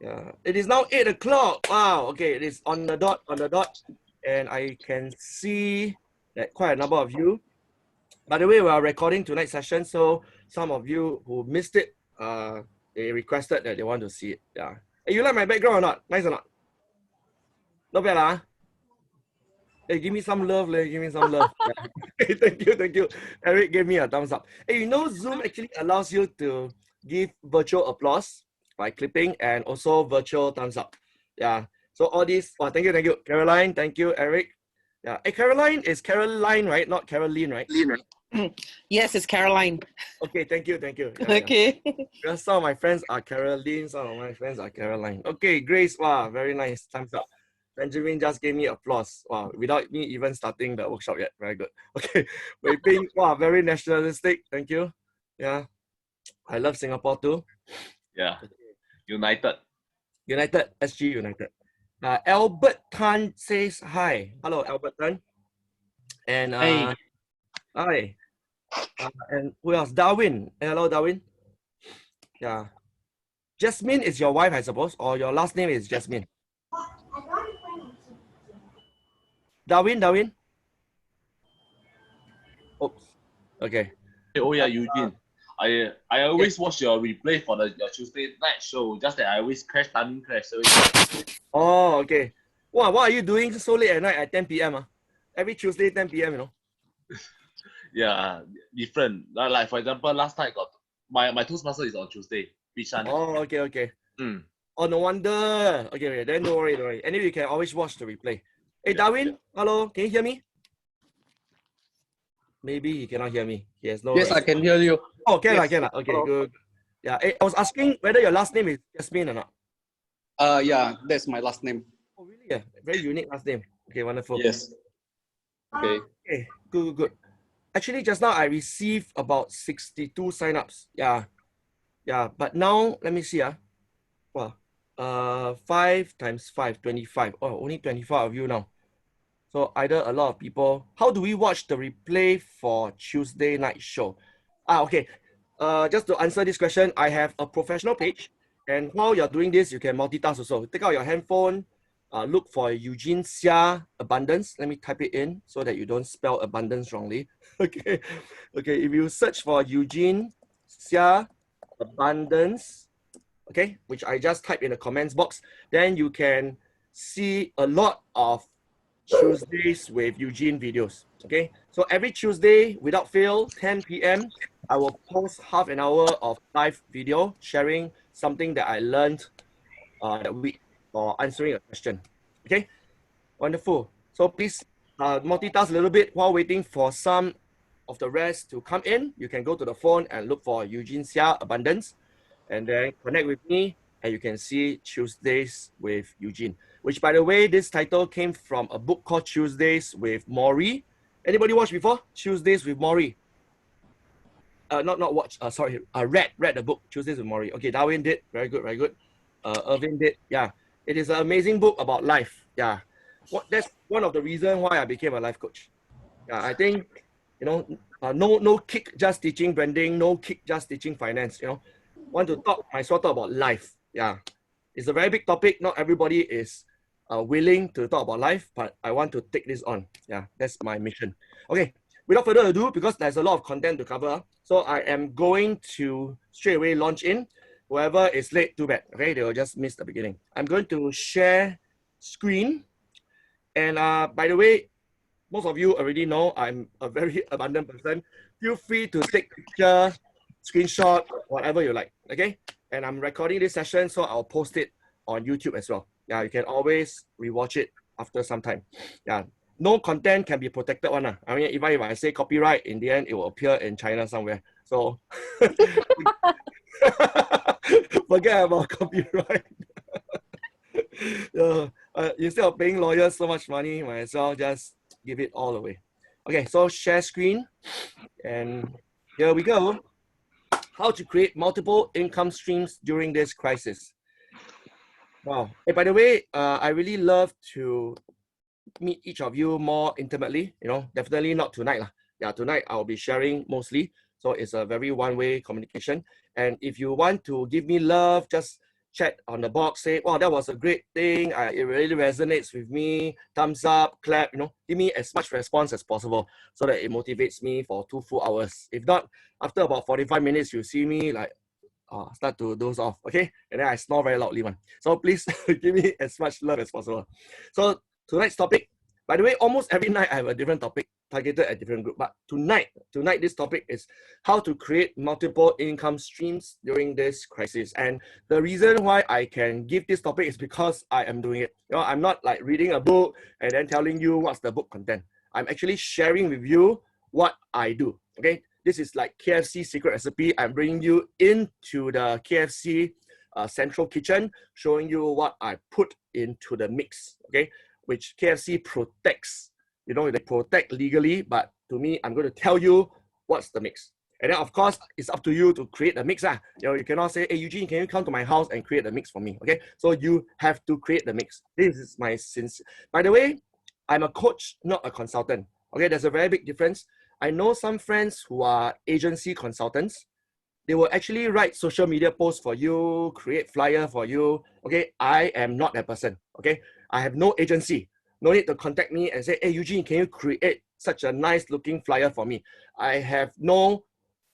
Yeah, it is now 8 o'clock. Wow, okay, it is on the dot, and I can see that quite a number of you. By the way, we are recording tonight's session, so some of you who missed it, they requested that they want to see it. Yeah. Hey, you like my background or not? Nice or not? Not bad, huh? Hey, give me some love, give me some love. Yeah. Hey, thank you. Eric gave me a thumbs up. Hey, you know, Zoom actually allows you to give virtual applause by clipping and also virtual thumbs up. Yeah. So all these, oh, thank you. Caroline, thank you, Eric. Yeah. Hey, Caroline is Caroline, right? Not Caroline, right? Yes, it's Caroline. Okay, thank you. Yeah, okay. yeah. Because some of my friends are Caroline, some of my friends are Caroline. Okay, Grace, wow, very nice. Thumbs up. Benjamin just gave me applause. Wow, without me even starting the workshop yet. Very good. Okay, Wei Ping, wow, very nationalistic. Thank you. Yeah, I love Singapore too. Yeah, United. SG United. Albert Tan says hi. Hello, Albert Tan. And Hey. hi. And who else? Darwin. Hello, Darwin. Yeah. Jasmine is your wife, I suppose, or your last name is Jasmine. Darwin. Oops. Okay. Oh yeah, Eugene. I always watch your replay for your Tuesday night show. Just that I always crash. So oh, okay. Wow, what are you doing so late at night at 10 p.m.? Every Tuesday, 10 p.m., you know? Yeah, different. Like for example, last night got my Toastmaster is on Tuesday. Bishan. Oh, okay. Oh, no wonder. Okay, then don't worry. Anyway, you can always watch the replay. Hey, Darwin, hello, can you hear me? Maybe he cannot hear me. He has no. Yes, I can hear you. Oh, can yes. I? Okay, hello. Good. Yeah, I was asking whether your last name is Jasmine or not. Yeah, that's my last name. Oh, really? Yeah, very unique last name. Okay, wonderful. Yes. Okay. Okay, good. Actually, just now I received about 62 signups. Yeah, but now let me see. Wow, 5 times 5, 25. Oh, only 25 of you now. So either a lot of people. How do we watch the replay for Tuesday night show? Okay. Just to answer this question, I have a professional page, and while you're doing this, you can multitask also. Take out your handphone, look for Eugene Seah Abundance. Let me type it in so that you don't spell abundance wrongly. Okay. If you search for Eugene Seah Abundance, okay, which I just typed in the comments box, then you can see a lot of Tuesdays with Eugene videos. Okay, so every Tuesday without fail, 10 p.m. I will post half an hour of live video sharing something that I learned that week or answering a question. Okay, wonderful. So please multitask a little bit while waiting for some of the rest to come in. You can go to the phone and look for Eugene Seah Abundance and then connect with me, and you can see Tuesdays with Eugene, which, by the way, this title came from a book called Tuesdays with Maury. Anybody watched before? Tuesdays with Maury. Not watch. Sorry. Read the book Tuesdays with Maury. Okay, Darwin did. Very good. Irvin did. Yeah, it is an amazing book about life. Yeah, that's one of the reasons why I became a life coach. Yeah, I think no kick just teaching branding, no kick just teaching finance. Want to talk, I sort of about life. Yeah, it's a very big topic. Not everybody is willing to talk about life, but I want to take this on. Yeah, that's my mission. Okay, without further ado, because there's a lot of content to cover, so I am going to straight away launch in. Whoever is late, too bad. Okay, they will just miss the beginning. I'm going to share screen. And by the way, most of you already know I'm a very abundant person. Feel free to take picture, screenshot, whatever you like, okay? And I'm recording this session, so I'll post it on YouTube as well. Yeah, you can always rewatch it after some time. Yeah, no content can be protected one. I mean, even if I say copyright, in the end, it will appear in China somewhere. So forget about copyright. Instead of paying lawyers so much money, might as well just give it all away. Okay, so share screen, and here we go. How to create multiple income streams during this crisis. Wow. Hey, by the way, I really love to meet each of you more intimately. Definitely not tonight. Yeah, tonight I'll be sharing mostly. So it's a very one-way communication. And if you want to give me love, just chat on the box, say, wow, that was a great thing. It really resonates with me. Thumbs up, clap, give me as much response as possible so that it motivates me for 2 full hours. If not, after about 45 minutes, you see me like, start to doze off, okay? And then I snore very loudly, man. So please give me as much love as possible. So tonight's topic, by the way, almost every night I have a different topic targeted at different group. But tonight this topic is how to create multiple income streams during this crisis. And the reason why I can give this topic is because I am doing it. I'm not like reading a book and then telling you what's the book content. I'm actually sharing with you what I do, okay? This is like KFC secret recipe. I'm bringing you into the KFC central kitchen, showing you what I put into the mix, okay? Which KFC protects, they protect legally, but to me, I'm going to tell you what's the mix. And then of course, it's up to you to create the mix. You cannot say, hey, Eugene, can you come to my house and create the mix for me, okay? So you have to create the mix. This is my sense. By the way, I'm a coach, not a consultant, okay? There's a very big difference. I know some friends who are agency consultants. They will actually write social media posts for you, create flyer for you. Okay, I am not that person. Okay, I have no agency. No need to contact me and say, hey, Eugene, can you create such a nice looking flyer for me? I have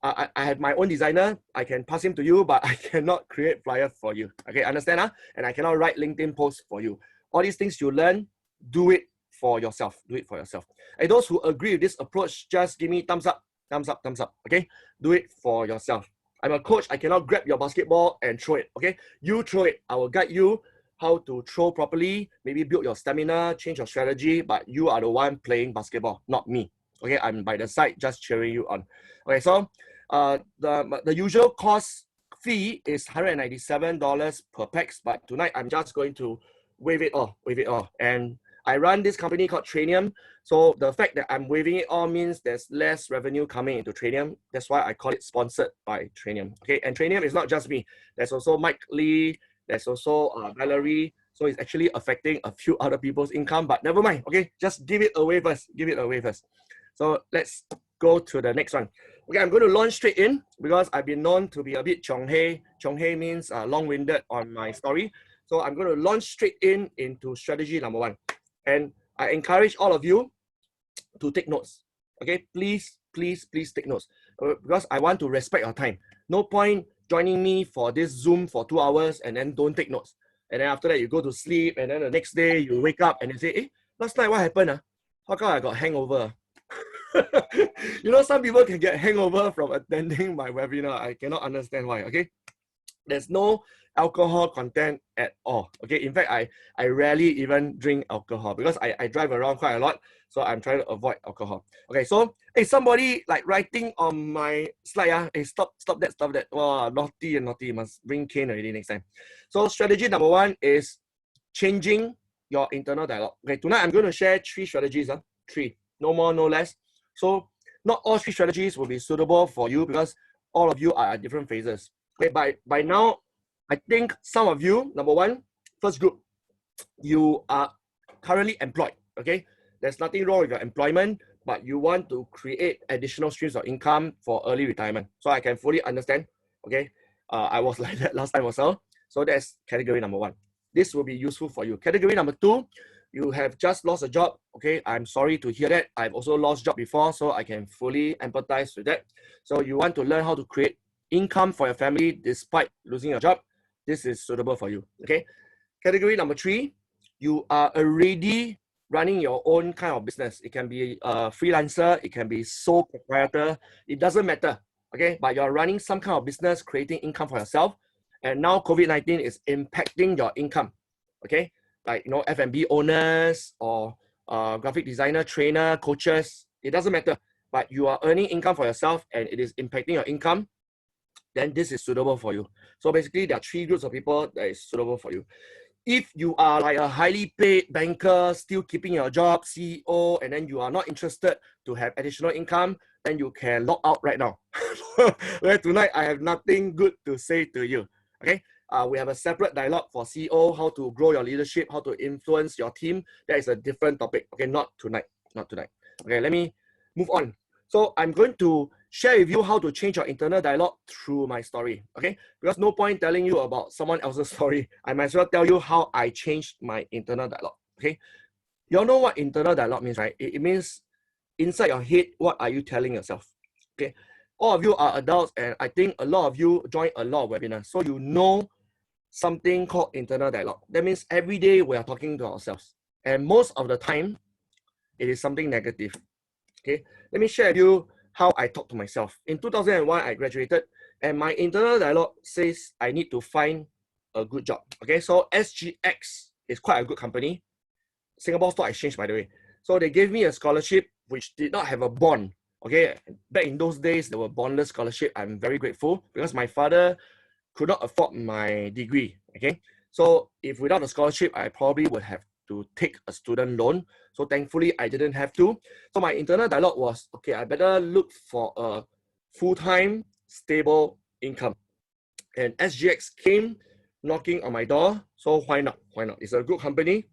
I have my own designer. I can pass him to you, but I cannot create flyer for you. Okay, understand? And I cannot write LinkedIn posts for you. All these things you learn, do it for yourself. Do it for yourself. And those who agree with this approach, just give me thumbs up, thumbs up, thumbs up. Okay, do it for yourself. I'm a coach. I cannot grab your basketball and throw it. Okay, you throw it. I will guide you how to throw properly, maybe build your stamina, change your strategy, but you are the one playing basketball, not me. Okay, I'm by the side just cheering you on. Okay, so the usual cost fee is $197 per pax, but tonight I'm just going to waive it off. And I run this company called Trainium. So the fact that I'm waiving it all means there's less revenue coming into Trainium. That's why I call it sponsored by Trainium. Okay, and Trainium is not just me. There's also Mike Lee. There's also Valerie. So it's actually affecting a few other people's income, but never mind. Okay, just give it away first. Give it away first. So let's go to the next one. Okay, I'm going to launch straight in because I've been known to be a bit chonghei. Chonghei means long-winded on my story. So I'm going to launch straight into strategy number 1. And I encourage all of you to take notes. Okay, please take notes because I want to respect your time. No point joining me for this Zoom for 2 hours and then don't take notes. And then after that, you go to sleep and then the next day you wake up and you say, hey, last night what happened? How come I got hangover? Some people can get hangover from attending my webinar. I cannot understand why, okay? There's no alcohol content at all. Okay, in fact, I rarely even drink alcohol because I drive around quite a lot, so I'm trying to avoid alcohol. Okay, so hey, somebody like writing on my slide, hey, stop that. Wow, naughty, must bring cane already next time. So strategy number 1 is changing your internal dialogue. Okay, tonight I'm going to share 3 strategies. 3, no more, no less. So not all 3 strategies will be suitable for you because all of you are at different phases. Okay, by now, I think some of you, number 1, first group, you are currently employed, okay? There's nothing wrong with your employment, but you want to create additional streams of income for early retirement. So I can fully understand, okay? I was like that last time also. So that's category number 1. This will be useful for you. Category number 2, you have just lost a job, okay? I'm sorry to hear that. I've also lost job before, so I can fully empathize with that. So you want to learn how to create income for your family despite losing your job. This is suitable for you, okay? Category number 3, you are already running your own kind of business. It can be a freelancer, it can be sole proprietor, it doesn't matter, okay? But you're running some kind of business, creating income for yourself, and now COVID-19 is impacting your income, okay? Like, F&B owners or graphic designer, trainer, coaches, it doesn't matter, but you are earning income for yourself and it is impacting your income, then this is suitable for you. So basically, there are 3 groups of people that is suitable for you. If you are like a highly paid banker, still keeping your job, CEO, and then you are not interested to have additional income, then you can log out right now. Well, tonight, I have nothing good to say to you, okay? We have a separate dialogue for CEO, how to grow your leadership, how to influence your team. That is a different topic, okay? Not tonight. Okay, let me move on. So I'm going to share with you how to change your internal dialogue through my story, okay? Because no point telling you about someone else's story. I might as well tell you how I changed my internal dialogue, okay? You all know what internal dialogue means, right? It means inside your head, what are you telling yourself, okay? All of you are adults, and I think a lot of you join a lot of webinars, so you know something called internal dialogue. That means every day we are talking to ourselves, and most of the time, it is something negative, okay? Let me share with you how I talk to myself. In 2001, I graduated, and my internal dialogue says I need to find a good job, okay? So SGX is quite a good company, Singapore Stock Exchange, by the way. So they gave me a scholarship which did not have a bond, okay? Back in those days, there were bondless scholarship. I'm very grateful because my father could not afford my degree, okay? So if without the scholarship, I probably would have to take a student loan. So thankfully, I didn't have to. So my internal dialogue was, okay, I better look for a full-time, stable income. And SGX came knocking on my door. So why not? Why not? It's a good company.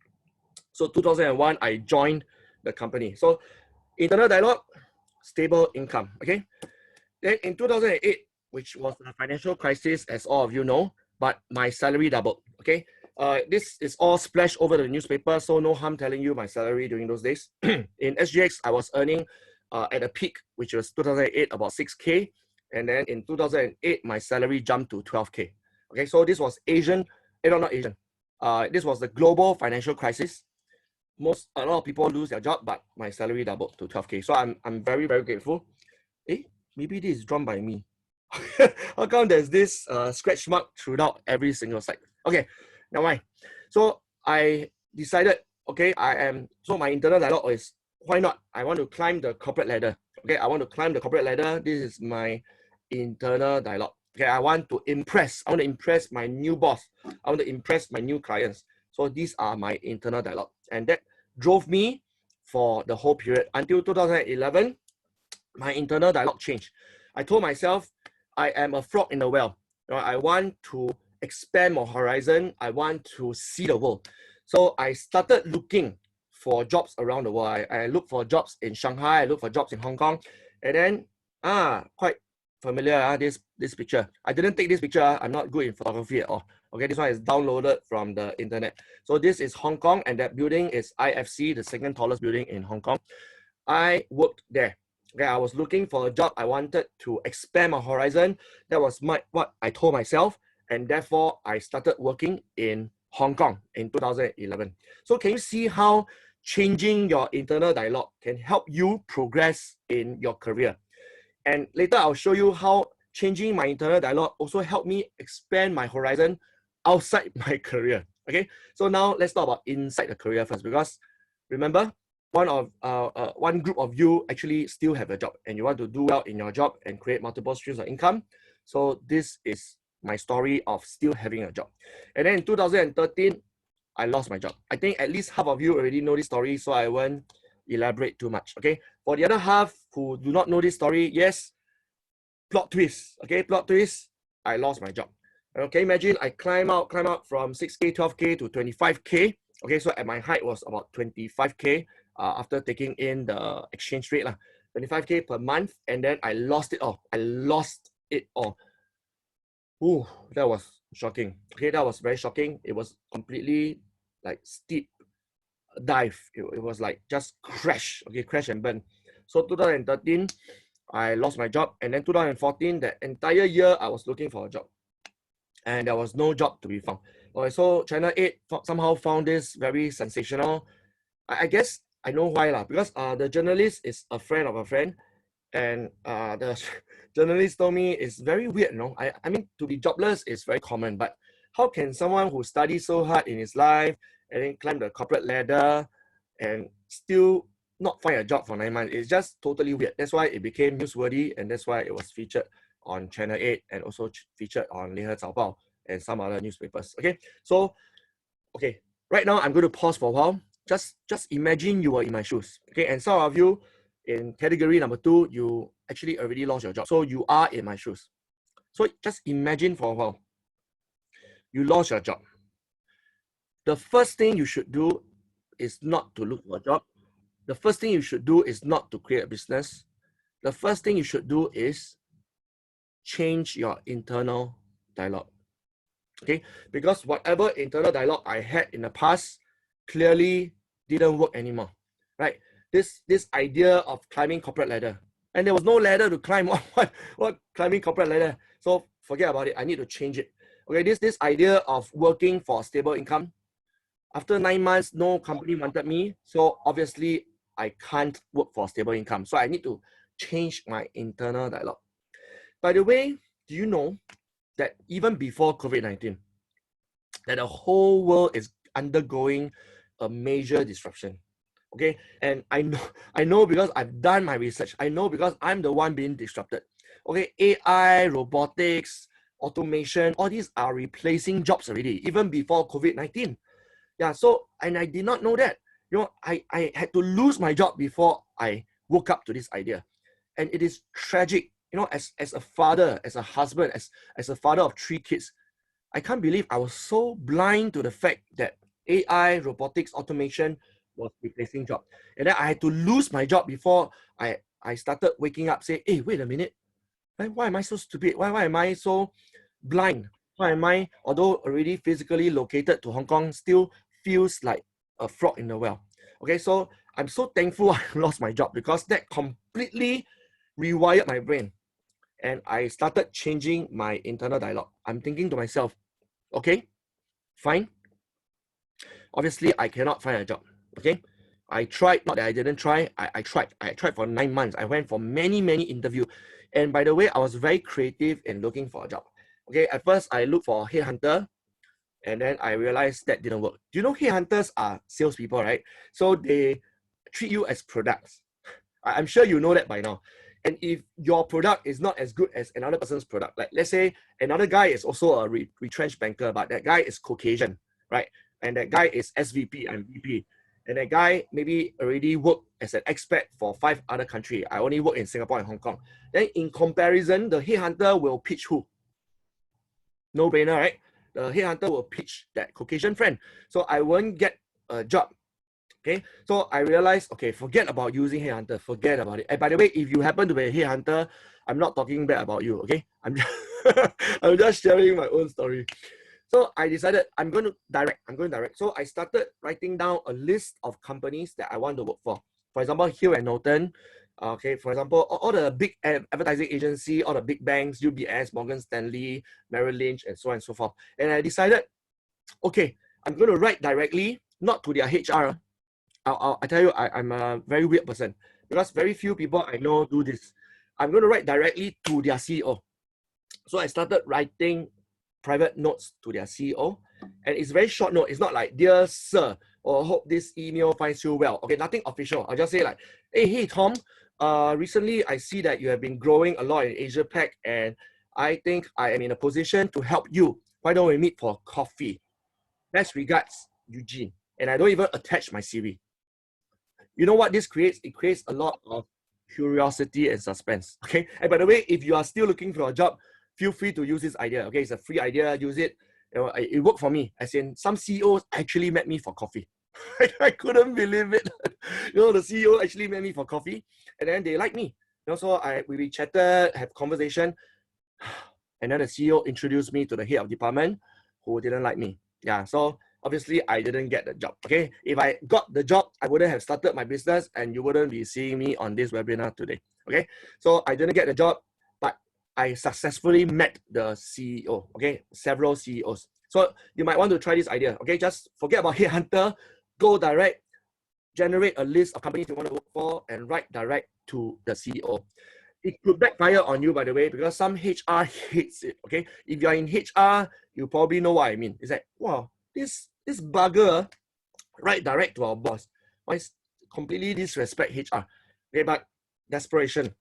So 2001, I joined the company. So internal dialogue, stable income, okay? Then in 2008, which was a financial crisis, as all of you know, but my salary doubled, okay? This is all splashed over the newspaper, so no harm telling you my salary during those days. In SGX, I was earning at a peak, which was 2008, about 6K. And then in 2008, my salary jumped to 12K. Okay, so this was not Asian. This was the global financial crisis. A lot of people lose their job, but my salary doubled to 12K. So I'm very, very grateful. Maybe this is drawn by me. How come there's this scratch mark throughout every single side? Okay, now why? So I decided, okay, so my internal dialogue is, why not? I want to climb the corporate ladder. Okay, I want to climb the corporate ladder. This is my internal dialogue. Okay, I want to impress my new boss. I want to impress my new clients. So these are my internal dialogue. And that drove me for the whole period until 2011. My internal dialogue changed. I told myself, I am a frog in the well. I want to expand my horizon. I want to see the world. So I started looking for jobs around the world. I looked for jobs in Shanghai. I looked for jobs in Hong Kong. And then, quite familiar, this picture. I didn't take this picture. I'm not good in photography at all. Okay, this one is downloaded from the internet. So this is Hong Kong, and that building is IFC, the second tallest building in Hong Kong. I worked there. Okay, I was looking for a job. I wanted to expand my horizon. That was what I told myself, and therefore I started working in Hong Kong in 2011. So can you see how changing your internal dialogue can help you progress in your career? And later I'll show you how changing my internal dialogue also helped me expand my horizon outside my career. Okay, so now let's talk about inside the career first, because remember, one group of you actually still have a job and you want to do well in your job and create multiple streams of income. So this is my story of still having a job. And then in 2013, I lost my job. I think at least half of you already know this story, so I won't elaborate too much. Okay, for the other half who do not know this story, yes, plot twist. Okay, plot twist, I lost my job. Okay, imagine I climb out from 6K, 12K to 25K. Okay, so at my height was about 25K after taking in the exchange rate, 25K per month, and then I lost it all. Ooh, that was shocking. Okay, that was very shocking. It was completely like steep dive. It was like just crash. Okay, crash and burn. So 2013, I lost my job, and then 2014, the entire year I was looking for a job, and there was no job to be found. Okay, so Channel 8 somehow found this very sensational. I guess I know why, because the journalist is a friend of a friend, and the journalist told me it's very weird, I mean, to be jobless is very common, but how can someone who studies so hard in his life and then climb the corporate ladder and still not find a job for 9 months? It's just totally weird. That's why it became newsworthy, and that's why it was featured on Channel 8 and also featured on Lehe Zaobao and some other newspapers. Okay, so right now I'm going to pause for a while. Just imagine you were in my shoes. Okay, and some of you in category number 2, you actually already lost your job, so you are in my shoes. So just imagine for a while, you lost your job. The first thing you should do is not to look for a job. The first thing you should do is not to create a business. the first thing you should do is change your internal dialogue. Okay, because whatever internal dialogue I had in the past clearly didn't work anymore, right? This idea of climbing corporate ladder, and there was no ladder to climb. What climbing corporate ladder? So forget about it. I need to change it. Okay, this idea of working for a stable income. After 9 months, no company wanted me, so obviously I can't work for a stable income. So I need to change my internal dialogue. By the way, do you know that even before COVID-19, that the whole world is undergoing a major disruption? Okay, and I know because I've done my research. I know because I'm the one being disrupted. Okay, AI, robotics, automation, all these are replacing jobs already, even before COVID-19. Yeah, so, and I did not know that. You know, I had to lose my job before I woke up to this idea. And it is tragic. You know, as a father, as a husband, as a father of 3 kids, I can't believe I was so blind to the fact that AI, robotics, automation was replacing jobs. And then I had to lose my job before I started waking up, say, hey, wait a minute. Why am I so stupid? Why am I so blind? Why am I, although already physically located to Hong Kong, still feels like a frog in the well? Okay, so I'm so thankful I lost my job because that completely rewired my brain. And I started changing my internal dialogue. I'm thinking to myself, okay, fine. Obviously, I cannot find a job. Okay, I tried, not that I didn't try. I tried for 9 months. I went for many interviews. And by the way, I was very creative in looking for a job. Okay, at first I looked for a headhunter, and then I realized that didn't work. Do you know headhunters are salespeople, right? So they treat you as products. I'm sure you know that by now. And if your product is not as good as another person's product, like let's say another guy is also a retrenched banker, but that guy is Caucasian, right? And that guy is SVP and VP. And that guy maybe already worked as an expat for 5 other countries. I only work in Singapore and Hong Kong. Then in comparison, the headhunter will pitch who? No brainer, right? The headhunter will pitch that Caucasian friend. So I won't get a job. Okay, so I realized, okay, forget about using headhunter, forget about it. And by the way, if you happen to be a headhunter, I'm not talking bad about you, okay? I'm just sharing my own story. So I decided I'm going direct. So I started writing down a list of companies that I want to work for. For example, Hill and Knowlton. Okay, for example, all the big advertising agency, all the big banks, UBS, Morgan Stanley, Merrill Lynch, and so on and so forth. And I decided, okay, I'm going to write directly, not to their HR. I tell you, I'm a very weird person because very few people I know do this. I'm going to write directly to their CEO. So I started writing private notes to their CEO, and it's very short note. It's not like, dear sir, or hope this email finds you well. Okay, nothing official. I'll just say like, hey Tom, recently I see that you have been growing a lot in Asia Pac, and I think I am in a position to help you. Why don't we meet for coffee? Best regards, Eugene. And I don't even attach my CV. You know what this creates? It creates a lot of curiosity and suspense. Okay. And by the way, if you are still looking for a job, feel free to use this idea. Okay, it's a free idea. Use it. You know, it worked for me. As in, some CEOs actually met me for coffee. I couldn't believe it. You know, the CEO actually met me for coffee, and then they liked me. You know, so we chatted, have conversation, and then the CEO introduced me to the head of department, who didn't like me. Yeah. So obviously, I didn't get the job. Okay, if I got the job, I wouldn't have started my business, and you wouldn't be seeing me on this webinar today. Okay, so I didn't get the job, but I successfully met the CEO. Okay, several CEOs. So you might want to try this idea. Okay, just forget about headhunter, go direct, generate a list of companies you want to work for, and write direct to the CEO. It could backfire on you, by the way, because some HR hates it. Okay, if you are in HR, you probably know what I mean. It's like, wow, this bugger write direct to our boss. Why completely disrespect HR? Okay, but desperation.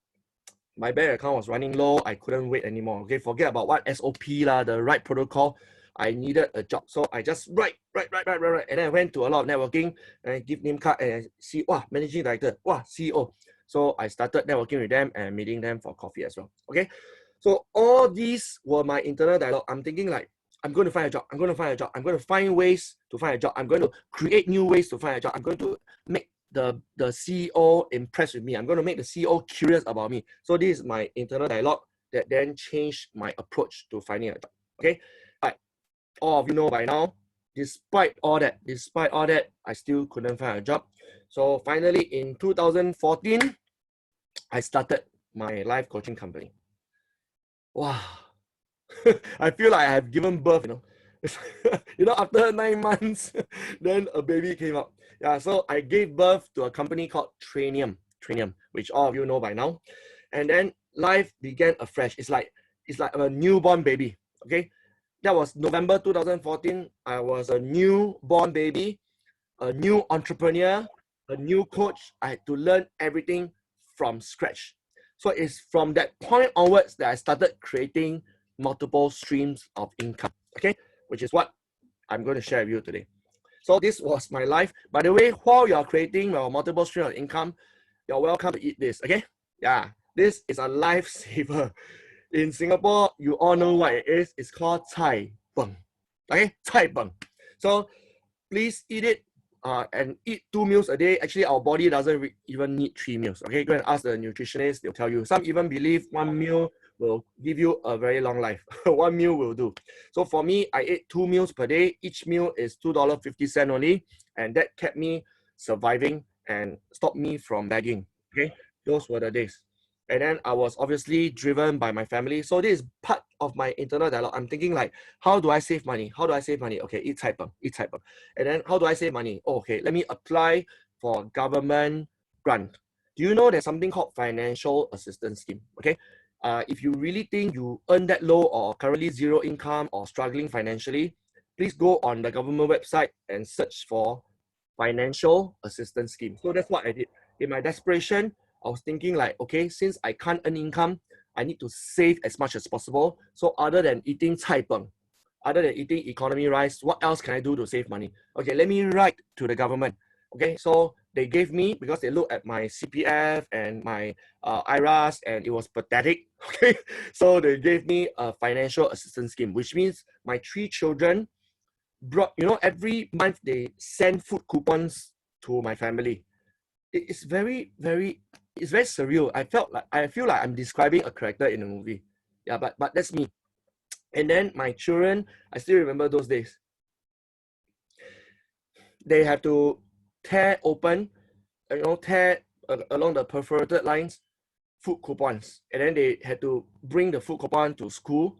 My bank account was running low. I couldn't wait anymore. Okay, forget about what SOP lah, the right protocol. I needed a job, so I just write, and then I went to a lot of networking and I give name card and I see, wow, managing director, wow, CEO. So I started networking with them and meeting them for coffee as well. Okay, so all these were my internal dialogue. I'm thinking like, I'm going to find a job. I'm going to find a job. I'm going to find ways to find a job. I'm going to create new ways to find a job. I'm going to make the CEO impressed with me. I'm going to make the CEO curious about me. So this is my internal dialogue that then changed my approach to finding a job. Okay, but all of you know by now, despite all that, I still couldn't find a job. So finally, in 2014, I started my life coaching company. Wow. I feel like I have given birth, after 9 months, then a baby came up. Yeah, so I gave birth to a company called Tranium, which all of you know by now. And then life began afresh. It's like a newborn baby. Okay, that was November 2014. I was a newborn baby, a new entrepreneur, a new coach. I had to learn everything from scratch. So it's from that point onwards that I started creating multiple streams of income, okay, which is what I'm going to share with you today. So this was my life. By the way, while you're creating your multiple stream of income, you're welcome to eat this, okay? Yeah, this is a lifesaver. In Singapore, you all know what it is. It's called cai peng, okay? Cai peng. So please eat it and eat 2 meals a day. Actually, our body doesn't even need 3 meals, okay? Go and ask the nutritionist, they'll tell you. Some even believe 1 meal will give you a very long life. 1 meal will do. So for me, I ate 2 meals per day. Each meal is $2.50 only. And that kept me surviving and stopped me from begging. Okay, those were the days. And then I was obviously driven by my family. So this is part of my internal dialogue. I'm thinking like, how do I save money? How do I save money? Okay, eat cai peng. And then how do I save money? Oh, okay, let me apply for government grant. Do you know there's something called financial assistance scheme? Okay, if you really think you earn that low or currently zero income or struggling financially, please go on the government website and search for financial assistance scheme. So that's what I did. In my desperation, I was thinking like, okay, since I can't earn income, I need to save as much as possible. So other than eating cai peng, other than eating economy rice, what else can I do to save money? Okay, let me write to the government. Okay, so they gave me, because they looked at my CPF and my IRAS, and it was pathetic. Okay, so they gave me a financial assistance scheme, which means my 3 children brought, every month they send food coupons to my family. It's very, it's very surreal. I feel like I'm describing a character in a movie. Yeah, but that's me. And then my children, I still remember those days. They have to tear open, along the perforated lines, food coupons. And then they had to bring the food coupon to school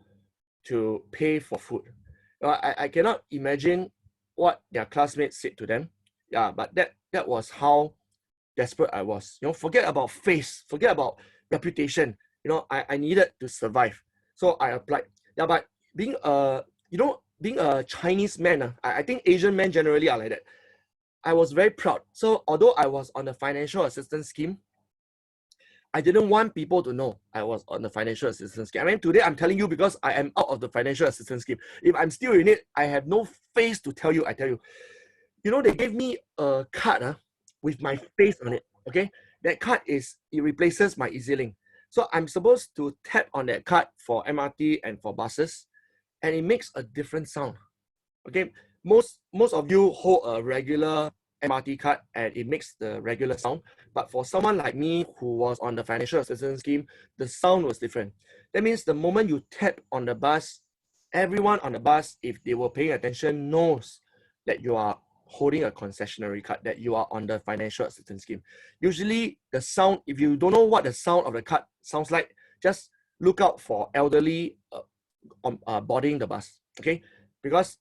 to pay for food. I cannot imagine what their classmates said to them. Yeah, but that was how desperate I was. Forget about face, forget about reputation. I needed to survive. So I applied. Yeah, but being a Chinese man, I think Asian men generally are like that. I was very proud. So although I was on the financial assistance scheme, I didn't want people to know I was on the financial assistance scheme. I mean, today I'm telling you because I am out of the financial assistance scheme. If I'm still in it, I have no face to tell you. I tell you. They gave me a card with my face on it. Okay, that card it replaces my EZ-Link. So I'm supposed to tap on that card for MRT and for buses, and it makes a different sound. Okay, most of you hold a regular MRT card and it makes the regular sound. But for someone like me who was on the financial assistance scheme, the sound was different. That means the moment you tap on the bus, everyone on the bus, if they were paying attention, knows that you are holding a concessionary card, that you are on the financial assistance scheme. Usually the sound, if you don't know what the sound of the card sounds like, just look out for elderly boarding the bus, okay? Because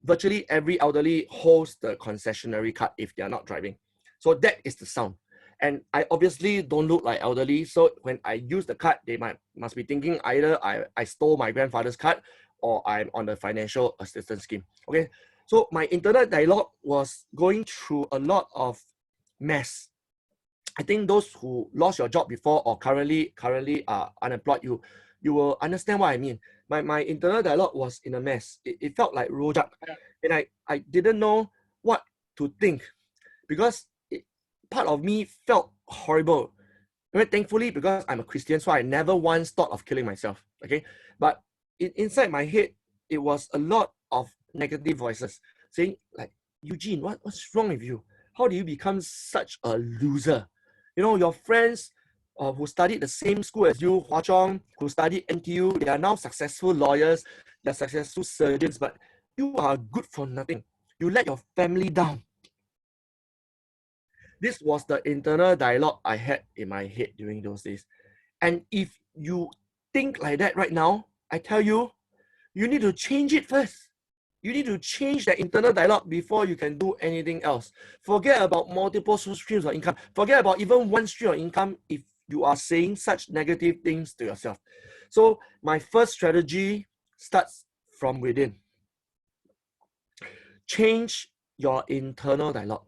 virtually every elderly holds the concessionary card if they are not driving. So that is the sound. And I obviously don't look like elderly. So when I use the card, they must be thinking either I stole my grandfather's card or I'm on the financial assistance scheme. Okay. So my internal dialogue was going through a lot of mess. I think those who lost your job before or currently are unemployed, you will understand what I mean. My internal dialogue was in a mess. It felt like rojak. And I didn't know what to think because part of me felt horrible. Thankfully, because I'm a Christian, so I never once thought of killing myself. Okay, but inside my head, it was a lot of negative voices saying like, Eugene, what's wrong with you? how do you become such a loser? You know, your friends who studied the same school as you, Hwa Chong, who studied NTU, they are now successful lawyers, they're successful surgeons, but you are good for nothing. You let your family down. This was the internal dialogue I had in my head during those days. And if you think like that right now, I tell you, you need to change it first. You need to change that internal dialogue before you can do anything else. Forget about multiple streams of income. Forget about even one stream of income if you are saying such negative things to yourself. So my first strategy starts from within. Change your internal dialogue.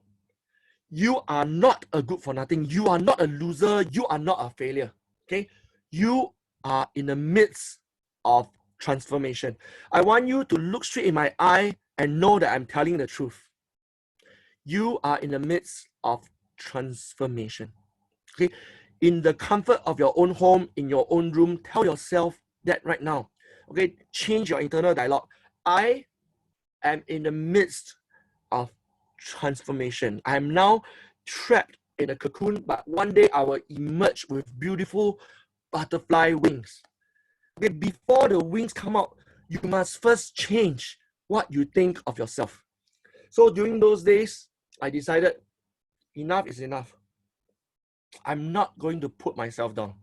You are not a good for nothing. You are not a loser. You are not a failure. Okay? You are in the midst of transformation. I want you to look straight in my eye and know that I'm telling the truth. You are in the midst of transformation. Okay? In the comfort of your own home, in your own room, tell yourself that right now. Okay? Change your internal dialogue. I am in the midst of transformation. I am now trapped in a cocoon, but one day I will emerge with beautiful butterfly wings. Okay, before the wings come out, you must first change what you think of yourself. So during those days, I decided enough is enough. I'm not going to put myself down.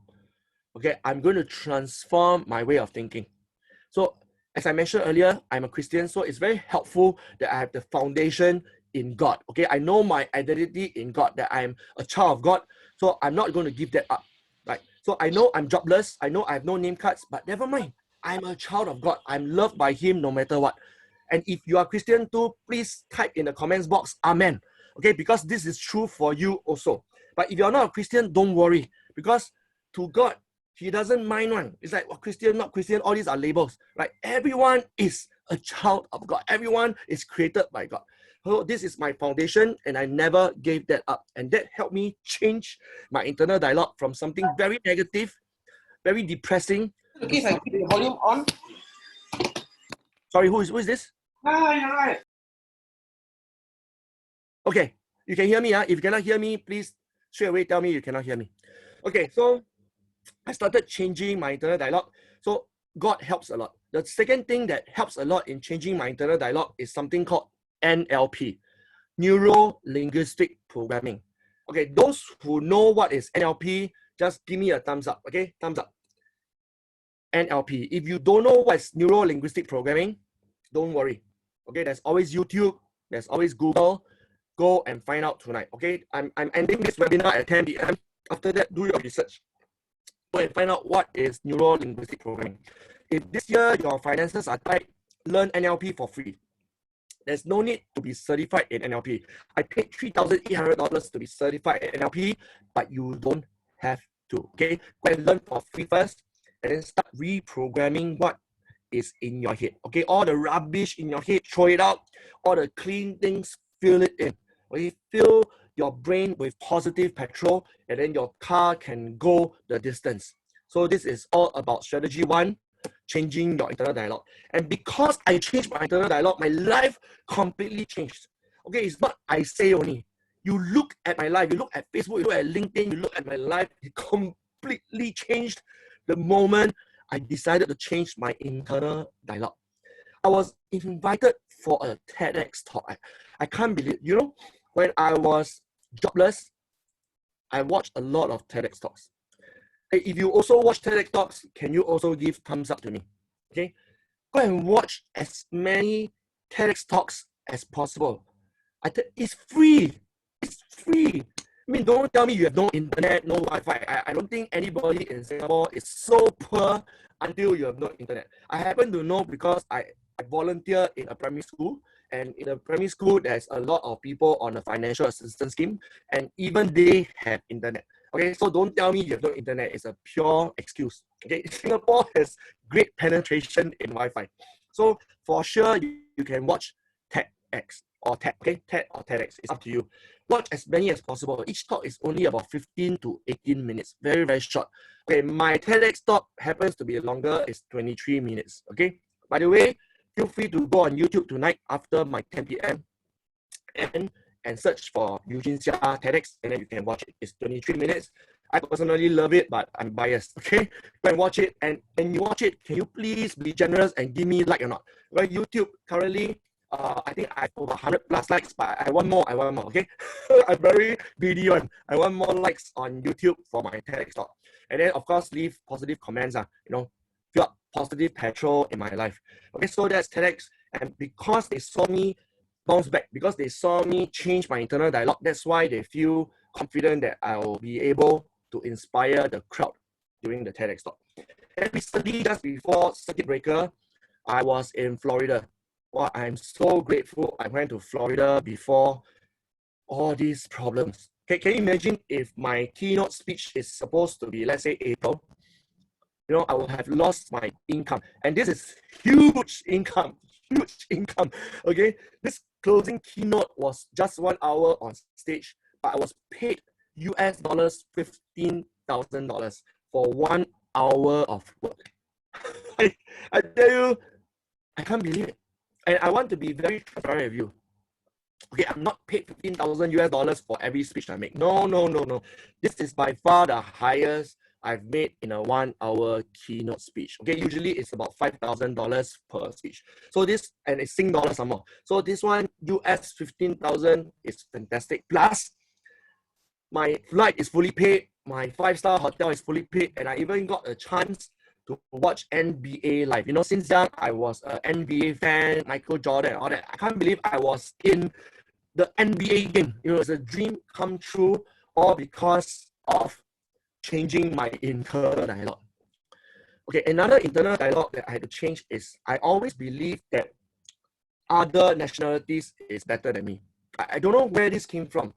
Okay, I'm going to transform my way of thinking. So as I mentioned earlier, I'm a Christian, so it's very helpful that I have the foundation in God. Okay, I know my identity in God, that I'm a child of God, so I'm not going to give that up. Right? So I know I'm jobless, I know I have no name cards, but never mind. I'm a child of God. I'm loved by Him no matter what. And if you are Christian too, please type in the comments box, Amen. Okay, because this is true for you also. But if you're not a Christian, don't worry, because to God, He doesn't mind one. It's like, well, Christian, not Christian, all these are labels, right? Everyone is a child of God. Everyone is created by God. So this is my foundation, and I never gave that up. And that helped me change my internal dialogue from something very negative, very depressing. Okay, if I keep the volume on. Sorry, who is this? Ah, you're right. Okay, you can hear me. If you cannot hear me, please straight away tell me you cannot hear me. Okay, so I started changing my internal dialogue. So God helps a lot. The second thing that helps a lot in changing my internal dialogue is something called NLP, Neuro-Linguistic Programming. Okay, those who know what is NLP, just give me a thumbs up. Okay, thumbs up. NLP. If you don't know what is Neuro-Linguistic Programming, don't worry. Okay, there's always YouTube, there's always Google. Go and find out tonight. Okay, I'm ending this webinar at 10 p.m. After that, do your research. Go and find out what is Neuro-Linguistic Programming. If this year your finances are tight, learn NLP for free. There's no need to be certified in NLP. I paid $3,800 to be certified in NLP, but you don't have to. Okay, go and learn for free first, and then start reprogramming what is in your head. Okay, all the rubbish in your head, throw it out. All the clean things, fill it in. Okay, fill your brain with positive petrol, and then your car can go the distance. So this is all about strategy 1, changing your internal dialogue. And because I changed my internal dialogue, my life completely changed. Okay, it's not I say only. You look at my life, you look at Facebook, you look at LinkedIn, you look at my life, it completely changed the moment I decided to change my internal dialogue. I was invited for a TEDx talk. I can't believe, you know, when I was jobless, I watched a lot of TEDx talks. If you also watch TEDx talks, can you also give thumbs up to me? Okay, go and watch as many TEDx talks as possible. It's free. It's free. I mean, don't tell me you have no internet, no Wi-Fi. I don't think anybody in Singapore is so poor until you have no internet. I happen to know because I volunteer in a primary school, and in a primary school, there's a lot of people on a financial assistance scheme, and even they have internet. Okay, so don't tell me you have no internet. It's a pure excuse. Okay, Singapore has great penetration in Wi-Fi. So for sure, you can watch TEDx or TED, okay? TED or TEDx, it's up to you. Watch as many as possible. Each talk is only about 15 to 18 minutes. Very, very short. Okay, my TEDx talk happens to be longer. It's 23 minutes. Okay, by the way, feel free to go on YouTube tonight after my 10 p.m. and search for Eugene Seah TEDx, and then you can watch it. It's 23 minutes. I personally love it, but I'm biased, okay? Go and watch it, and when you watch it, can you please be generous and give me like or not? Well, YouTube currently, I think I have over 100 plus likes, but I want more, okay? I'm very greedy one. I want more likes on YouTube for my TEDx talk. And then, of course, leave positive comments, feel up positive petrol in my life. Okay, so that's TEDx. And because they saw me bounce back, because they saw me change my internal dialogue, that's why they feel confident that I will be able to inspire the crowd during the TEDx talk. And recently, just before circuit breaker, I was in Florida. Well, I'm so grateful I went to Florida before all these problems. Okay, can you imagine if my keynote speech is supposed to be, let's say, April? I will have lost my income. And this is huge income, okay? This closing keynote was just 1 hour on stage, but I was paid US dollars $15,000 for 1 hour of work. I tell you, I can't believe it. And I want to be very transparent with you. Okay, I'm not paid 15,000 US dollars for every speech I make. No. This is by far the highest I've made in a 1 hour keynote speech. Okay, usually it's about $5,000 per speech. So this, and it's Sing dollars some more. So this one, US 15,000 is fantastic. Plus, my flight is fully paid, my 5-star hotel is fully paid, and I even got a chance to watch NBA live. Since young, I was an NBA fan, Michael Jordan, all that. I can't believe I was in the NBA game. It's a dream come true, all because of changing my internal dialogue. Okay, another internal dialogue that I had to change is I always believe that other nationalities is better than me. I don't know where this came from.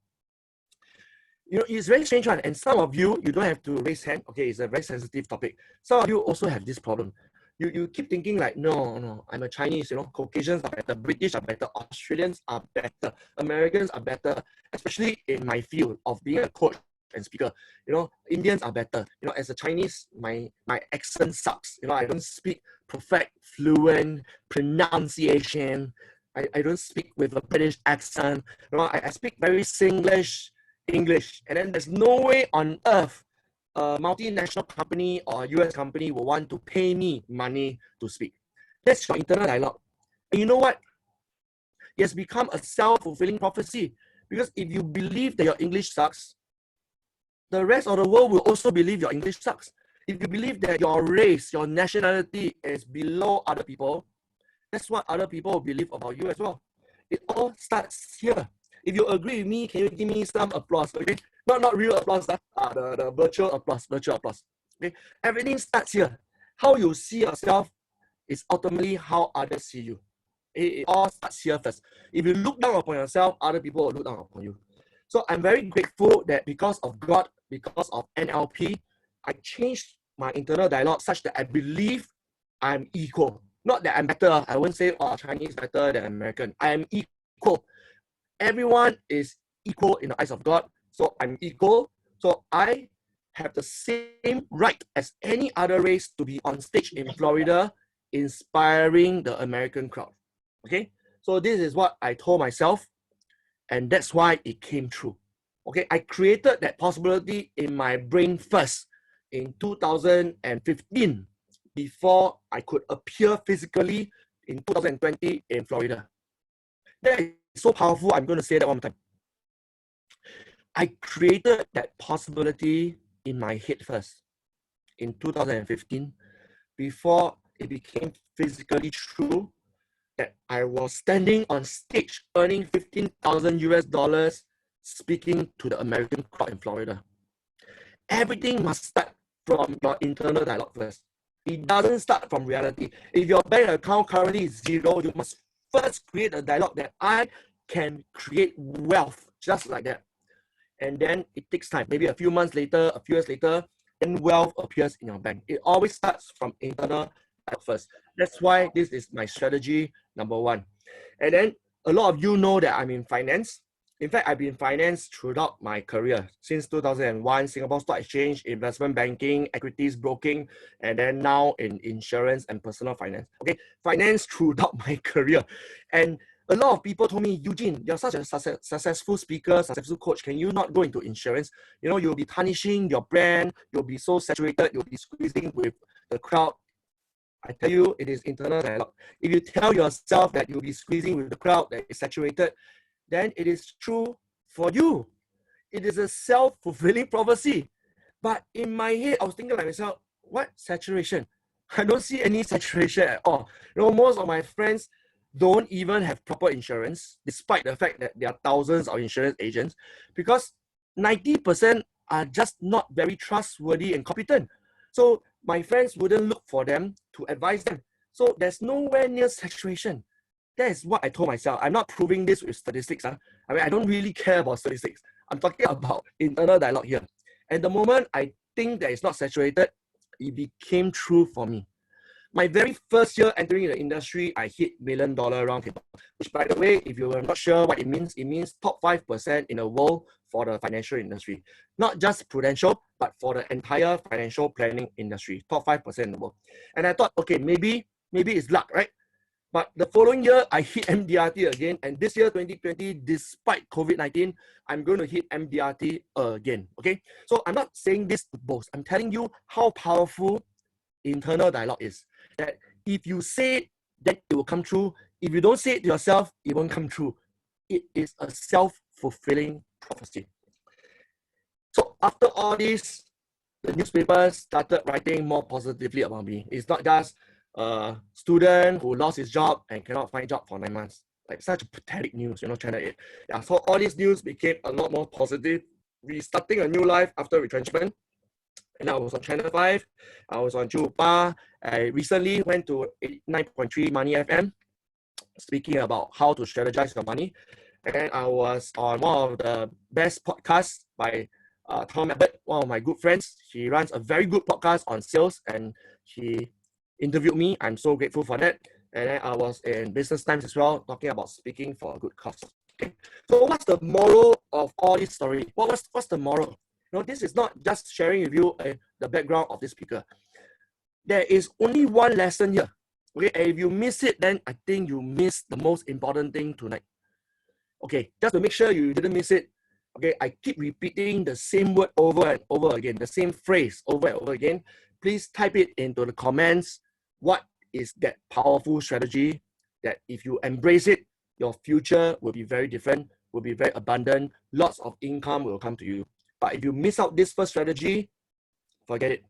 It's very strange one, and some of you don't have to raise hand. Okay, it's a very sensitive topic. Some of you also have this problem. You keep thinking like, no, I'm a Chinese, Caucasians are better, British are better, Australians are better, Americans are better, especially in my field of being a coach and speaker. Indians are better. As a Chinese, my accent sucks. I don't speak perfect, fluent pronunciation. I don't speak with a British accent. I speak very Singlish English, and then there's no way on earth a multinational company or a US company will want to pay me money to speak. That's your internal dialogue. And you know what? It has become a self-fulfilling prophecy, because if you believe that your English sucks, the rest of the world will also believe your English sucks. If you believe that your race, your nationality is below other people, that's what other people will believe about you as well. It all starts here. If you agree with me, can you give me some applause? Okay, not real applause, the virtual applause, Okay, everything starts here. How you see yourself is ultimately how others see you. It all starts here first. If you look down upon yourself, other people will look down upon you. So I'm very grateful that because of God, because of NLP, I changed my internal dialogue such that I believe I'm equal. Not that I'm better. I won't say, Chinese better than American. I am equal. Everyone is equal in the eyes of God. So I'm equal. So I have the same right as any other race to be on stage in Florida, inspiring the American crowd. Okay? So this is what I told myself, and that's why it came true. Okay? I created that possibility in my brain first in 2015, before I could appear physically in 2020 in Florida. That is so powerful, I'm going to say that one more time. I created that possibility in my head first in 2015, before it became physically true that I was standing on stage earning 15,000 US dollars speaking to the American crowd in Florida. Everything must start from your internal dialogue first. It doesn't start from reality. If your bank account currently is zero, you must first create a dialogue that I can create wealth just like that. And then it takes time. Maybe a few months later, a few years later, then wealth appears in your bank. It always starts from internal dialogue first. That's why this is my strategy number one. And then a lot of you know that I'm in finance. In fact, I've been in finance throughout my career. Since 2001, Singapore Stock Exchange, investment banking, equities broking, and then now in insurance and personal finance. Okay, finance throughout my career. And A lot of people told me, Eugene, you're such a successful speaker, successful coach. Can you not go into insurance? You know, you'll be tarnishing your brand. You'll be so saturated. You'll be squeezing with the crowd. I tell you, it is internal dialogue. If you tell yourself that you'll be squeezing with the crowd, that is saturated, then it is true for you. It is a self-fulfilling prophecy. But in my head, I was thinking like myself, what saturation? I don't see any saturation at all. You know, most of my friends don't even have proper insurance, despite the fact that there are thousands of insurance agents, because 90% are just not very trustworthy and competent. So my friends wouldn't look for them to advise them. So there's nowhere near saturation. That is what I told myself. I'm not proving this with statistics. I mean, I don't really care about statistics. I'm talking about internal dialogue here. And the moment I think that it's not saturated, it became true for me. My very first year entering the industry, I hit $1 million roundtable, which, by the way, if you are not sure what it means top 5% in the world for the financial industry. Not just prudential, but for the entire financial planning industry, top 5% in the world. And I thought, okay, maybe it's luck, right? But the following year, I hit MDRT again. And this year, 2020, despite COVID-19, I'm going to hit MDRT again, okay? So I'm not saying this to boast. I'm telling you how powerful internal dialogue is. That if you say it, then it will come true. If you don't say it to yourself, it won't come true. It is a self-fulfilling prophecy. So after all this, the newspapers started writing more positively about me. It's not just a student who lost his job and cannot find a job for 9 months. Like such a pathetic news, you know, Channel 8. Yeah, so all this news became a lot more positive. Restarting a new life after retrenchment. And I was on Channel 5, I was on Chupa. I recently went to 9.3 Money FM, speaking about how to strategize your money. And I was on one of the best podcasts by Tom Abbott, one of my good friends. He runs a very good podcast on sales and he interviewed me. I'm so grateful for that. And then I was in Business Times as well, talking about speaking for a good cause. Okay. So what's the moral of all this story? What's the moral? You know, this is not just sharing with you the background of this speaker. There is only one lesson here. Okay, and if you miss it, then I think you missed the most important thing tonight. Okay, just to make sure you didn't miss it, okay, I keep repeating the same word over and over again, the same phrase over and over again. Please type it into the comments. What is that powerful strategy that if you embrace it, your future will be very different, will be very abundant, lots of income will come to you. But if you miss out this first strategy, forget it.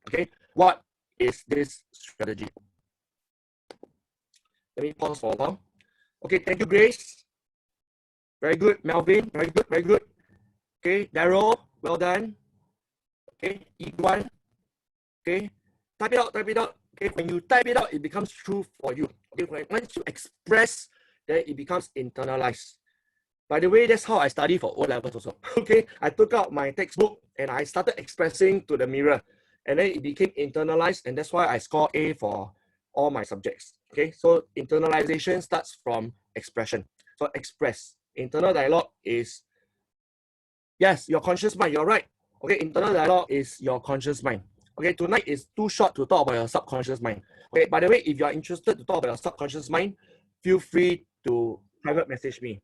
Okay, what is this strategy? Let me pause for a while. Okay, thank you, Grace. Very good, Melvin. Very good. Okay, Daryl, well done. Okay, Iguan. Okay, type it out. Okay, when you type it out, it becomes true for you. Okay, once you express, then it becomes internalized. By the way, that's how I study for O-levels also. Okay, I took out my textbook and I started expressing to the mirror. And then it became internalized, and that's why I score A for all my subjects. Okay, so internalization starts from expression. So express. Internal dialogue is, yes, your conscious mind, you're right. Okay, internal dialogue is your conscious mind. Okay, tonight is too short to talk about your subconscious mind. Okay, by the way, if you're interested to talk about your subconscious mind, feel free to private message me.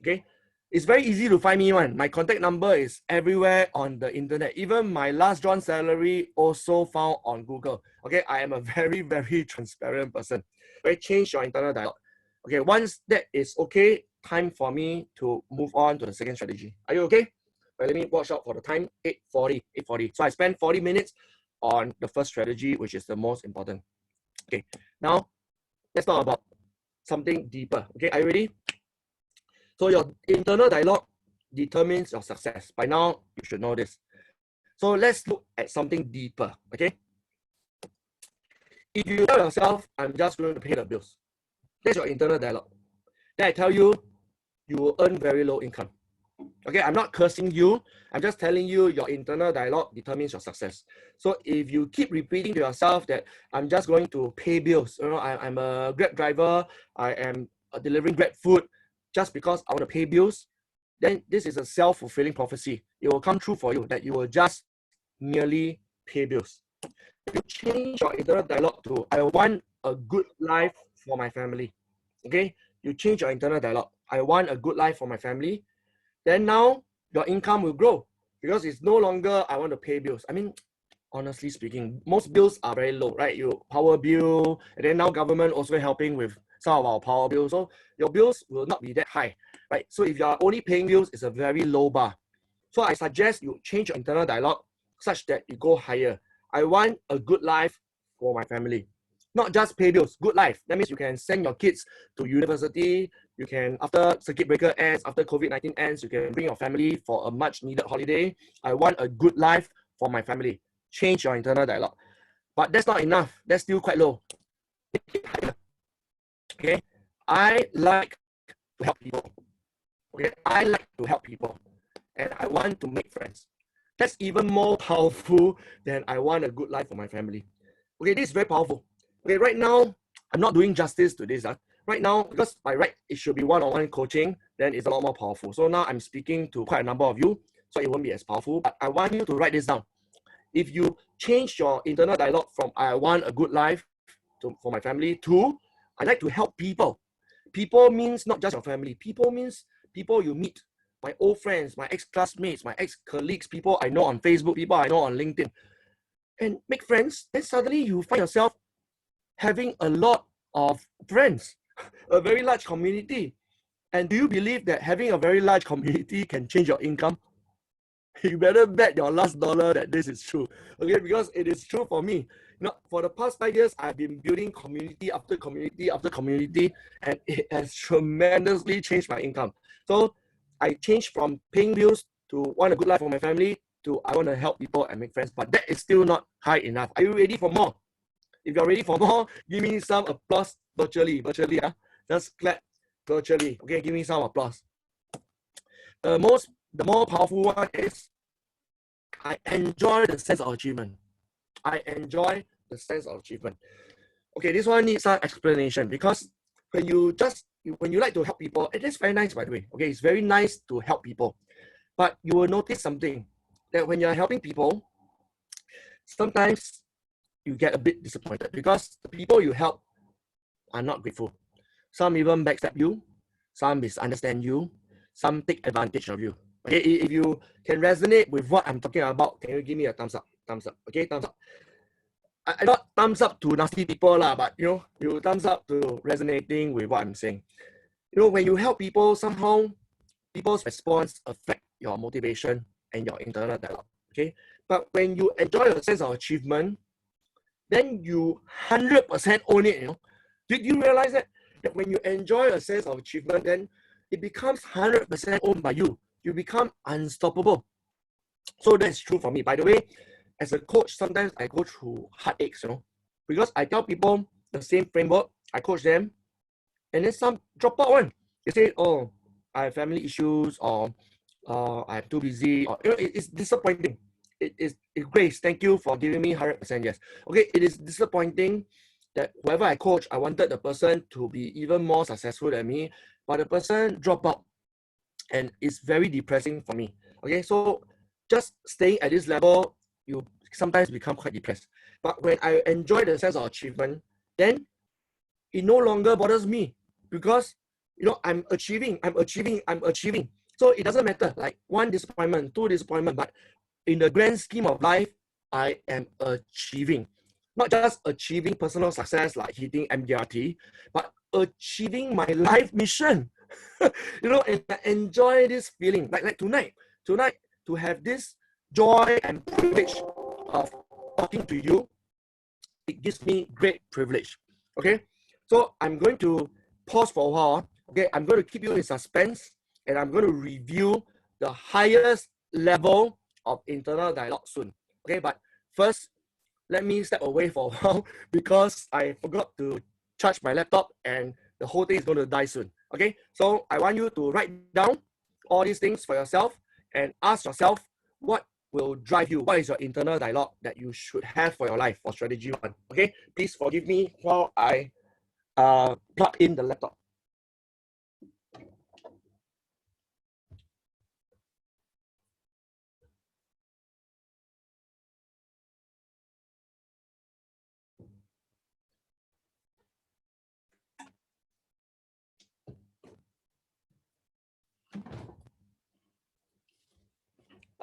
Okay, it's very easy to find me one. My contact number is everywhere on the internet. Even my last drawn salary also found on Google. Okay, I am a very, very transparent person. Okay, change your internal dialogue. Okay, once that is okay, time for me to move on to the second strategy. Are you okay? Right, let me watch out for the time. 8:40. So I spent 40 minutes on the first strategy, which is the most important. Okay, now let's talk about something deeper. Okay, are you ready? So your internal dialogue determines your success. By now, you should know this. So let's look at something deeper, okay? If you tell yourself, I'm just going to pay the bills, that's your internal dialogue. Then I tell you, you will earn very low income. Okay, I'm not cursing you. I'm just telling you your internal dialogue determines your success. So if you keep repeating to yourself that I'm just going to pay bills, you know, I'm a Grab driver, I am delivering Grab food, just because I want to pay bills, then this is a self-fulfilling prophecy. It will come true for you that you will just merely pay bills. If you change your internal dialogue to, I want a good life for my family, okay? you change your internal dialogue. I want a good life for my family. Then now your income will grow because it's no longer I want to pay bills. I mean, honestly speaking, most bills are very low, right? Your power bill, and then now government also helping with some of our power bills. So your bills will not be that high, right? So if you are only paying bills, it's a very low bar. So I suggest you change your internal dialogue such that you go higher. I want a good life for my family. Not just pay bills, good life. That means you can send your kids to university. You can, after circuit breaker ends, after COVID-19 ends, you can bring your family for a much needed holiday. I want a good life for my family. Change your internal dialogue. But that's not enough. That's still quite low. Okay. I like to help people. Okay. I like to help people. And I want to make friends. That's even more powerful than I want a good life for my family. Okay, this is very powerful. Okay, right now, I'm not doing justice to this. Right now, because by right, it should be one-on-one coaching, then it's a lot more powerful. So now I'm speaking to quite a number of you, so it won't be as powerful, but I want you to write this down. If you change your internal dialogue from I want a good life for my family to I like to help people. People means not just your family. People means people you meet, my old friends, my ex-classmates, my ex-colleagues, people I know on Facebook, people I know on LinkedIn, and make friends. Then suddenly you find yourself having a lot of friends, a very large community. And do you believe that having a very large community can change your income? You better bet your last dollar that this is true. Okay, because it is true for me. You know, for the past 5 years, I've been building community after community after community, and it has tremendously changed my income. So I changed from paying bills to want a good life for my family to I want to help people and make friends. But that is still not high enough. Are you ready for more? If you're ready for more, give me some applause virtually. Just clap virtually. Okay, give me some applause. The more powerful one is I enjoy the sense of achievement. I enjoy the sense of achievement. Okay, this one needs some explanation because when you like to help people, it is very nice, by the way. Okay, it's very nice to help people, but you will notice something that when you're helping people, sometimes you get a bit disappointed because the people you help are not grateful. Some even backstab you, some misunderstand you, some take advantage of you. Okay, if you can resonate with what I'm talking about, can you give me a thumbs up? Thumbs up. Okay, thumbs up. I not thumbs up to nasty people lah, but you thumbs up to resonating with what I'm saying. When you help people, somehow people's response affect your motivation and your internal dialogue. Okay, but when you enjoy a sense of achievement, then you 100% own it. Did you realize that when you enjoy a sense of achievement, then it becomes 100% owned by you. You become unstoppable. So that's true for me. By the way, as a coach, sometimes I go through heartaches, because I tell people the same framework, I coach them, and then some drop out one. They say, oh, I have family issues, or I'm too busy, or it's disappointing. It's Grace, thank you for giving me 100% yes. Okay, it is disappointing that whoever I coach, I wanted the person to be even more successful than me, but the person dropped out, and it's very depressing for me. Okay, so just staying at this level, you sometimes become quite depressed. But when I enjoy the sense of achievement, then it no longer bothers me because I'm achieving. So it doesn't matter, like one disappointment, two disappointment, but in the grand scheme of life, I am achieving. Not just achieving personal success like hitting MDRT, but achieving my life mission. And I enjoy this feeling. Like tonight, to have this joy and privilege of talking to you, it gives me great privilege. Okay, so I'm going to pause for a while. Okay, I'm going to keep you in suspense, and I'm going to review the highest level of internal dialogue soon. Okay, but first, let me step away for a while because I forgot to charge my laptop and the whole thing is going to die soon. Okay, so I want you to write down all these things for yourself and ask yourself what will drive you. What is your internal dialogue that you should have for your life for strategy 1? Okay, please forgive me while I plug in the laptop.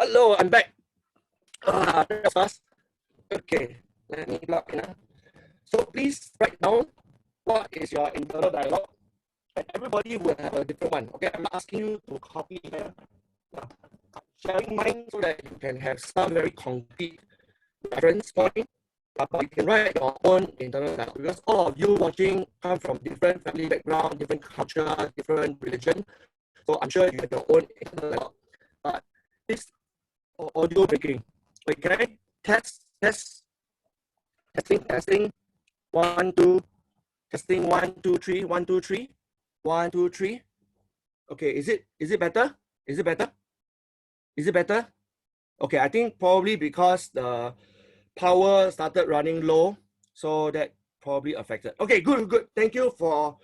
Hello, I'm back. That's fast. Okay, let me log in. So please write down what is your internal dialogue. And everybody will have a different one. Okay, I'm asking you to copy here. Sharing mine so that you can have some very concrete reference point. But you can write your own internal dialogue because all of you watching come from different family background, different culture, different religion. So I'm sure you have your own internal dialogue. But this audio breaking. Wait, can I testing 1 2 testing 1 2 3 1 2 3 1 2 3. Okay, is it better? Is it better? Is it better? Okay, I think probably because the power started running low, so that probably affected. Okay, good. Thank you for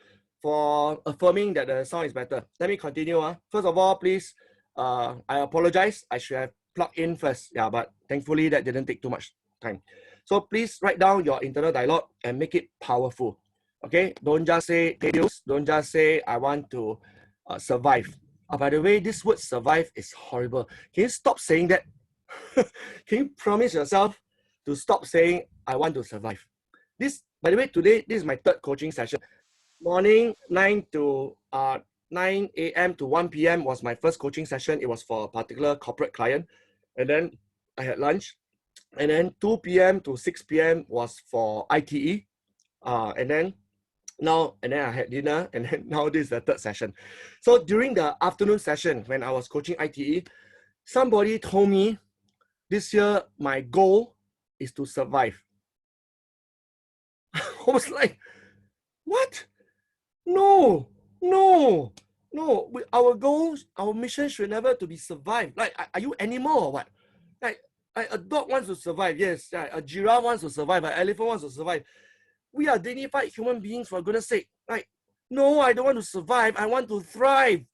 affirming that the sound is better. Let me continue. First of all, please, I apologize. I should have plugged in first. Yeah, but thankfully that didn't take too much time. So please write down your internal dialogue and make it powerful. Okay, don't just say deduce. Don't just say I want to survive. By the way, this word survive is horrible. Can you stop saying that? Can you promise yourself to stop saying I want to survive? This, by the way, today this is my third coaching session. Morning 9 a.m. to 1 p.m. was my first coaching session. It was for a particular corporate client. And then I had lunch. And then 2 p.m. to 6 p.m. was for ITE. And then I had dinner, and then now this is the third session. So during the afternoon session, when I was coaching ITE, somebody told me this year my goal is to survive. I was like, what? No. Our goals, our mission should never to be survived. Like, are you animal or what? Like a dog wants to survive, yes. A giraffe wants to survive, an elephant wants to survive. We are dignified human beings, for goodness sake. Like, no, I don't want to survive. I want to thrive.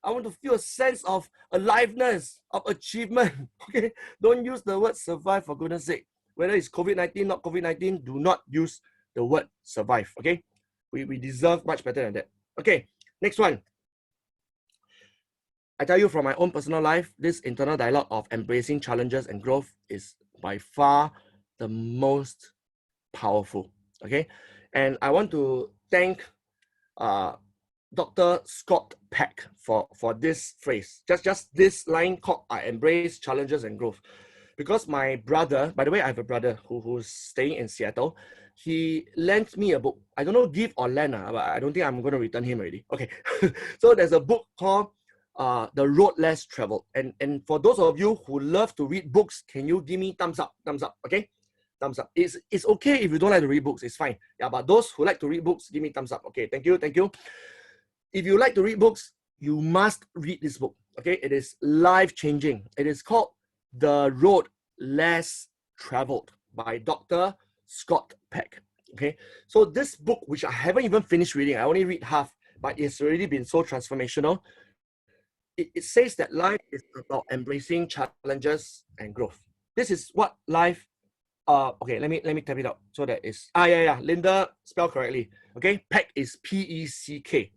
I want to feel a sense of aliveness, of achievement. Okay, don't use the word survive, for goodness sake. Whether it's COVID-19, not COVID-19, do not use the word survive. Okay, we deserve much better than that. Okay, next one. I tell you from my own personal life, this internal dialogue of embracing challenges and growth is by far the most powerful. Okay, and I want to thank Dr. Scott Peck for this phrase, just this line called I embrace challenges and growth. Because my brother, by the way, I have a brother who's staying in Seattle. He lent me a book. I don't know give or lend, but I don't think I'm going to return him already. Okay, so there's a book called The Road Less Traveled. And for those of you who love to read books, can you give me thumbs up, okay? Thumbs up. It's okay if you don't like to read books, it's fine. Yeah, but those who like to read books, give me thumbs up. Okay, thank you. If you like to read books, you must read this book. Okay, it is life-changing. It is called The Road Less Traveled by Dr. Scott Peck. Okay, so this book, which I haven't even finished reading, I only read half, but it's already been so transformational. It says that life is about embracing challenges and growth. This is what life. Okay, let me type it out so that it's Linda spell correctly. Okay, Peck is P-E-C-K.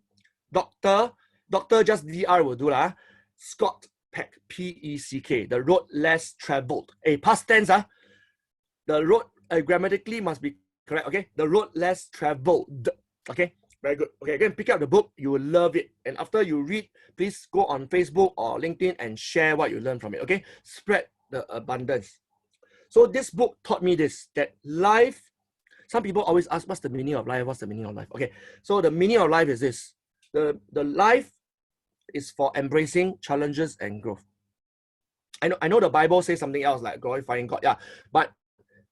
Doctor just D-R will do lah. Scott Peck, P-E-C-K. The Road Less Traveled. Past tense. The road grammatically must be correct. Okay, the road less traveled. Okay, very good. Okay, again, pick up the book. You will love it. And after you read, please go on Facebook or LinkedIn and share what you learned from it. Okay, spread the abundance. So this book taught me this, that life, some people always ask, what's the meaning of life? What's the meaning of life? Okay, so the meaning of life is this. The life is for embracing challenges and growth. I know the Bible says something else like glorifying God. Yeah, but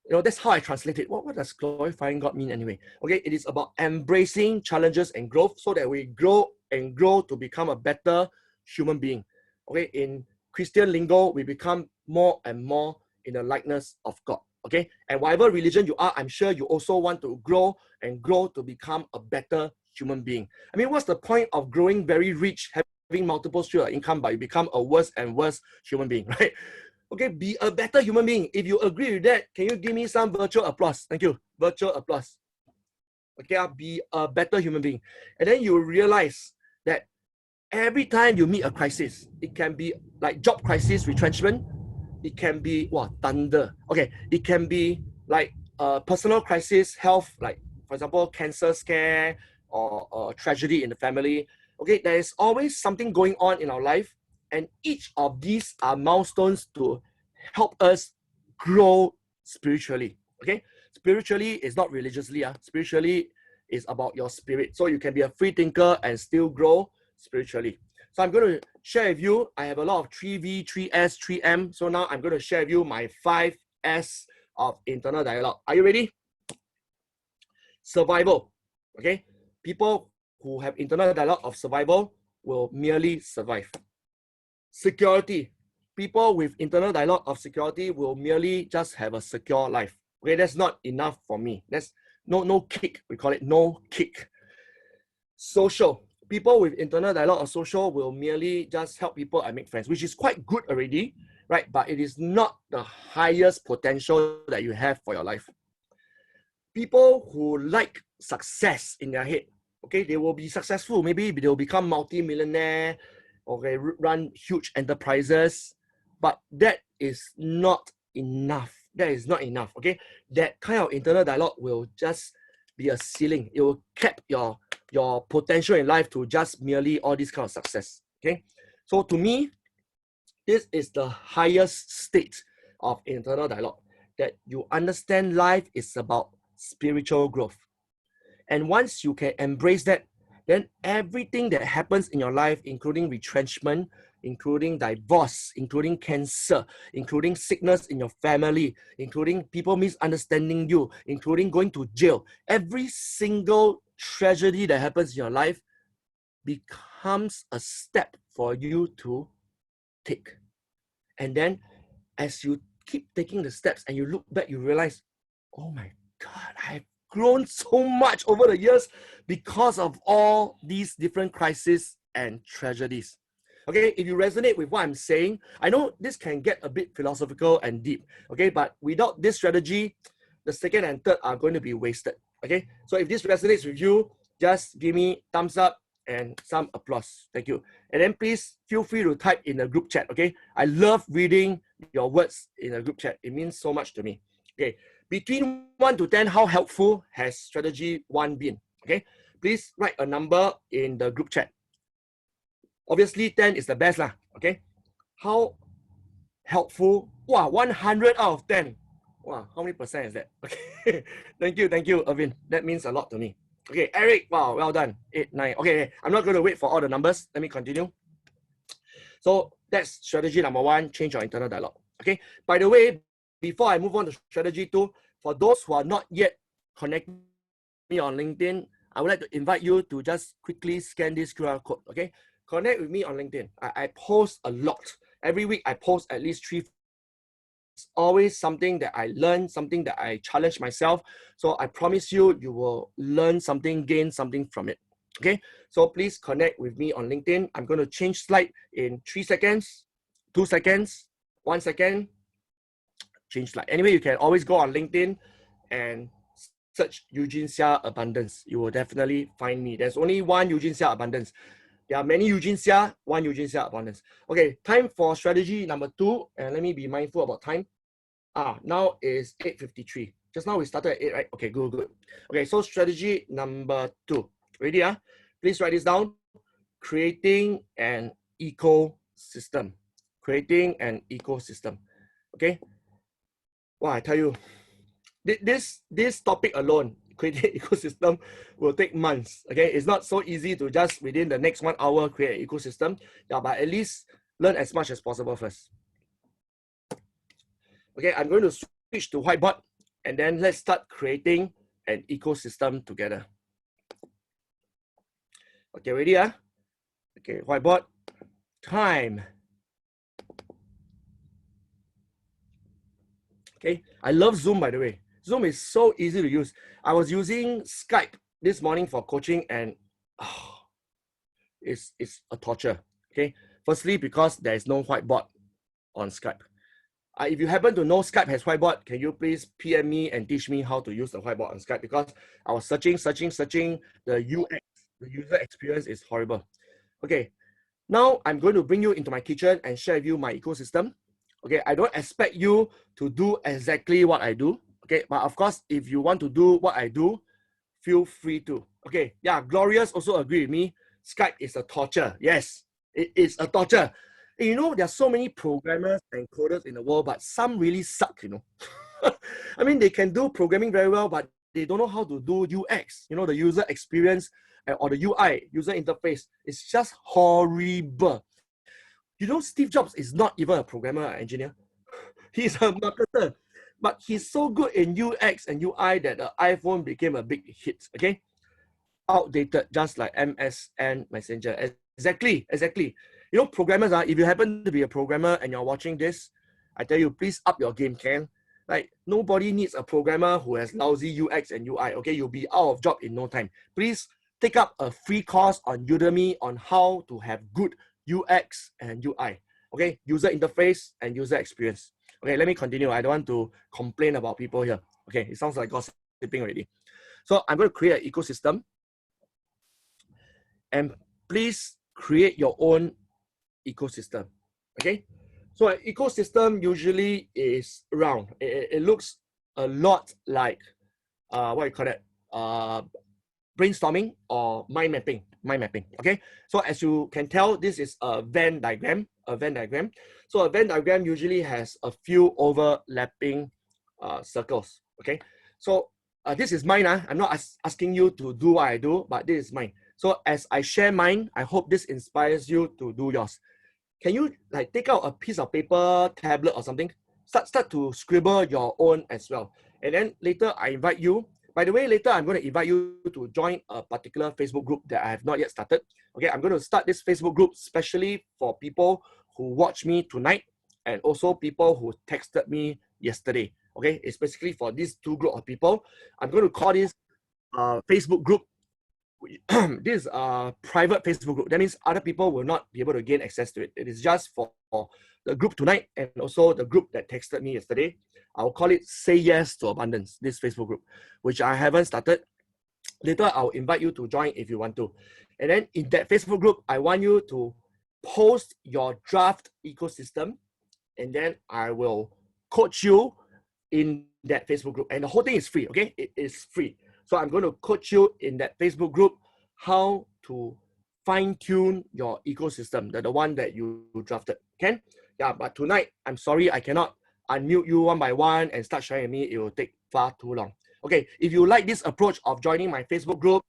that's how I translate it. What does glorifying God mean anyway? Okay, it is about embracing challenges and growth so that we grow to become a better human being. Okay, in Christian lingo, we become more and more in the likeness of God. Okay, and whatever religion you are, I'm sure you also want to grow to become a better human being. I mean, what's the point of growing very rich, having multiple streams of income, but you become a worse and worse human being, right? Okay, be a better human being. If you agree with that, can you give me some virtual applause? Thank you. Virtual applause. Okay, be a better human being. And then you realize that every time you meet a crisis, it can be like job crisis, retrenchment, It can be thunder. Okay, it can be like personal crisis, health, like for example, cancer scare or tragedy in the family. Okay, there is always something going on in our life, and each of these are milestones to help us grow spiritually. Okay, spiritually is not religiously. Spiritually is about your spirit. So you can be a free thinker and still grow spiritually. So I'm going to share with you, I have a lot of 3V, 3S, 3M. So now I'm going to share with you my 5S of internal dialogue. Are you ready? Survival. Okay. People who have internal dialogue of survival will merely survive. Security. People with internal dialogue of security will merely just have a secure life. Okay, that's not enough for me. That's no kick. We call it no kick. Social. People with internal dialogue of social will merely just help people and make friends, which is quite good already, right? But it is not the highest potential that you have for your life. People who like success in their head, okay, they will be successful. Maybe they will become multi-millionaire, okay, run huge enterprises, but that is not enough. That is not enough, okay? That kind of internal dialogue will just be a ceiling. It will cap your potential in life to just merely all this kind of success, okay? So to me, this is the highest state of internal dialogue, that you understand life is about spiritual growth. And once you can embrace that, then everything that happens in your life, including retrenchment, including divorce, including cancer, including sickness in your family, including people misunderstanding you, including going to jail, every single tragedy that happens in your life becomes a step for you to take. And then as you keep taking the steps and you look back, you realize, oh my God, I've grown so much over the years because of all these different crises and tragedies. Okay, if you resonate with what I'm saying, I know this can get a bit philosophical and deep, okay, but without this strategy, the second and third are going to be wasted, okay? So if this resonates with you, just give me thumbs up and some applause. Thank you. And then please feel free to type in the group chat, okay? I love reading your words in a group chat. It means so much to me. Okay, between 1 to 10, how helpful has strategy 1 been? Okay, please write a number in the group chat. Obviously, 10 is the best lah. Okay, how helpful? Wow, 100 out of 10. Wow, how many percent is that? Okay, thank you, Irvin. That means a lot to me. Okay, Eric, wow, well done. 8, 9. Okay, I'm not going to wait for all the numbers. Let me continue. So that's strategy number 1, change your internal dialogue. Okay, by the way, before I move on to strategy 2, for those who are not yet connected me on LinkedIn, I would like to invite you to just quickly scan this QR code, okay? Connect with me on LinkedIn. I post a lot. Every week, I post at least 3. It's always something that I learn, something that I challenge myself. So I promise you, you will learn something, gain something from it, okay? So please connect with me on LinkedIn. I'm going to change slide in 3 seconds, 2 seconds, 1 second, change slide. Anyway, you can always go on LinkedIn and search Eugene Seah Abundance. You will definitely find me. There's only one Eugene Seah Abundance. There are many Eugene Seah, one Eugene Seah Abundance. Okay, time for strategy number 2. And let me be mindful about time. Now is 8:53. Just now we started at 8, right? Okay, good. Okay, so strategy number 2. Ready? Please write this down. Creating an ecosystem. Creating an ecosystem. Okay. Wow, I tell you, this topic alone, creating an ecosystem, will take months. Okay, it's not so easy to just within the next 1 hour create an ecosystem. Yeah, but at least learn as much as possible first. Okay, I'm going to switch to whiteboard, and then let's start creating an ecosystem together. Okay, ready? Okay, whiteboard, time. Okay, I love Zoom, by the way. Zoom is so easy to use. I was using Skype this morning for coaching, and it's a torture. Okay, firstly, because there is no whiteboard on Skype. If you happen to know Skype has whiteboard, can you please PM me and teach me how to use the whiteboard on Skype? Because I was searching. The UX, the user experience is horrible. Okay, now I'm going to bring you into my kitchen and share with you my ecosystem. Okay, I don't expect you to do exactly what I do. Okay, but of course, if you want to do what I do, feel free to. Okay, yeah, Glorious also agree with me. Skype is a torture. Yes, it is a torture. And you know, there are so many programmers and coders in the world, but some really suck, you know. I mean, they can do programming very well, but they don't know how to do UX, you know, the user experience or the UI, user interface. It's just horrible. You know, Steve Jobs is not even a programmer or engineer. He's a marketer, but he's so good in UX and UI that the iPhone became a big hit, okay? Outdated, just like MSN Messenger. Exactly. You know, programmers, if you happen to be a programmer and you're watching this, I tell you, please up your game, Ken. Like, nobody needs a programmer who has lousy UX and UI, okay? You'll be out of job in no time. Please take up a free course on Udemy on how to have good UX and UI, okay? User interface and user experience. Okay, let me continue. I don't want to complain about people here. Okay, it sounds like gossiping already. So I'm going to create an ecosystem. And please create your own ecosystem. Okay, so an ecosystem usually is round. It looks a lot like what you call it, brainstorming or mind mapping. Okay, so as you can tell, this is a Venn diagram. So a Venn diagram usually has a few overlapping circles. Okay, so this is mine. I'm not asking you to do what I do, but this is mine. So as I share mine, I hope this inspires you to do yours. Can you like take out a piece of paper, tablet or something? Start to scribble your own as well. And then later I invite you. By the way, later I'm going to invite you to join a particular Facebook group that I have not yet started. Okay, I'm going to start this Facebook group specially for people who watch me tonight and also people who texted me yesterday. Okay, it's basically for these two group of people. I'm going to call this Facebook group. This is a private Facebook group. That means other people will not be able to gain access to it. It is just for the group tonight and also the group that texted me yesterday. I'll call it Say Yes to Abundance, this Facebook group, which I haven't started. Later, I'll invite you to join if you want to. And then in that Facebook group, I want you to post your draft ecosystem, and then I will coach you in that Facebook group. And the whole thing is free, okay? It is free. So I'm going to coach you in that Facebook group how to fine-tune your ecosystem, the one that you drafted, okay? Yeah, but tonight, I'm sorry, I cannot unmute you one by one and start sharing with me. It will take far too long. Okay, if you like this approach of joining my Facebook group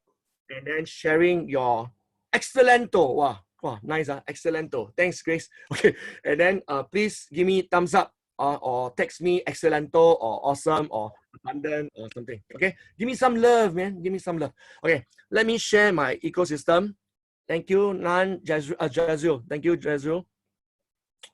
and then sharing your excellento, wow, nice, excellento. Thanks, Grace. Okay, and then please give me thumbs up or text me excellento or awesome or abundant or something. Okay, give me some love, man. Give me some love. Okay, let me share my ecosystem. Thank you, Jazreel. Thank you, Jazreel.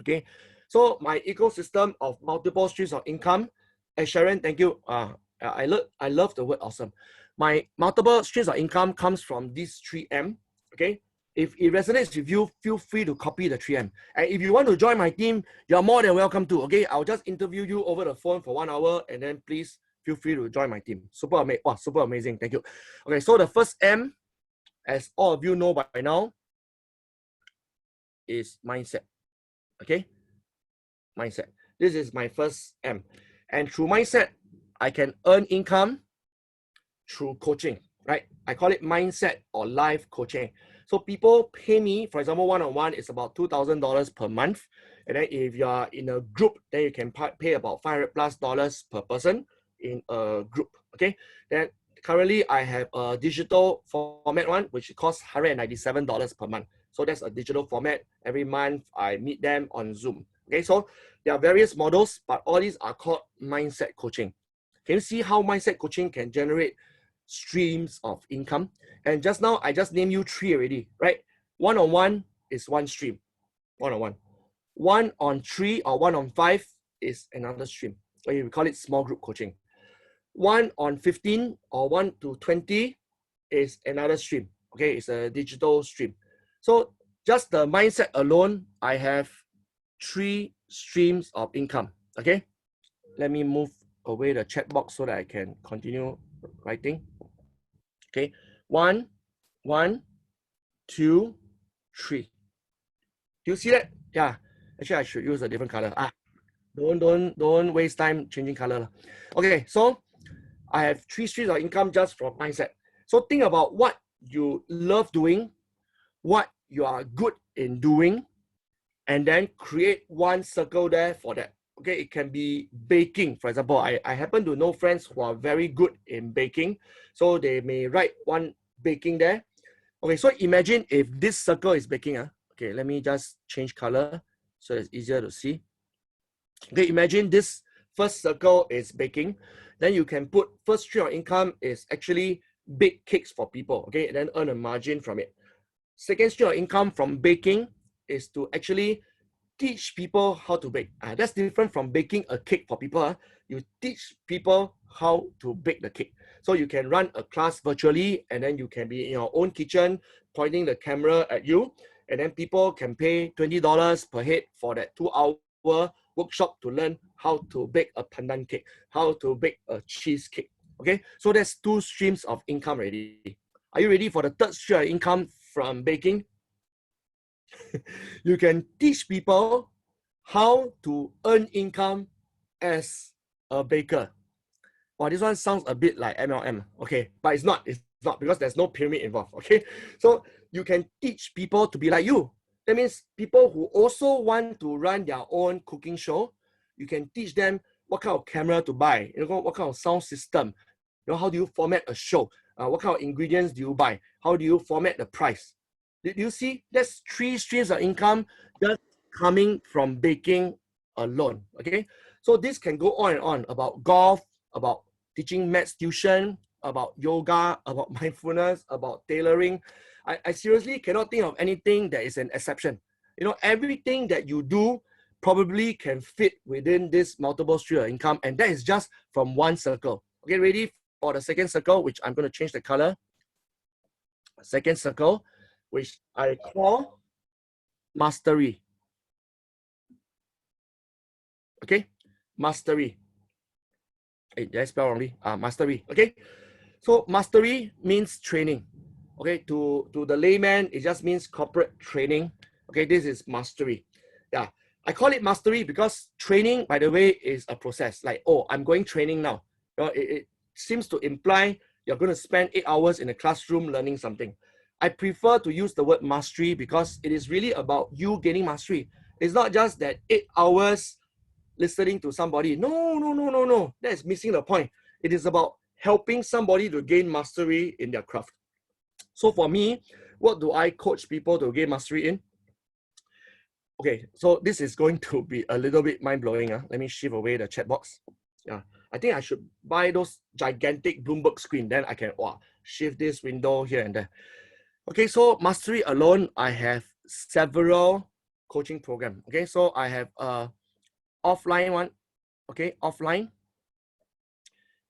Okay, so my ecosystem of multiple streams of income. And Sharon, thank you. I love the word awesome. My multiple streams of income comes from these 3M. Okay, if it resonates with you, feel free to copy the 3M. And if you want to join my team, you're more than welcome to. Okay, I'll just interview you over the phone for 1 hour, and then please feel free to join my team. Super amazing. Thank you. Okay, so the first M, as all of you know by now, is mindset. Okay, mindset. This is my first M. And through mindset, I can earn income through coaching, right? I call it mindset or life coaching. So people pay me, for example, one-on-one is about $2,000 per month. And then if you're in a group, then you can pay about $500+ per person in a group, okay? Then currently I have a digital format one, which costs $197 per month. So that's a digital format. Every month I meet them on Zoom. Okay, so there are various models, but all these are called mindset coaching. Can you see how mindset coaching can generate streams of income? And just now, I just named you 3 already, right? One-on-one is one stream, one-on-one. 1-on-3 or 1-on-5 is another stream. Okay, we call it small group coaching. 1-on-15 or 1-to-20 is another stream. Okay, it's a digital stream. So just the mindset alone, I have 3 streams of income. Okay, let me move away the chat box so that I can continue writing. Okay, 1, 2, 3. Do you see that? Yeah, actually I should use a different color. Don't waste time changing color. Okay, so I have 3 streams of income just from mindset. So think about what you love doing, what you are good in doing, and then create one circle there for that. Okay, it can be baking. For example, I happen to know friends who are very good in baking, so they may write one baking there. Okay, so imagine if this circle is baking. Okay, let me just change color so it's easier to see. Okay, imagine this first circle is baking. Then you can put first stream of income is actually bake cakes for people. Okay, and then earn a margin from it. Second stream of income from baking is to actually teach people how to bake. That's different from baking a cake for people. You teach people how to bake the cake. So you can run a class virtually, and then you can be in your own kitchen pointing the camera at you, and then people can pay $20 per head for that 2-hour workshop to learn how to bake a pandan cake, how to bake a cheesecake. Okay, so that's 2 streams of income already. Are you ready for the third stream of income from baking? You can teach people how to earn income as a baker. Well, this one sounds a bit like MLM, okay, but it's not because there's no pyramid involved, okay? So you can teach people to be like you. That means people who also want to run their own cooking show, you can teach them what kind of camera to buy, what kind of sound system, how do you format a show, what kind of ingredients do you buy, how do you format the price. Did you see? That's 3 streams of income just coming from baking alone, okay? So this can go on and on about golf, about teaching maths tuition, about yoga, about mindfulness, about tailoring. I seriously cannot think of anything that is an exception. Everything that you do probably can fit within this multiple stream of income, and that is just from one circle. Okay, ready for the second circle, which I'm going to change the color. Second circle, which I call mastery. Okay, mastery. Hey, did I spell wrongly? Mastery. Okay, so mastery means training. Okay, to the layman, it just means corporate training. Okay, this is mastery. Yeah, I call it mastery because training, by the way, is a process. Like, oh, I'm going training now. It seems to imply you're going to spend 8 hours in a classroom learning something. I prefer to use the word mastery because it is really about you gaining mastery. It's not just that 8 hours listening to somebody. No. That is missing the point. It is about helping somebody to gain mastery in their craft. So for me, what do I coach people to gain mastery in? Okay, so this is going to be a little bit mind-blowing. Let me shift away the chat box. Yeah, I think I should buy those gigantic Bloomberg screen. Then I can shift this window here and there. Okay, so mastery alone, I have several coaching programs. Okay, so I have a offline one. Okay, offline.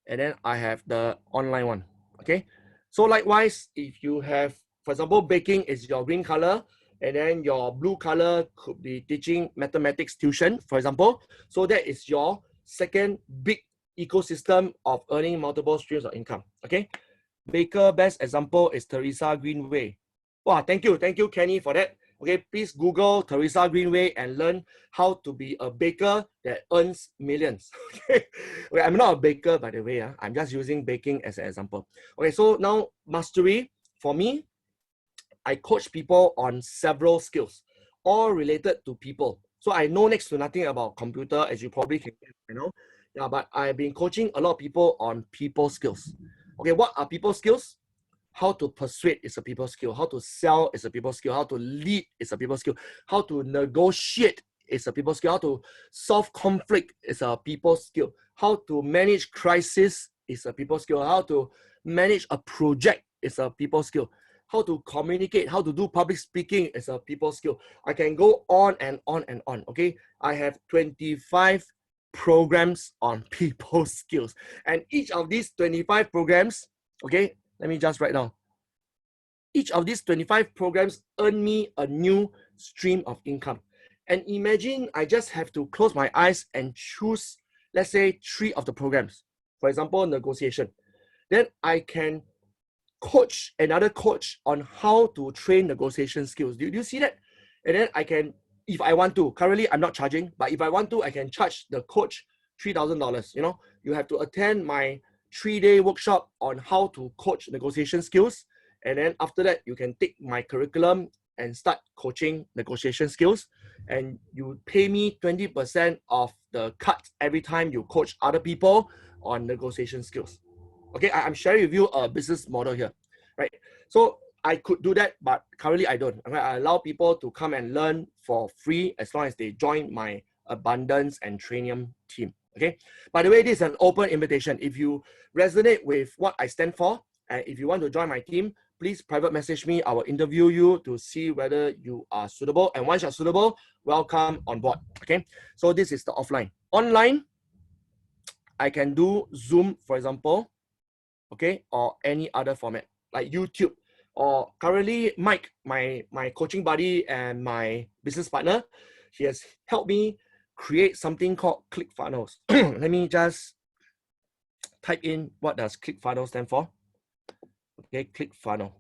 And then I have the online one. Okay, so likewise, if you have, for example, baking is your green color, and then your blue color could be teaching mathematics tuition, for example. So that is your second big ecosystem of earning multiple streams of income. Okay, baker best example is Teresa Greenway. Wow, thank you, Kenny, for that. Okay, please Google Teresa Greenway and learn how to be a baker that earns millions. Okay, I'm not a baker, by the way. I'm just using baking as an example. Okay, so now mastery for me, I coach people on several skills, all related to people. So I know next to nothing about computer, as you probably can get, Yeah, but I've been coaching a lot of people on people skills. Okay, what are people skills? How to persuade is a people skill. How to sell is a people skill. How to lead is a people skill. How to negotiate is a people skill. How to solve conflict is a people skill. How to manage crisis is a people skill. How to manage a project is a people skill. How to communicate, how to do public speaking is a people skill. I can go on and on and on, okay? I have 25 programs on people skills. And each of these 25 programs, okay, let me just write down. Each of these 25 programs earn me a new stream of income. And imagine I just have to close my eyes and choose, let's say, 3 of the programs. For example, negotiation. Then I can coach another coach on how to train negotiation skills. Do you see that? And then I can if I want to. Currently, I'm not charging, but if I want to, I can charge the coach $3,000. You know, you have to attend my 3-day workshop on how to coach negotiation skills. And then after that, you can take my curriculum and start coaching negotiation skills. And you pay me 20% of the cut every time you coach other people on negotiation skills. Okay, I'm sharing with you a business model here, right? So I could do that, but currently I don't. Okay? I allow people to come and learn for free as long as they join my abundance and training team. Okay. By the way, this is an open invitation. If you resonate with what I stand for, and if you want to join my team, please private message me. I will interview you to see whether you are suitable. And once you're suitable, welcome on board. Okay. So this is the offline. Online, I can do Zoom, for example, okay, or any other format like YouTube. Or currently, Mike, my coaching buddy and my business partner, he has helped me create something called ClickFunnels. Let me just type in what does ClickFunnels stand for. Okay, ClickFunnel.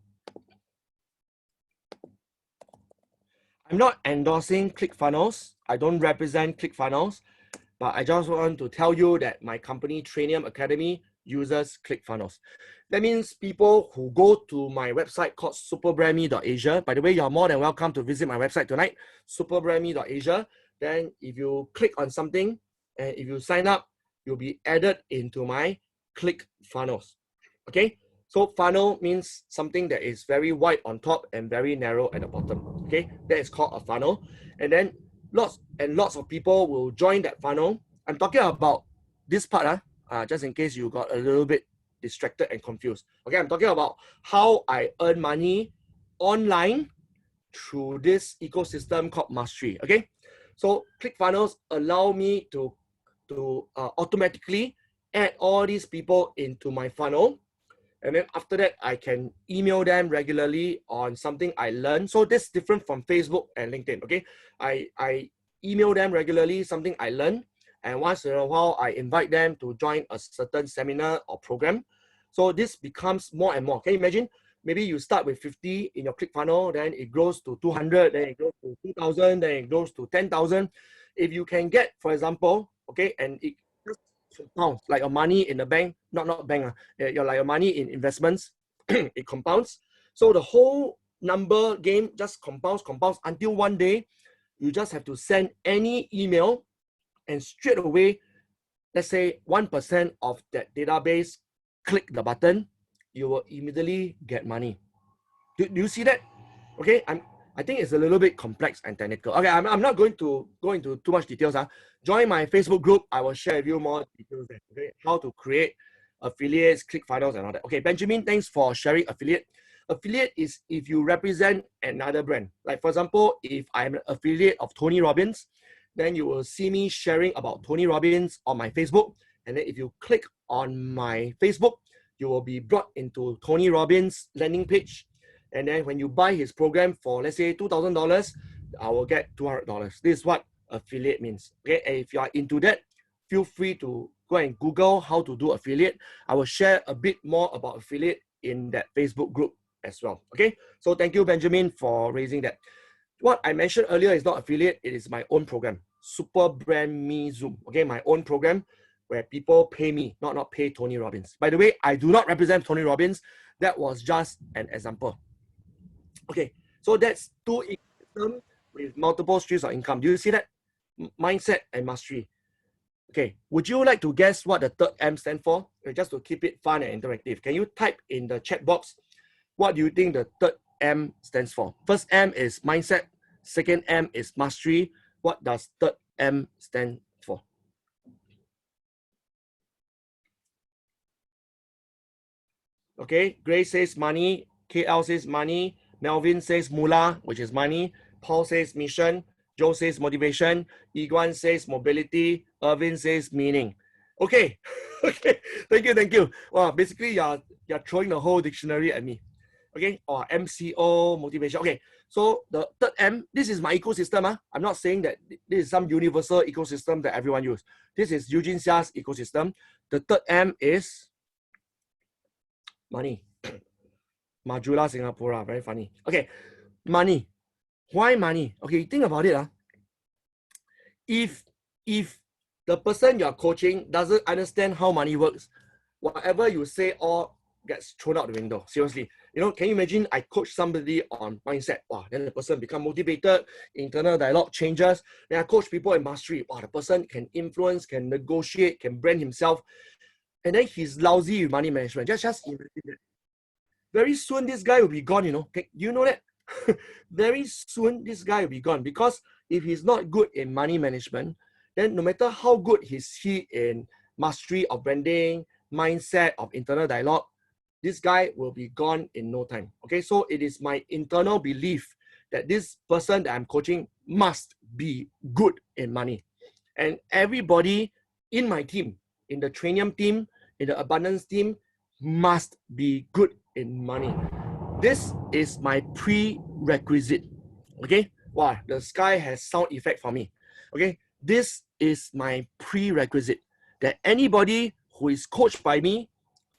I'm not endorsing ClickFunnels. I don't represent ClickFunnels, but I just want to tell you that my company, Trainium Academy, uses ClickFunnels. That means people who go to my website called superbrandme.asia. By the way, you're more than welcome to visit my website tonight, superbrandme.asia. Then if you click on something and if you sign up, you'll be added into my ClickFunnels. Okay, so funnel means something that is very wide on top and very narrow at the bottom. Okay, that is called a funnel. And then lots and lots of people will join that funnel. I'm talking about this part, just in case you got a little bit distracted and confused. Okay, I'm talking about how I earn money online through this ecosystem called Mastery. Okay, so ClickFunnels allow me to automatically add all these people into my funnel. And then after that, I can email them regularly on something I learned. So this is different from Facebook and LinkedIn, okay? I email them regularly, something I learned. And once in a while, I invite them to join a certain seminar or program. So this becomes more and more. Can you imagine? Maybe you start with 50 in your ClickFunnels, then it grows to 200, then it goes to 2,000, then it goes to 10,000. If you can get, for example, okay, and it compounds like your money in the bank, not bank, you're like your money in investments, it compounds. So the whole number game just compounds until one day you just have to send any email and straight away, let's say 1% of that database click the button, you will immediately get money. Do you see that? Okay, I think it's a little bit complex and technical. Okay, I'm not going to go into too much details. Join my Facebook group. I will share with you more details there. Okay, how to create affiliates, ClickFunnels, and all that. Okay, Benjamin, thanks for sharing affiliate. Affiliate is if you represent another brand. Like for example, if I'm an affiliate of Tony Robbins, then you will see me sharing about Tony Robbins on my Facebook. And then if you click on my Facebook, you will be brought into Tony Robbins' landing page. And then when you buy his program for, let's say, $2,000, I will get $200. This is what affiliate means. Okay, and if you are into that, feel free to go and Google how to do affiliate. I will share a bit more about affiliate in that Facebook group as well. Okay, so thank you, Benjamin, for raising that. What I mentioned earlier is not affiliate, it is my own program, Super Brand Me Zoom. Okay, my own program where people pay me, not pay Tony Robbins. By the way, I do not represent Tony Robbins. That was just an example. Okay, so that's two ecosystems with multiple streams of income. Do you see that? Mindset and mastery. Okay, would you like to guess what the third M stands for? Just to keep it fun and interactive. Can you type in the chat box, what do you think the third M stands for? First M is mindset. Second M is mastery. What does third M stand for? Okay, Grace says money. KL says money. Melvin says moolah, which is money. Paul says mission. Joe says motivation. Iguan says mobility. Irvin says meaning. Okay, okay, thank you. Wow, basically you're throwing the whole dictionary at me. Okay, or MCO, motivation. Okay, so the third M, this is my ecosystem. I'm not saying that this is some universal ecosystem that everyone uses. This is Eugene Seah's ecosystem. The third M is money. Majula Singapore, very funny. Okay, money. Why money? Okay, think about it. if the person you're coaching doesn't understand how money works, whatever you say all gets thrown out the window. Seriously. Can you imagine I coach somebody on mindset? Wow, then the person become motivated, internal dialogue changes. Then I coach people in mastery. Wow, the person can influence, can negotiate, can brand himself. And then he's lousy with money management. Just imagine that. Very soon this guy will be gone, Okay, do you know that? Very soon this guy will be gone, because if he's not good in money management, then no matter how good is he in mastery of branding, mindset of internal dialogue, this guy will be gone in no time. Okay, so it is my internal belief that this person that I'm coaching must be good in money. And everybody in my team, in the Trainium team, in the Abundance team, must be good in money. This is my prerequisite. Okay, wow, the sky has sound effect for me. Okay, this is my prerequisite, that anybody who is coached by me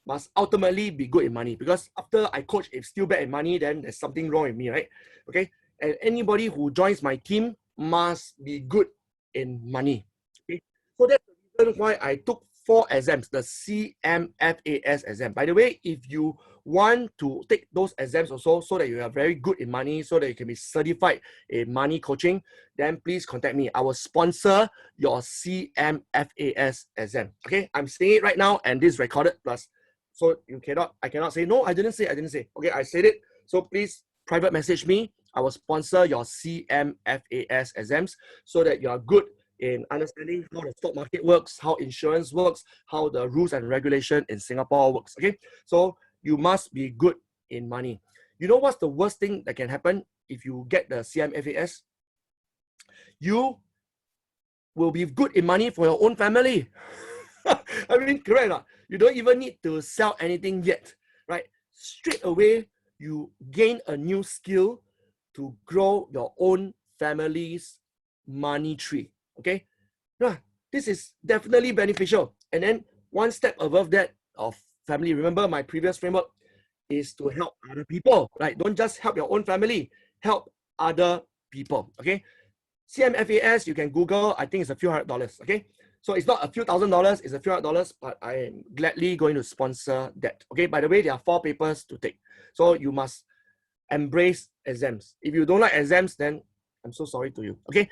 must ultimately be good in money. Because after I coach, if still bad in money, then there's something wrong with me, right? Okay, and anybody who joins my team must be good in money. Okay, so that's the reason why I took 4 exams, the CMFAS exam. By the way, if you want to take those exams also, so that you are very good in money, so that you can be certified in money coaching, then please contact me. I will sponsor your CMFAS exam. Okay, I'm saying it right now, and this is recorded plus. So I cannot say, no, I didn't say. Okay, I said it. So please private message me. I will sponsor your CMFAS exams so that you are good in understanding how the stock market works, how insurance works, how the rules and regulation in Singapore works. Okay, so you must be good in money. You know what's the worst thing that can happen if you get the CMFAS? You will be good in money for your own family. I mean, correct or not? You don't even need to sell anything yet, right? Straight away, you gain a new skill to grow your own family's money tree. Okay, this is definitely beneficial. And then one step above that of family, remember my previous framework is to help other people, right? Don't just help your own family, help other people. Okay, CMFAS, you can Google. I think it's a few $100. Okay, so it's not a few $1,000, it's a few $100, but I am gladly going to sponsor that. Okay, by the way, there are 4 papers to take, so you must embrace exams. If you don't like exams, then I'm so sorry to you. Okay.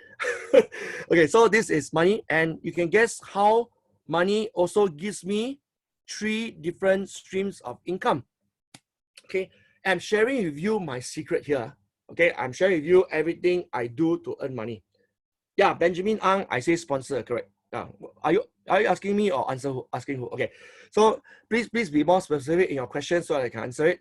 Okay, so this is money, and you can guess how money also gives me 3 different streams of income. Okay, I'm sharing with you my secret here. Okay, I'm sharing with you everything I do to earn money. Yeah, Benjamin Ang, I say sponsor, correct? Yeah. Are you asking me or asking who? Okay, so please be more specific in your question so I can answer it.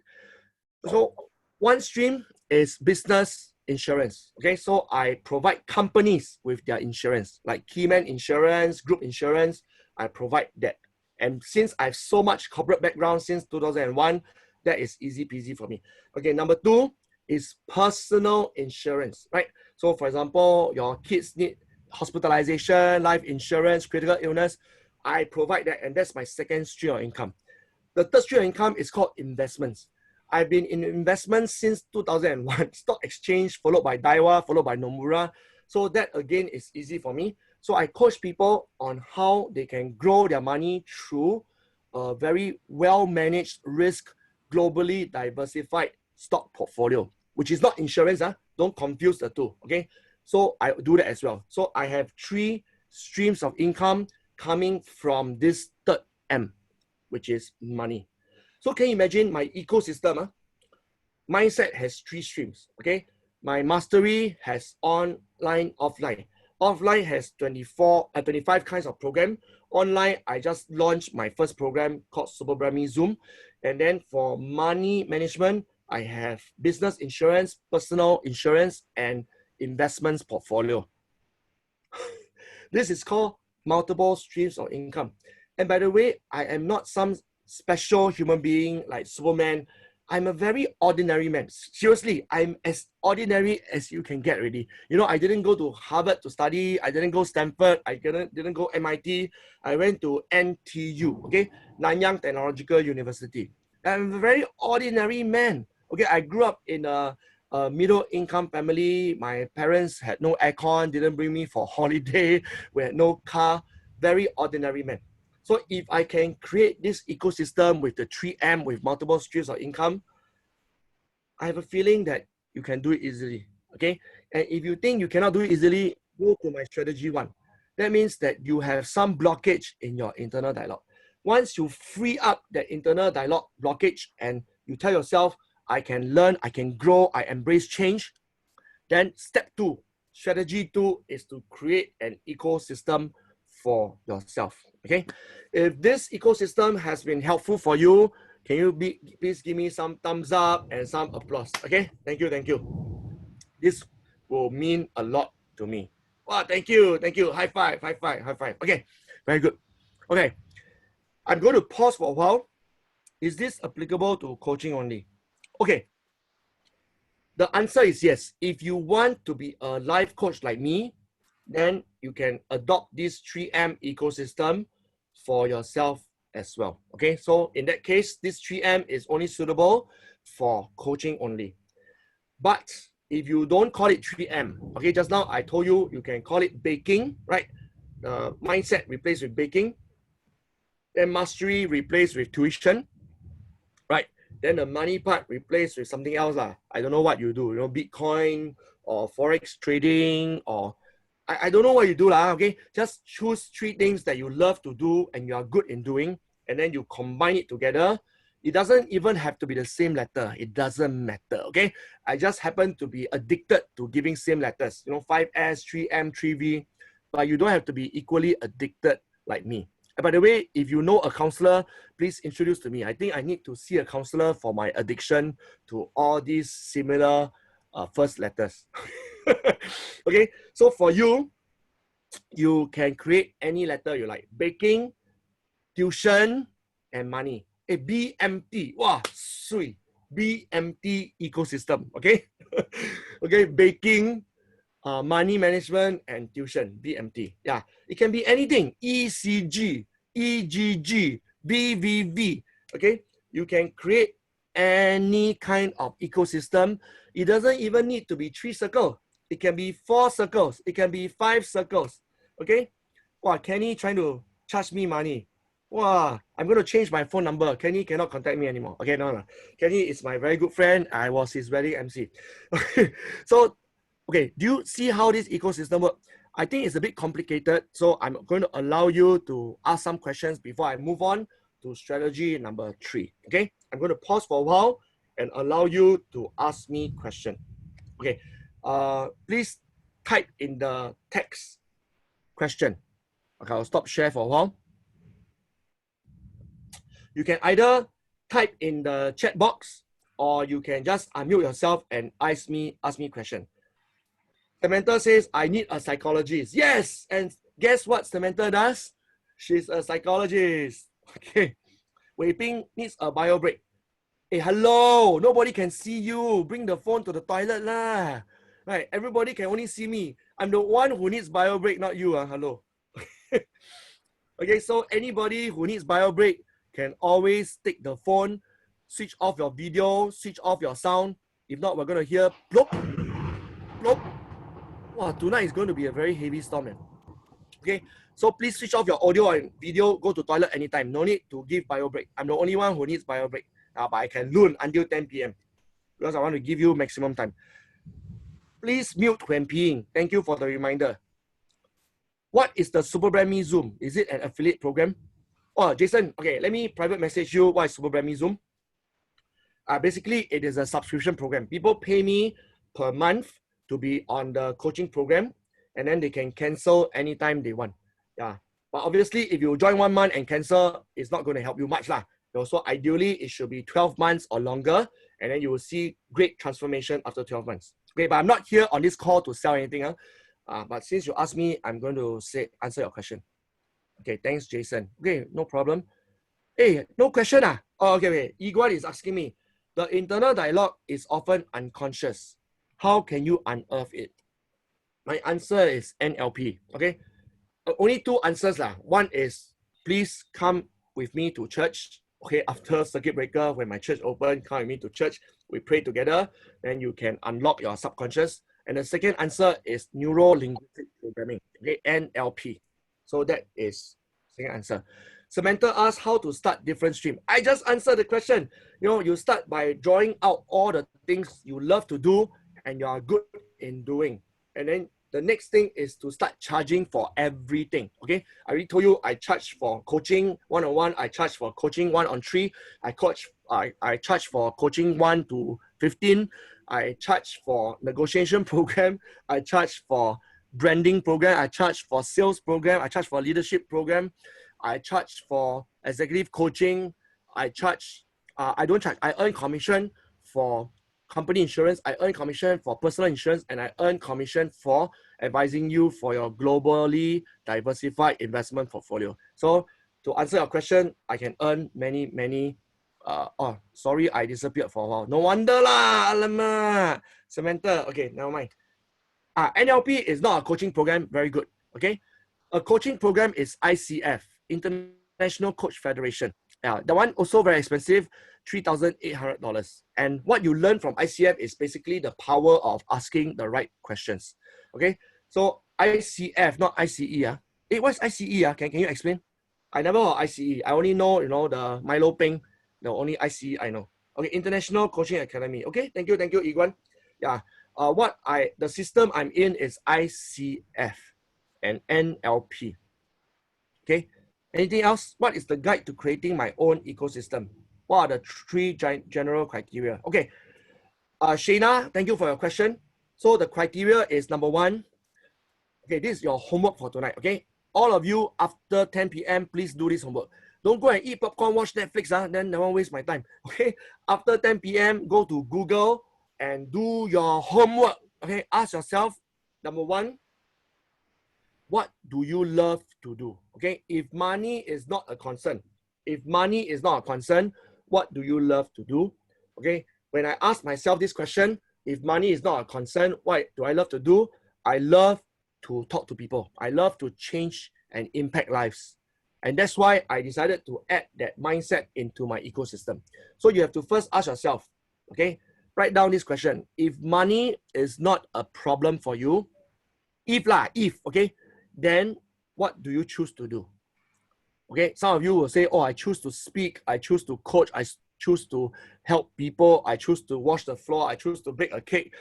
So one stream is business insurance. Okay, so I provide companies with their insurance, like Keyman Insurance, Group Insurance. I provide that. And since I have so much corporate background since 2001, that is easy peasy for me. Okay, number 2 is personal insurance, right? So for example, your kids need hospitalization, life insurance, critical illness. I provide that, and that's my second stream of income. The third stream of income is called investments. I've been in investments since 2001, stock exchange, followed by Daiwa, followed by Nomura. So that again is easy for me. So I coach people on how they can grow their money through a very well-managed risk, globally diversified stock portfolio, which is not insurance. Don't confuse the two, okay? So I do that as well. So I have 3 streams of income coming from this third M, which is money. So can you imagine my ecosystem? Mindset has 3 streams, okay? My mastery has online, offline. Offline has 25 kinds of program. Online, I just launched my first program called Super Brahmi Zoom. And then for money management, I have business insurance, personal insurance, and investments portfolio. This is called multiple streams of income. And by the way, I am not some special human being like Superman. I'm a very ordinary man. Seriously, I'm as ordinary as you can get already. You know, I didn't go to Harvard to study. I didn't go Stanford. I didn't go MIT. I went to NTU, okay? Nanyang Technological University. I'm a very ordinary man. Okay, I grew up in a a middle income family. My parents had no aircon, didn't bring me for holiday. We had no car. Very ordinary man. So if I can create this ecosystem with the 3M, with multiple streams of income, I have a feeling that you can do it easily. Okay. And if you think you cannot do it easily, go to my strategy one. That means that you have some blockage in your internal dialogue. Once you free up that internal dialogue blockage and you tell yourself, I can learn, I can grow, I embrace change, then step two, strategy two is to create an ecosystem for yourself. Okay. If this ecosystem has been helpful for you, can you please give me some thumbs up and some applause? Okay. Thank you. Thank you. This will mean a lot to me. Wow. Thank you. Thank you. High five. High five. High five. Okay. Very good. Okay. I'm going to pause for a while. Is this applicable to coaching only? Okay. The answer is yes. If you want to be a life coach like me, then you can adopt this 3M ecosystem for yourself as well. Okay, so in that case, this 3M is only suitable for coaching only. But if you don't call it 3M, okay, just now I told you, you can call it baking, right? Mindset replaced with baking, then mastery replaced with tuition, right? Then the money part replaced with something else. I don't know what you do, Bitcoin or Forex trading, or I don't know what you do. Okay, just choose 3 things that you love to do and you are good in doing, and then you combine it together. It doesn't even have to be the same letter. It doesn't matter, okay? I just happen to be addicted to giving same letters, 5S, 3M, 3V, but you don't have to be equally addicted like me. And by the way, if you know a counselor, please introduce to me. I think I need to see a counselor for my addiction to all these similar first letters. Okay, so for you, you can create any letter you like. Baking, tuition, and money. A BMT. Wow, sweet. BMT ecosystem. Okay. Okay, baking, money management, and tuition. BMT. Yeah, it can be anything. ECG, EGG, BVV. Okay, you can create any kind of ecosystem. It doesn't even need to be 3 circles. It can be 4 circles. It can be 5 circles. Okay. Wow, Kenny trying to charge me money. Wow, I'm going to change my phone number. Kenny cannot contact me anymore. Okay, no. Kenny is my very good friend. I was his wedding MC. Okay, so, okay, do you see how this ecosystem works? I think it's a bit complicated. So I'm going to allow you to ask some questions before I move on to strategy number 3. Okay, I'm going to pause for a while and allow you to ask me question. Okay, please type in the text question. Okay, I'll stop share for a while. You can either type in the chat box or you can just unmute yourself and ask me question. Samantha says, I need a psychologist. Yes, and guess what Samantha does? She's a psychologist. Okay. Wei Ping needs a bio break. Hey, hello, nobody can see you. Bring the phone to the toilet lah. Right, everybody can only see me. I'm the one who needs bio break, not you. Hello. Okay, so anybody who needs bio break can always take the phone, switch off your video, switch off your sound. If not, we're going to hear plop, plop. Wow, tonight is going to be a very heavy storm, man. Okay, so please switch off your audio and video, go to toilet anytime. No need to give bio break. I'm the only one who needs bio break. But I can loon until 10 p.m. because I want to give you maximum time. Please mute when peeing. Thank you for the reminder. What is the Super Brand Me Zoom? Is it an affiliate program? Oh, Jason, okay, let me private message you what is Super Brand Me Zoom. Basically, it is a subscription program. People pay me per month to be on the coaching program, and then they can cancel anytime they want. Yeah, but obviously, if you join 1 month and cancel, it's not going to help you much lah. So ideally, it should be 12 months or longer, and then you will see great transformation after 12 months. Okay, but I'm not here on this call to sell anything. But since you asked me, I'm going to answer your question. Okay, thanks, Jason. Okay, no problem. Hey, no question. Oh, okay. Iguan is asking me, the internal dialogue is often unconscious. How can you unearth it? My answer is NLP. Okay, only 2 answers lah. One is please come with me to church Okay, after circuit breaker, when my church opened, come with me to church, we pray together, then you can unlock your subconscious. And the second answer is Neuro-Linguistic Programming, okay, NLP. So that is second answer. Samantha asked how to start different stream. I just answered the question. You know, you start by drawing out all the things you love to do and you are good in doing. And then the next thing is to start charging for everything. Okay, I already told you I charge for coaching 1-on-1. I charge for coaching 1-on-3. I charge for coaching 1 to 15. I charge for negotiation program. I charge for branding program. I charge for sales program. I charge for leadership program. I charge for executive coaching. I don't charge. I earn commission for company insurance. I earn commission for personal insurance, and I earn commission for advising you for your globally diversified investment portfolio. So to answer your question, I can earn many. Oh, sorry, I disappeared for a while. No wonder lah, alamak. Samantha, okay, never mind. NLP is not a coaching program. Very good. Okay, a coaching program is ICF, International Coach Federation. Yeah, the one also very expensive, $3,800. And what you learn from ICF is basically the power of asking the right questions. Okay, so ICF, not ICE. What's ICE? Can you explain? I never heard of ICE. I only know, the Milo Peng, the only ICE I know. Okay, International Coaching Academy. Okay, thank you, Igwan. Yeah, the system I'm in is ICF and NLP. Okay, anything else? What is the guide to creating my own ecosystem? What are the 3 general criteria? Okay, Shayna, thank you for your question. So the criteria is number 1. Okay, this is your homework for tonight. Okay, all of you after 10 p.m. please do this homework. Don't go and eat popcorn, watch Netflix. Then never waste my time. Okay, after 10 p.m. go to Google and do your homework. Okay, ask yourself, number 1, what do you love to do? Okay, if money is not a concern, what do you love to do? Okay, when I ask myself this question, if money is not a concern, what do I love to do? I love to talk to people. I love to change and impact lives. And that's why I decided to add that mindset into my ecosystem. So you have to first ask yourself, okay, write down this question. If money is not a problem for you, okay, then what do you choose to do? Okay, some of you will say, oh, I choose to speak, I choose to coach, I choose to help people, I choose to wash the floor, I choose to bake a cake,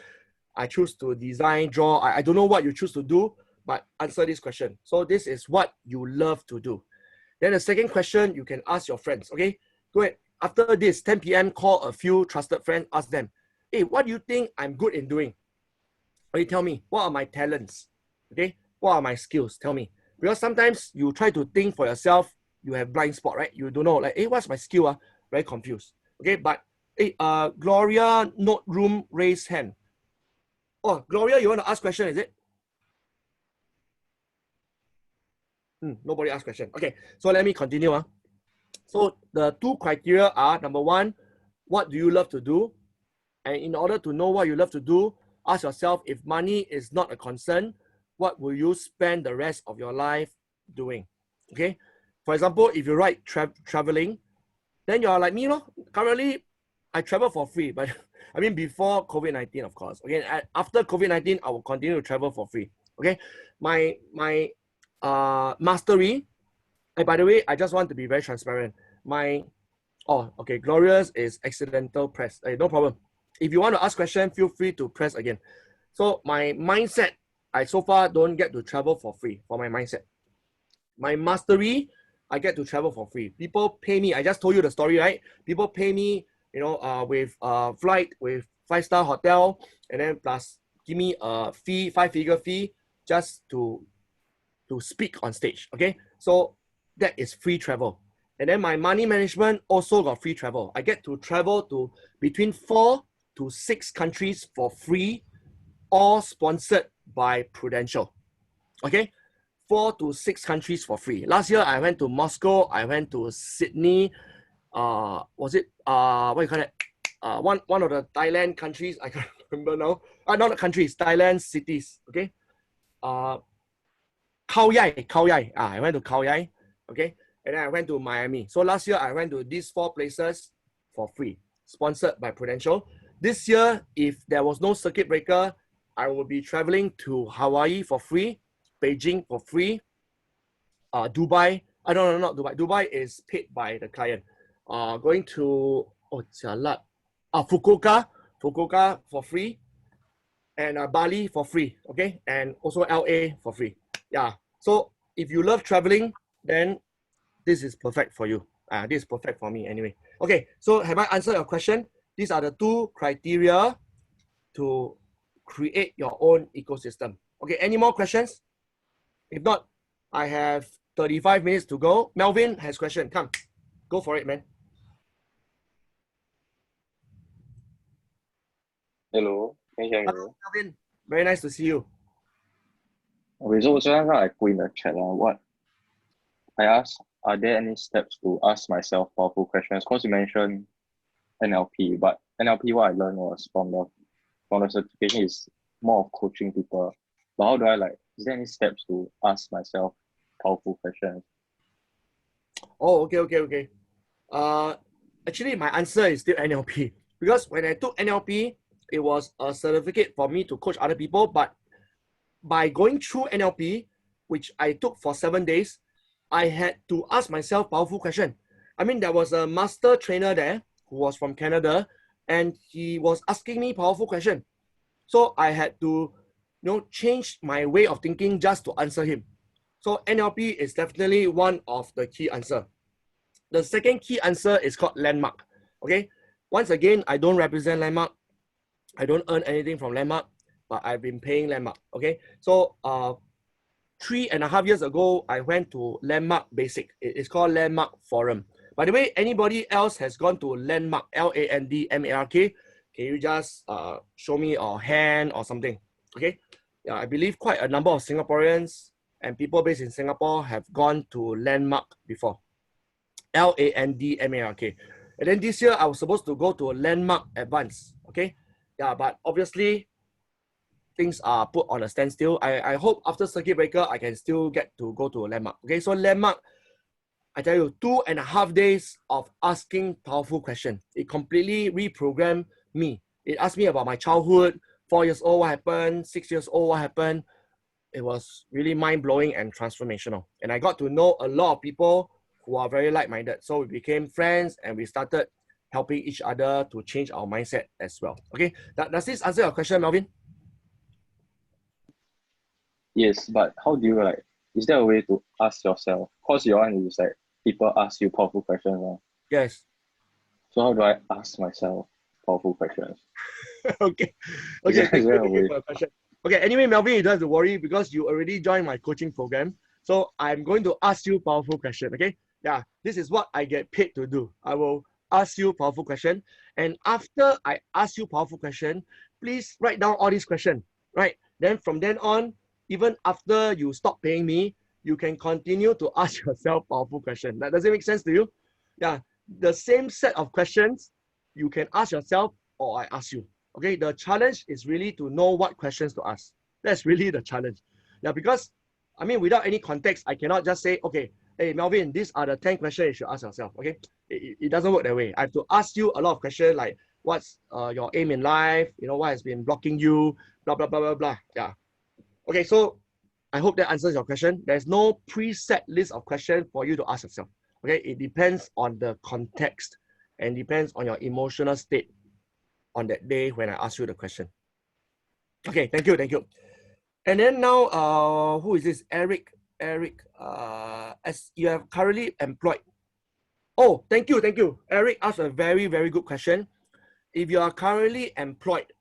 I choose to design, draw. I don't know what you choose to do, but answer this question. So this is what you love to do. Then the second question, you can ask your friends, okay? Go ahead. After this, 10 p.m., call a few trusted friends, ask them, hey, what do you think I'm good in doing? Okay, tell me, what are my talents? Okay, what are my skills? Tell me. Because sometimes you try to think for yourself, you have blind spot, right? You don't know, like, hey, what's my skill? Very confused. Okay, but hey, Gloria, note room, raise hand. Oh, Gloria, you want to ask question, is it? Nobody asked question. Okay, so let me continue. So the 2 criteria are, number 1, what do you love to do? And in order to know what you love to do, ask yourself, if money is not a concern, what will you spend the rest of your life doing? Okay, for example, if you write traveling, then you are like me, currently I travel for free, but I mean before COVID-19, of course. Okay, after COVID-19, I will continue to travel for free. Okay, my mastery, and by the way, I just want to be very transparent. Glorious is accidental press. No problem. If you want to ask question, feel free to press again. So my mindset, I so far don't get to travel for free for my mindset. My mastery, I get to travel for free. People pay me. I just told you the story, right? People pay me, with flight, with 5-star hotel, and then plus give me a fee, 5-figure fee, just to speak on stage. Okay, so that is free travel. And then my money management also got free travel. I get to travel to between 4 to 6 countries for free, all sponsored by Prudential. Okay, 4 to 6 countries for free. Last year I went to Moscow, I went to Sydney. Was it what do you call it? One of the Thailand countries, I can't remember now. Not the countries, Thailand cities. Okay, Khao Yai. I went to Khao Yai. Okay, and then I went to Miami. So last year I went to these 4 places for free, sponsored by Prudential. This year, if there was no circuit breaker, I will be traveling to Hawaii for free, Beijing for free, Dubai. No, not Dubai. Dubai is paid by the client. Going to Fukuoka for free, and Bali for free. Okay, and also LA for free. Yeah. So if you love traveling, then this is perfect for you. This is perfect for me anyway. Okay. So have I answered your question? These are the 2 criteria to create your own ecosystem. Okay. Any more questions? If not, I have 35 minutes to go. Melvin has a question. Come, go for it, man. Hello, can you hear me? Hello, Melvin. Very nice to see you. Okay, so just now I put in the chat what I asked, are there any steps to ask myself powerful questions? Because you mentioned NLP, but NLP what I learned was from the certification is more of coaching people. But how do I is there any steps to ask myself powerful questions? Oh, okay. Actually, my answer is still NLP, because when I took NLP, it was a certificate for me to coach other people. But by going through NLP, which I took for 7 days, I had to ask myself powerful question. I mean, there was a master trainer there who was from Canada, and he was asking me powerful question. So I had to, change my way of thinking just to answer him. So NLP is definitely one of the key answer. The second key answer is called Landmark. Okay. Once again, I don't represent Landmark. I don't earn anything from Landmark, but I've been paying Landmark. Okay. So 3.5 years ago, I went to Landmark Basic. It's called Landmark Forum. By the way, anybody else has gone to Landmark, LANDMARK? Can you just show me a hand or something? Okay. Yeah, I believe quite a number of Singaporeans and people based in Singapore have gone to Landmark before. LANDMARK. And then this year I was supposed to go to Landmark Advance. Okay. Yeah, but obviously things are put on a standstill. I hope after circuit breaker I can still get to go to Landmark. Okay, so Landmark, I tell you, 2.5 days of asking powerful questions. It completely reprogrammed me. It asked me about my childhood, 4 years old, what happened, 6 years old, what happened. It was really mind-blowing and transformational. And I got to know a lot of people who are very like-minded. So we became friends and we started helping each other to change our mindset as well. Okay, does this answer your question, Melvin? Yes, but how do you is there a way to ask yourself? Because your one is people ask you powerful questions. Yes. So how do I ask myself powerful questions? Okay. Is there a Thank you way? for your question. Okay, anyway, Melvin, you don't have to worry because you already joined my coaching program. So I'm going to ask you powerful question, okay? Yeah, this is what I get paid to do. I will ask you powerful question. And after I ask you powerful question, please write down all these questions, right? Then from then on, even after you stop paying me, you can continue to ask yourself powerful question. Does it make sense to you? Yeah, the same set of questions you can ask yourself or I ask you. Okay, the challenge is really to know what questions to ask. That's really the challenge. Yeah, because I mean, without any context, I cannot just say, okay, hey, Melvin, these are the 10 questions you should ask yourself. Okay, it doesn't work that way. I have to ask you a lot of questions like, what's your aim in life? What has been blocking you? Blah, blah, blah, blah, blah. Yeah. Okay, so I hope that answers your question. There's no preset list of questions for you to ask yourself. Okay, it depends on the context and depends on your emotional state on that day when I ask you the question. Okay, thank you. And then now, who is this? Eric, as you are currently employed. Oh, thank you. Eric asked a very, very good question. If you are currently employed,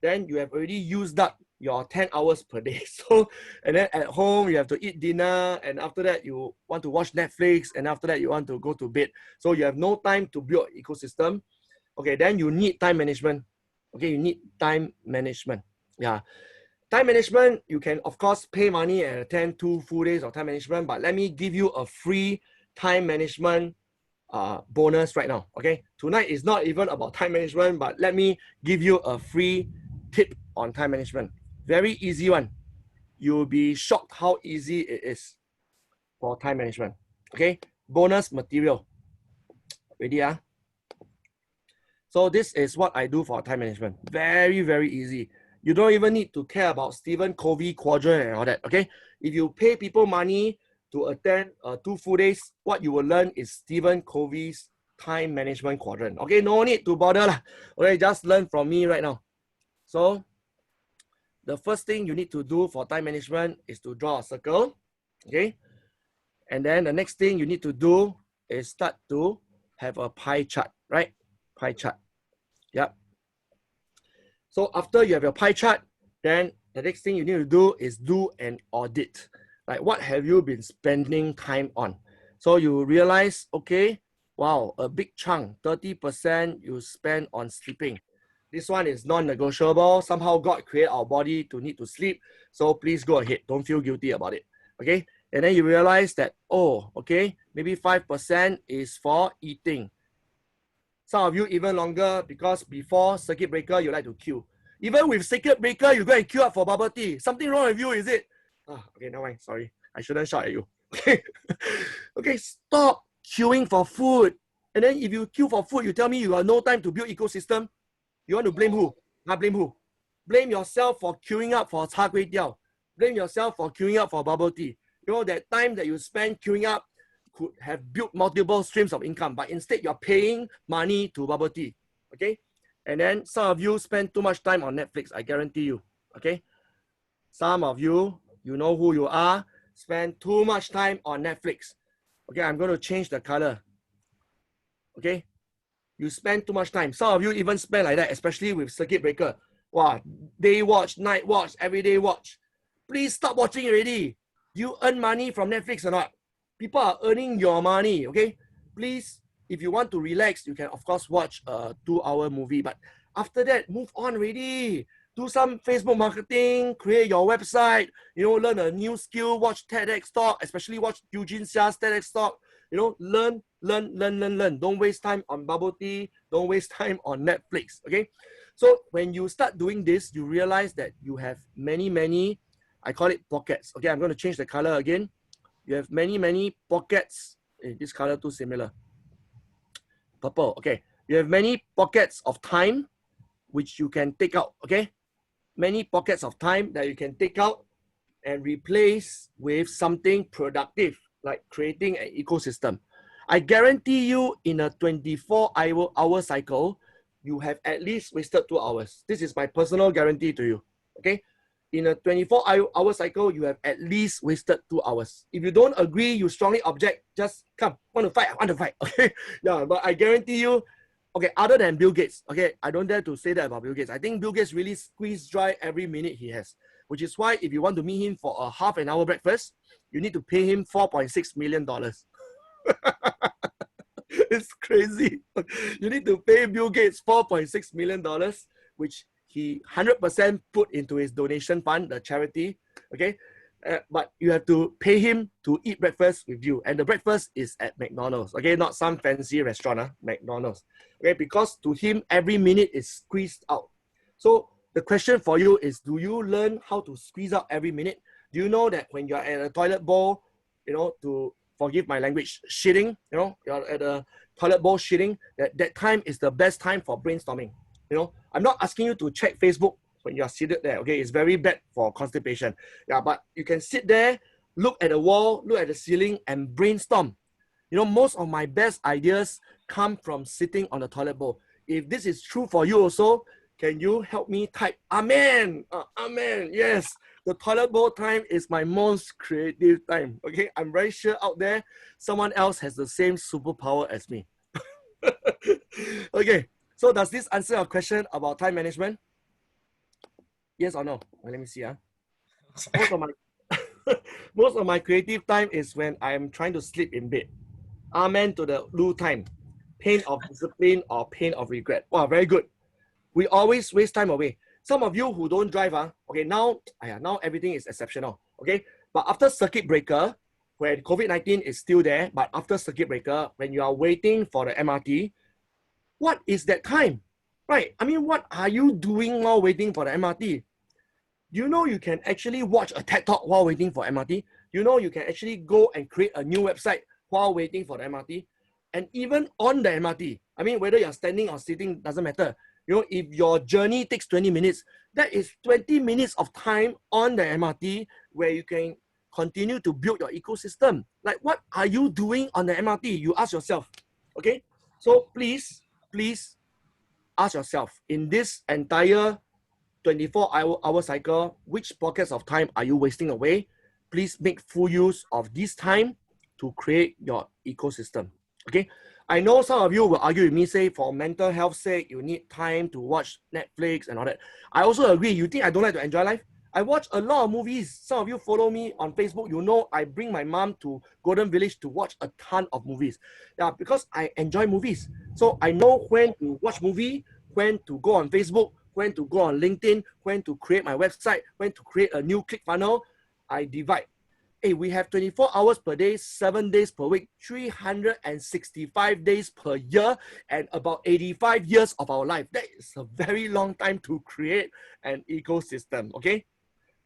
then you have already used up your 10 hours per day. So, and then at home, you have to eat dinner, and after that, you want to watch Netflix, and after that, you want to go to bed. So you have no time to build an ecosystem. Okay, then you need time management. Okay, you need time management. Yeah. Time management, you can, of course, pay money and attend 2 full days of time management, but let me give you a free time management bonus right now. Okay, tonight is not even about time management, but let me give you a free tip on time management. Very easy one. You'll be shocked how easy it is for time management. Okay, bonus material. Ready? So this is what I do for time management. Very, very easy. You don't even need to care about Stephen Covey quadrant and all that, okay? If you pay people money to attend 2 full days, what you will learn is Stephen Covey's time management quadrant. Okay, no need to bother lah. Okay, just learn from me right now. So the first thing you need to do for time management is to draw a circle, okay? And then the next thing you need to do is start to have a pie chart, right? Pie chart. Yep. So after you have your pie chart, then the next thing you need to do is do an audit. Like, what have you been spending time on? So you realize, okay, wow, a big chunk, 30% you spend on sleeping. This one is non-negotiable. Somehow God created our body to need to sleep. So please go ahead. Don't feel guilty about it. Okay. And then you realize that, oh, okay, maybe 5% is for eating. Some of you even longer, because before circuit breaker, you like to queue. Even with circuit breaker, you go and queue up for bubble tea. Something wrong with you, is it? Oh, okay, no mind. Sorry. I shouldn't shout at you. Okay. Okay, stop queuing for food. And then if you queue for food, you tell me you have no time to build ecosystem. You want to blame who? Blame who? Blame yourself for queuing up for char kway teow. Blame yourself for queuing up for bubble tea. You know, that time that you spend queuing up could have built multiple streams of income, but instead you're paying money to bubble tea. Okay? And then some of you spend too much time on Netflix, I guarantee you. Okay? Some of you, you know who you are, spend too much time on Netflix. Okay, I'm going to change the color. Okay? You spend too much time. Some of you even spend like that, especially with circuit breaker. Wow, day watch, night watch, everyday watch. Please stop watching already. You earn money from Netflix or not? People are earning your money, okay? Please, if you want to relax, you can of course watch a 2-hour movie. But after that, move on already. Do some Facebook marketing, create your website, you know, learn a new skill, watch TEDx talk, especially watch Eugene Seah's TEDx talk. You know, learn. Don't waste time on bubble tea. Don't waste time on Netflix, okay? So when you start doing this, you realize that you have many, I call it pockets. Okay, I'm going to change the color again. You have many pockets. This color too similar. Purple, okay. You have many pockets of time which you can take out, okay? Many pockets of time that you can take out and replace with something productive, like creating an ecosystem. I guarantee you in a 24-hour cycle, you have at least wasted 2 hours. This is my personal guarantee to you, okay? In a 24-hour cycle, you have at least wasted 2 hours. If you don't agree, you strongly object, just come, want to fight, okay? Yeah, but I guarantee you, okay, other than Bill Gates, okay, I don't dare to say that about Bill Gates. I think Bill Gates really squeezed dry every minute he has, which is why if you want to meet him for a half-an-hour breakfast, you need to pay him $4.6 million. It's crazy. You need to pay Bill Gates $4.6 million, which he 100% put into his donation fund, the charity, okay? But you have to pay him to eat breakfast with you. And the breakfast is at McDonald's, okay? Not some fancy restaurant, McDonald's, okay? Because to him, every minute is squeezed out. So the question for you is, do you learn how to squeeze out every minute? Do you know that when you're at a toilet bowl, you know, to forgive my language, shitting, you know, you're at a toilet bowl shitting, that time is the best time for brainstorming. You know, I'm not asking you to check Facebook when you're seated there, okay? It's very bad for constipation. Yeah, but you can sit there, look at the wall, look at the ceiling, and brainstorm. You know, most of my best ideas come from sitting on the toilet bowl. If this is true for you also, can you help me type amen? Amen, yes. The toilet bowl time is my most creative time, okay? I'm very sure out there, someone else has the same superpower as me. Okay, so does this answer your question about time management? Yes or no? Well, let me see. Most of my creative time is when I'm trying to sleep in bed. Amen to the Lu time. Pain of discipline or pain of regret. Wow, very good. We always waste time away. Some of you who don't drive, okay, now everything is exceptional, okay? But after circuit breaker, when COVID-19 is still there, but after circuit breaker, when you are waiting for the MRT, what is that time, right? I mean, what are you doing while waiting for the MRT? You know you can actually watch a TED Talk while waiting for MRT. You know you can actually go and create a new website while waiting for the MRT, and even on the MRT. I mean, whether you're standing or sitting doesn't matter. You know, if your journey takes 20 minutes, that is 20 minutes of time on the MRT where you can continue to build your ecosystem. Like, what are you doing on the MRT? You ask yourself, okay? So please ask yourself, in this entire 24-hour cycle, which pockets of time are you wasting away? Please make full use of this time to create your ecosystem, okay? I know some of you will argue with me, say for mental health sake, you need time to watch Netflix and all that. I also agree. You think I don't like to enjoy life? I watch a lot of movies. Some of you follow me on Facebook. You know I bring my mom to Golden Village to watch a ton of movies. Yeah, because I enjoy movies. So I know when to watch movie, when to go on Facebook, when to go on LinkedIn, when to create my website, when to create a new ClickFunnels. I divide. Hey, we have 24 hours per day, 7 days per week, 365 days per year, and about 85 years of our life. That is a very long time to create an ecosystem, okay?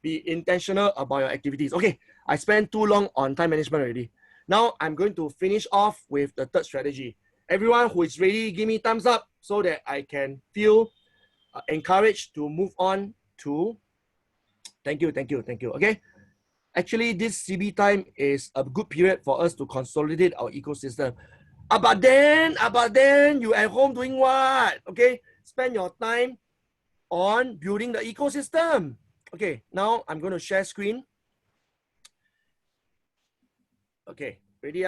Be intentional about your activities. Okay, I spent too long on time management already. Now I'm going to finish off with the third strategy. Everyone who is ready, give me thumbs up so that I can feel encouraged to move on to, thank you, okay? Actually, this CB time is a good period for us to consolidate our ecosystem. But then, you at home doing what? Okay, spend your time on building the ecosystem. Okay, now I'm going to share screen. Okay, ready?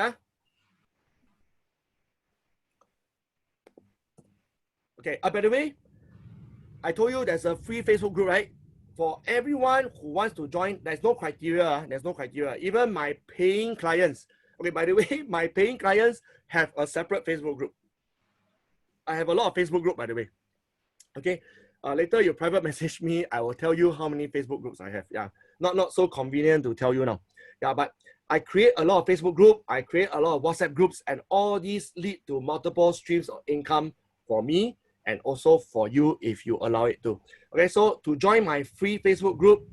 Okay, by the way, I told you there's a free Facebook group, right? For everyone who wants to join, there's no criteria. There's no criteria. Even my paying clients. Okay, by the way, my paying clients have a separate Facebook group. I have a lot of Facebook group, by the way. Okay, later you private message me. I will tell you how many Facebook groups I have. Yeah, not so convenient to tell you now. Yeah, but I create a lot of Facebook group. I create a lot of WhatsApp groups, and all these lead to multiple streams of income for me and also for you if you allow it to. Okay, so to join my free Facebook group,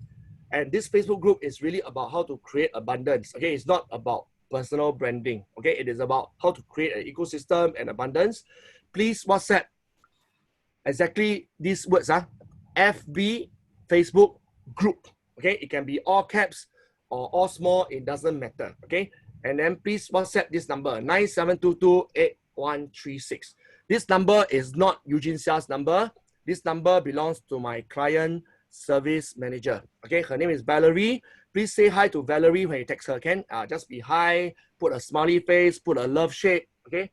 and this Facebook group is really about how to create abundance. Okay, it's not about personal branding. Okay, it is about how to create an ecosystem and abundance. Please WhatsApp exactly these words, FB Facebook group. Okay, it can be all caps or all small, it doesn't matter. Okay, and then please WhatsApp this number 97228136. This number is not Eugene Seah's number. This number belongs to my client service manager. Okay, her name is Valerie. Please say hi to Valerie when you text her. Can just be hi, put a smiley face, put a love shade. Okay,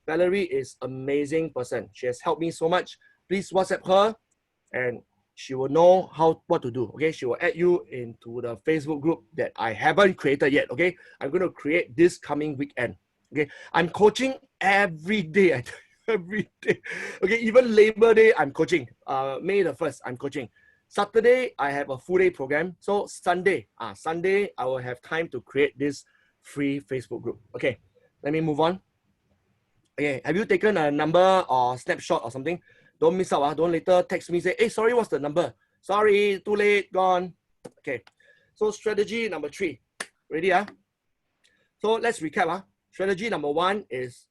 Valerie is an amazing person. She has helped me so much. Please WhatsApp her, and she will know what to do. Okay, she will add you into the Facebook group that I haven't created yet. Okay, I'm going to create this coming weekend. Okay, I'm coaching every day. I tell you, every day. Okay, even Labor Day, I'm coaching. May the 1st, I'm coaching. Saturday, I have a full day program. So Sunday, I will have time to create this free Facebook group. Okay, let me move on. Okay, have you taken a number or snapshot or something? Don't miss out. Don't later text me, say, hey, sorry, what's the number? Sorry, too late, gone. Okay, so strategy number 3. Ready? So let's recap. Strategy number 1 is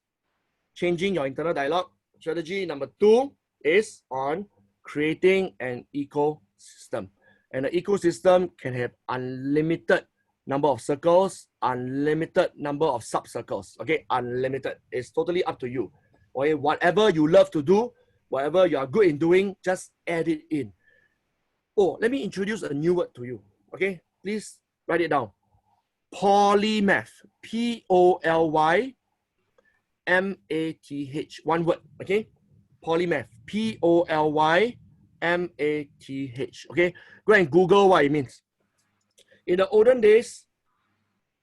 changing your internal dialogue. Strategy number 2 is on creating an ecosystem. And the ecosystem can have unlimited number of circles, unlimited number of sub-circles. Okay, unlimited. It's totally up to you. Okay, whatever you love to do, whatever you are good in doing, just add it in. Oh, let me introduce a new word to you. Okay, please write it down. Polymath. Polymath. One word. Okay, polymath. Polymath. Okay, go and Google what it means. In the olden days,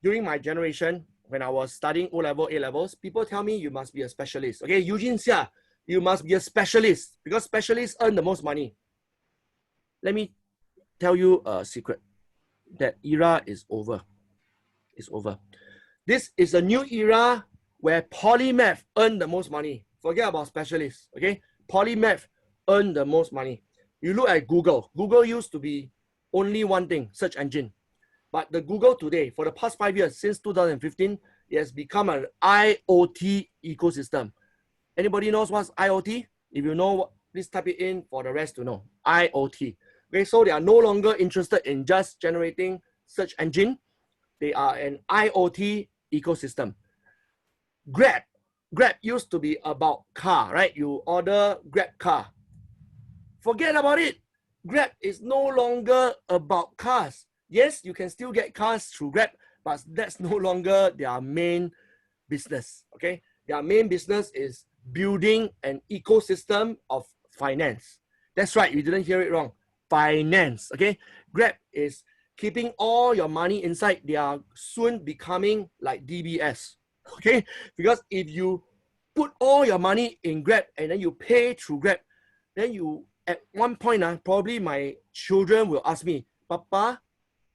during my generation, when I was studying O-level, A-levels, people tell me you must be a specialist. Okay, Eugene Seah, you must be a specialist because specialists earn the most money. Let me tell you a secret. That era is over. It's over. This is a new era where polymath earn the most money. Forget about specialists. Okay, polymath earn the most money. You look at Google. Google used to be only one thing, search engine. But the Google today, for the past 5 years, since 2015, it has become an IoT ecosystem. Anybody knows what's IoT? If you know, please type it in for the rest to know. IoT. Okay, so they are no longer interested in just generating search engine. They are an IoT ecosystem. Grab used to be about car, right? You order Grab car. Forget about it. Grab is no longer about cars. Yes, you can still get cars through Grab, but that's no longer their main business, okay? Their main business is building an ecosystem of finance. That's right, you didn't hear it wrong. Finance, okay? Grab is keeping all your money inside. They are soon becoming like DBS, okay? Because if you put all your money in Grab and then you pay through Grab, then you, at one point, probably my children will ask me, Papa,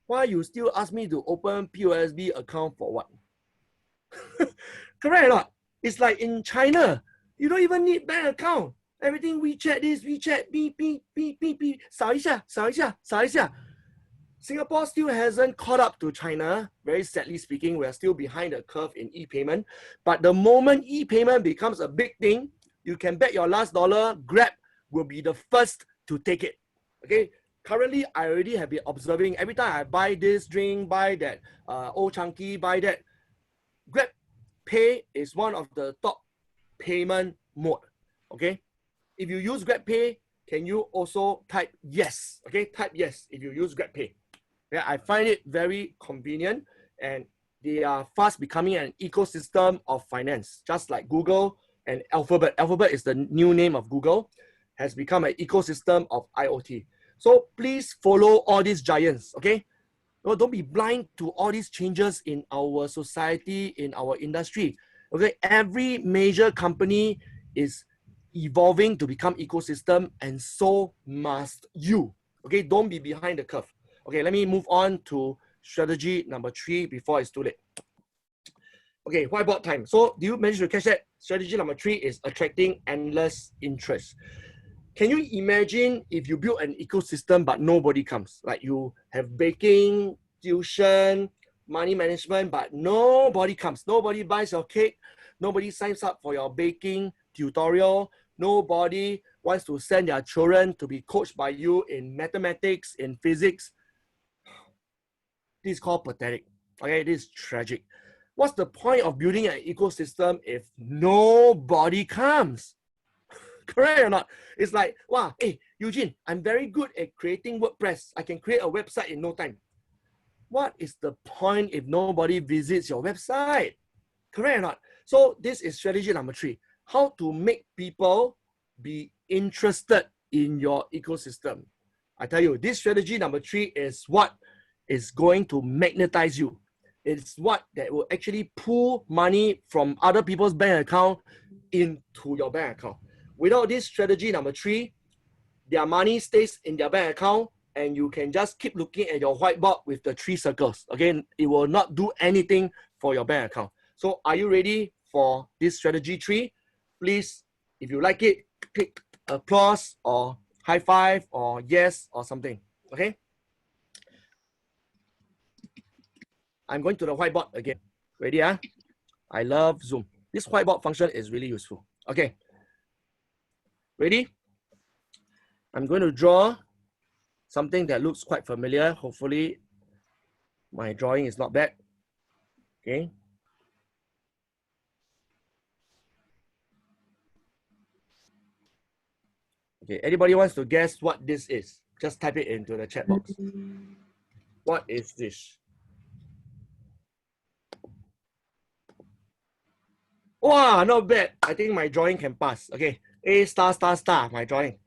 why you still ask me to open POSB account for what? Correct or not? It's like in China, you don't even need bank account. Everything WeChat this, WeChat, beep, beep, beep, beep, beep. 扫一下, 扫一下, 扫一下. Singapore still hasn't caught up to China. Very sadly speaking, we are still behind the curve in e-payment. But the moment e-payment becomes a big thing, you can bet your last dollar, Grab will be the first to take it. Okay. Currently, I already have been observing every time I buy this drink, buy that Old Chunky, buy that. Grab Pay is one of the top payment mode. Okay. If you use Grab Pay, can you also type yes? Okay, type yes if you use Grab Pay. Yeah, I find it very convenient, and they are fast becoming an ecosystem of finance, just like Google and Alphabet. Alphabet is the new name of Google, has become an ecosystem of IoT. So please follow all these giants, okay? No, don't be blind to all these changes in our society, in our industry. Okay, every major company is evolving to become ecosystem, and so must you. Okay, don't be behind the curve. Okay, let me move on to strategy number 3 before it's too late. Okay, whiteboard time. So do you manage to catch that? Strategy number 3 is attracting endless interest. Can you imagine if you build an ecosystem but nobody comes? Like you have baking, tuition, money management, but nobody comes. Nobody buys your cake. Nobody signs up for your baking tutorial. Nobody wants to send their children to be coached by you in mathematics, in physics. This is called pathetic. Okay, this is tragic. What's the point of building an ecosystem if nobody comes? Correct or not? It's like, wow, hey, Eugene, I'm very good at creating WordPress. I can create a website in no time. What is the point if nobody visits your website? Correct or not? So this is strategy number 3. How to make people be interested in your ecosystem. I tell you, this strategy number 3 is what is going to magnetize you. It's what that will actually pull money from other people's bank account into your bank account. Without this strategy number 3, their money stays in their bank account, and you can just keep looking at your whiteboard with the 3 circles. Again, it will not do anything for your bank account. So are you ready for this strategy 3? Please, if you like it, click applause or high five or yes or something. Okay? I'm going to the whiteboard again. Ready? I love Zoom. This whiteboard function is really useful. Okay. Ready? I'm going to draw something that looks quite familiar. Hopefully, my drawing is not bad. Okay. Okay, anybody wants to guess what this is? Just type it into the chat box. What is this? Wow, not bad. I think my drawing can pass. Okay, A star star star, my drawing.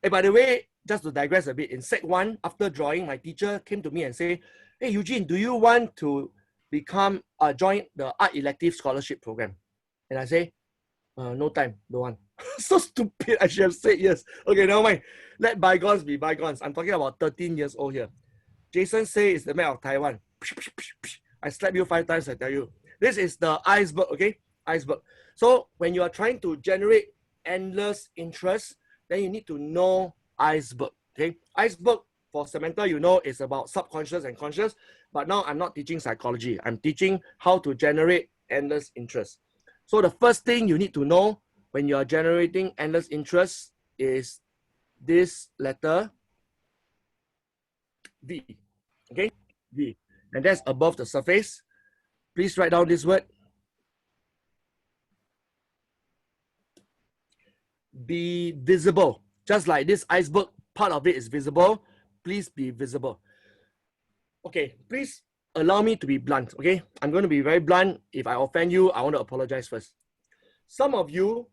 Hey, by the way, just to digress a bit, in Sec 1, after drawing, my teacher came to me and said, hey, Eugene, do you want to become, join the art elective scholarship program? And I say, no time, don't want. So stupid, I should have said yes. Okay, never mind. Let bygones be bygones. I'm talking about 13 years old here. Jason say it's the map of Taiwan. I slap you 5 times, I tell you. This is the iceberg, okay? Iceberg. So when you are trying to generate endless interest, then you need to know iceberg, okay? Iceberg, for Samantha, you know, is about subconscious and conscious, but now I'm not teaching psychology. I'm teaching how to generate endless interest. So the first thing you need to know when you are generating endless interest is this letter V. Okay, V. And that's above the surface. Please write down this word. Be visible. Just like this iceberg, part of it is visible. Please be visible. Okay, please allow me to be blunt, okay? I'm going to be very blunt. If I offend you, I want to apologize first. Some of you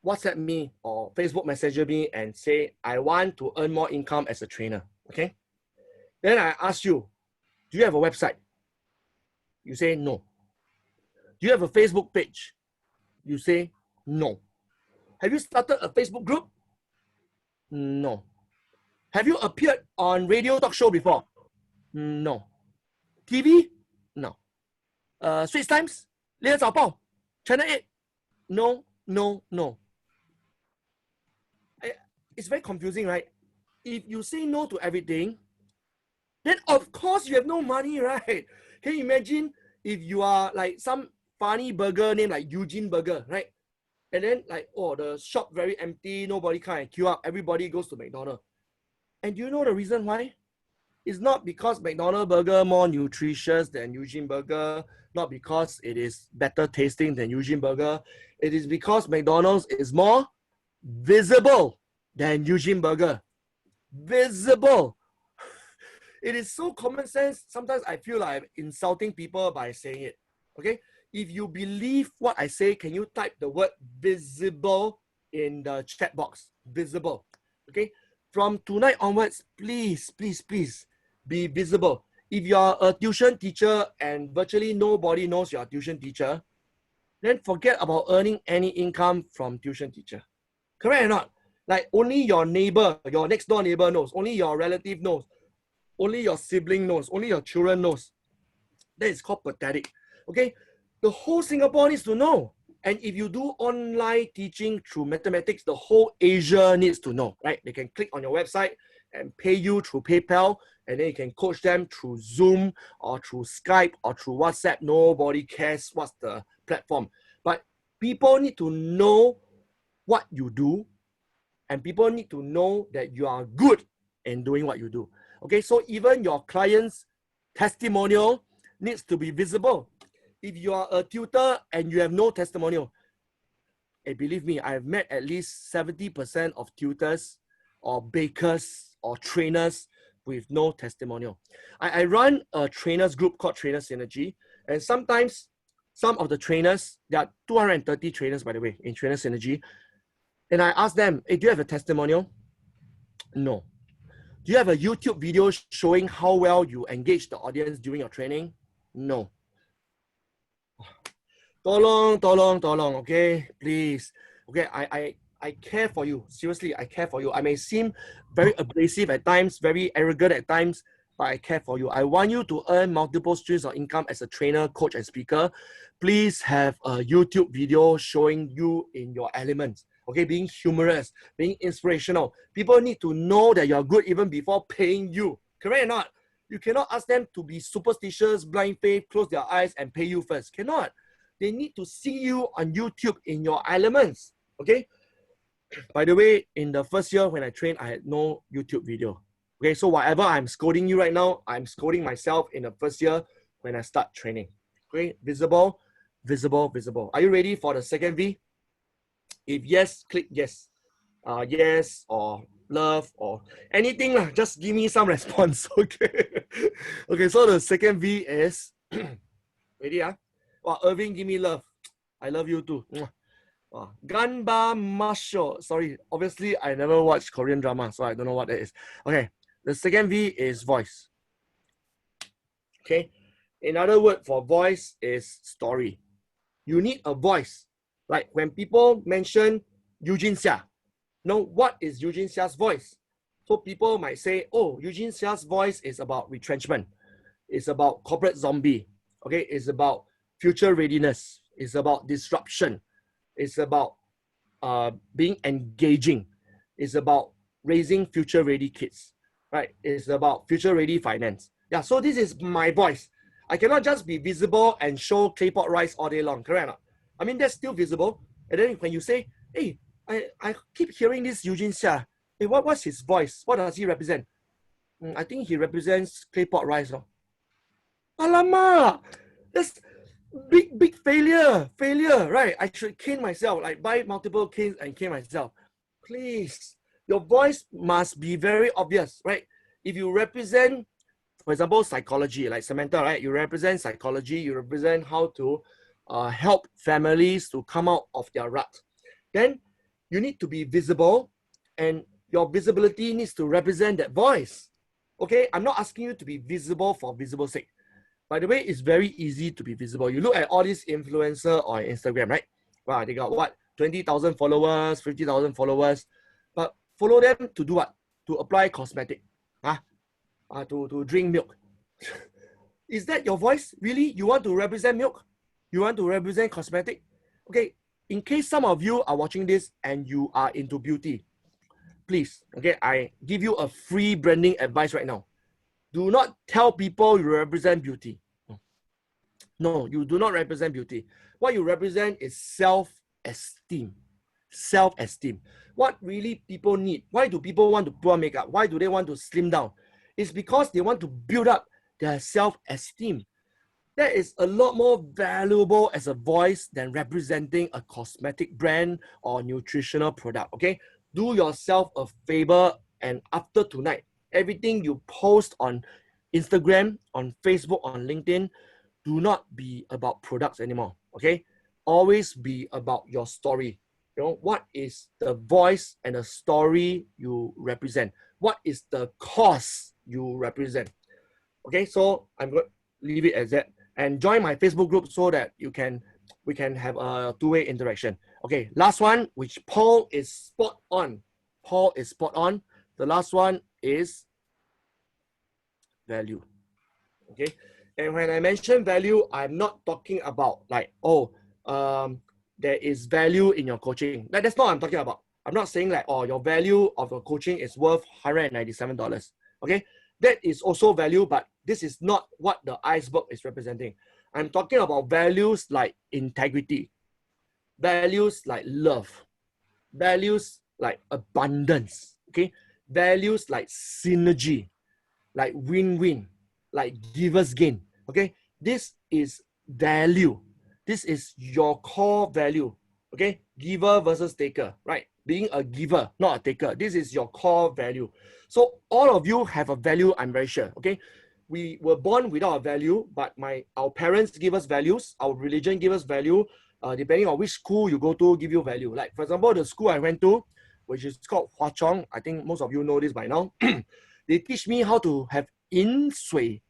WhatsApp me or Facebook Messenger me and say, I want to earn more income as a trainer, okay? Then I ask you, do you have a website? You say no. Do you have a Facebook page? You say no. Have you started a Facebook group? No. Have you appeared on radio talk show before? No. TV? No. Straits Times? 联合早报? Channel 8? No, no, no. It's very confusing, right? If you say no to everything, then of course you have no money, right? Can you imagine if you are like some funny burger named like Eugene Burger, right? And then like, oh, the shop very empty, nobody come and queue up, everybody goes to McDonald's. And do you know the reason why? It's not because McDonald's burger more nutritious than Eugene Burger, not because it is better tasting than Eugene Burger. It is because McDonald's is more visible than Eugene Burger. Visible. It is so common sense. Sometimes I feel like I'm insulting people by saying it. Okay? If you believe what I say, can you type the word visible in the chat box? Visible. Okay? From tonight onwards, please, please, please be visible. If you are a tuition teacher and virtually nobody knows you're a tuition teacher, then forget about earning any income from tuition teacher. Correct or not? Like only your neighbor, your next door neighbor knows, only your relative knows, only your sibling knows, only your children knows. That is called pathetic. Okay? The whole Singapore needs to know. And if you do online teaching through mathematics, the whole Asia needs to know, right? They can click on your website and pay you through PayPal, and then you can coach them through Zoom or through Skype or through WhatsApp. Nobody cares what's the platform. But people need to know what you do, and people need to know that you are good in doing what you do. Okay, so even your client's testimonial needs to be visible. If you are a tutor and you have no testimonial, believe me, I've met at least 70% of tutors or bakers or trainers with no testimonial. I run a trainers group called Trainer Synergy, and sometimes some of the trainers, there are 230 trainers, by the way, in Trainer Synergy, and I ask them, hey, do you have a testimonial? No. Do you have a YouTube video showing how well you engage the audience during your training? No. Tolong, okay? Please. Okay, I care for you. Seriously, I care for you. I may seem very abrasive at times, very arrogant at times, but I care for you. I want you to earn multiple streams of income as a trainer, coach, and speaker. Please have a YouTube video showing you in your elements. Okay, being humorous, being inspirational. People need to know that you're good even before paying you. Correct or not? You cannot ask them to be superstitious, blind faith, close their eyes, and pay you first. Cannot. They need to see you on YouTube in your elements. Okay? By the way, in the first year when I trained, I had no YouTube video. Okay, so whatever I'm scolding you right now, I'm scolding myself in the first year when I start training. Okay, visible, visible, visible. Are you ready for the second V? If yes, click yes. Yes or love or anything lah. Just give me some response. Okay. Okay, so the second V is ready? Wow, Irving, give me love. I love you too. Wow. Ganba Masho. Sorry, obviously I never watched Korean drama, so I don't know what that is. Okay, the second V is voice. Okay, another word for voice is story. You need a voice. Like when people mention Eugene Seah, what is Eugene Seah's voice? So people might say, oh, Eugene Seah's voice is about retrenchment. It's about corporate zombie. Okay, it's about future readiness. It's about disruption. It's about being engaging. It's about raising future ready kids, right? It's about future ready finance. Yeah, so this is my voice. I cannot just be visible and show claypot rice all day long, correct or not? I mean, that's still visible. And then when you say, hey, I keep hearing this Eugene Seah. Hey, what's his voice? What does he represent? I think he represents claypot rice. No? Alamak! That's big failure, right? I should cane myself, like buy multiple canes and cane myself. Please, your voice must be very obvious, right? If you represent, for example, psychology, like Samantha, right? You represent psychology, you represent how to help families to come out of their rut. Then you need to be visible, and your visibility needs to represent that voice. Okay, I'm not asking you to be visible for visible sake. By the way, it's very easy to be visible. You look at all these influencers on Instagram, right? Wow, they got what? 20,000 followers, 50,000 followers. But follow them to do what? To apply cosmetic. To drink milk. Is that your voice? Really? You want to represent milk? You want to represent cosmetic? Okay, in case some of you are watching this and you are into beauty, please, okay, I give you a free branding advice right now. Do not tell people you represent beauty. No, you do not represent beauty. What you represent is self-esteem. Self-esteem. What really people need? Why do people want to put on makeup? Why do they want to slim down? It's because they want to build up their self-esteem. That is a lot more valuable as a voice than representing a cosmetic brand or nutritional product, okay? Do yourself a favor, and after tonight, everything you post on Instagram, on Facebook, on LinkedIn, do not be about products anymore, okay? Always be about your story. You know, what is the voice and the story you represent? What is the cause you represent? Okay, so I'm going to leave it as that. And join my Facebook group so that we can have a two-way interaction. Okay, last one, which Paul is spot on. Paul is spot on. The last one is value. Okay, and when I mention value, I'm not talking about like, there is value in your coaching. That's not what I'm talking about. I'm not saying like, oh, your value of your coaching is worth $197. Okay, that is also value, but this is not what the iceberg is representing. I'm talking about values like integrity, values like love, values like abundance, okay? Values like synergy, like win-win, like givers gain, okay? This is value. This is your core value, okay? Giver versus taker, right? Being a giver, not a taker. This is your core value. So all of you have a value, I'm very sure, okay? We were born without a value, but our parents give us values, our religion give us value, depending on which school you go to, give you value. Like, for example, the school I went to, which is called Hwa Chong, I think most of you know this by now, they teach me how to have 饮水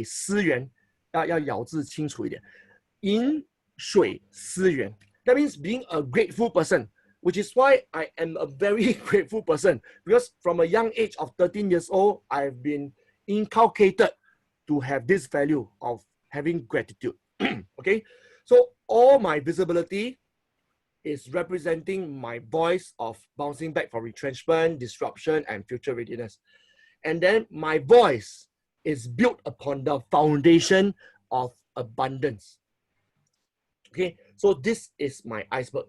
思源，要咬字清楚一点，饮水思源。That means being a grateful person, which is why I am a very grateful person, because from a young age of 13 years old, I've been inculcated to have this value of having gratitude. Okay, so all my visibility is representing my voice of bouncing back from retrenchment, disruption, and future readiness. And then my voice is built upon the foundation of abundance. Okay, so this is my iceberg.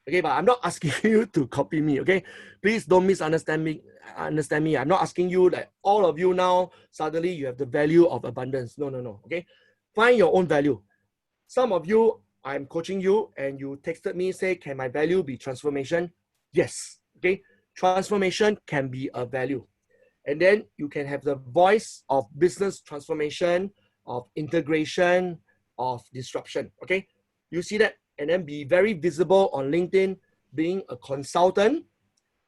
Okay, but I'm not asking you to copy me, okay? Please don't misunderstand me. I'm not asking you that all of you now, suddenly you have the value of abundance. No, okay? Find your own value. Some of you, I'm coaching you and you texted me, say, can my value be transformation? Yes, okay? Transformation can be a value. And then you can have the voice of business transformation, of integration, of disruption, okay? You see that? And then be very visible on LinkedIn, being a consultant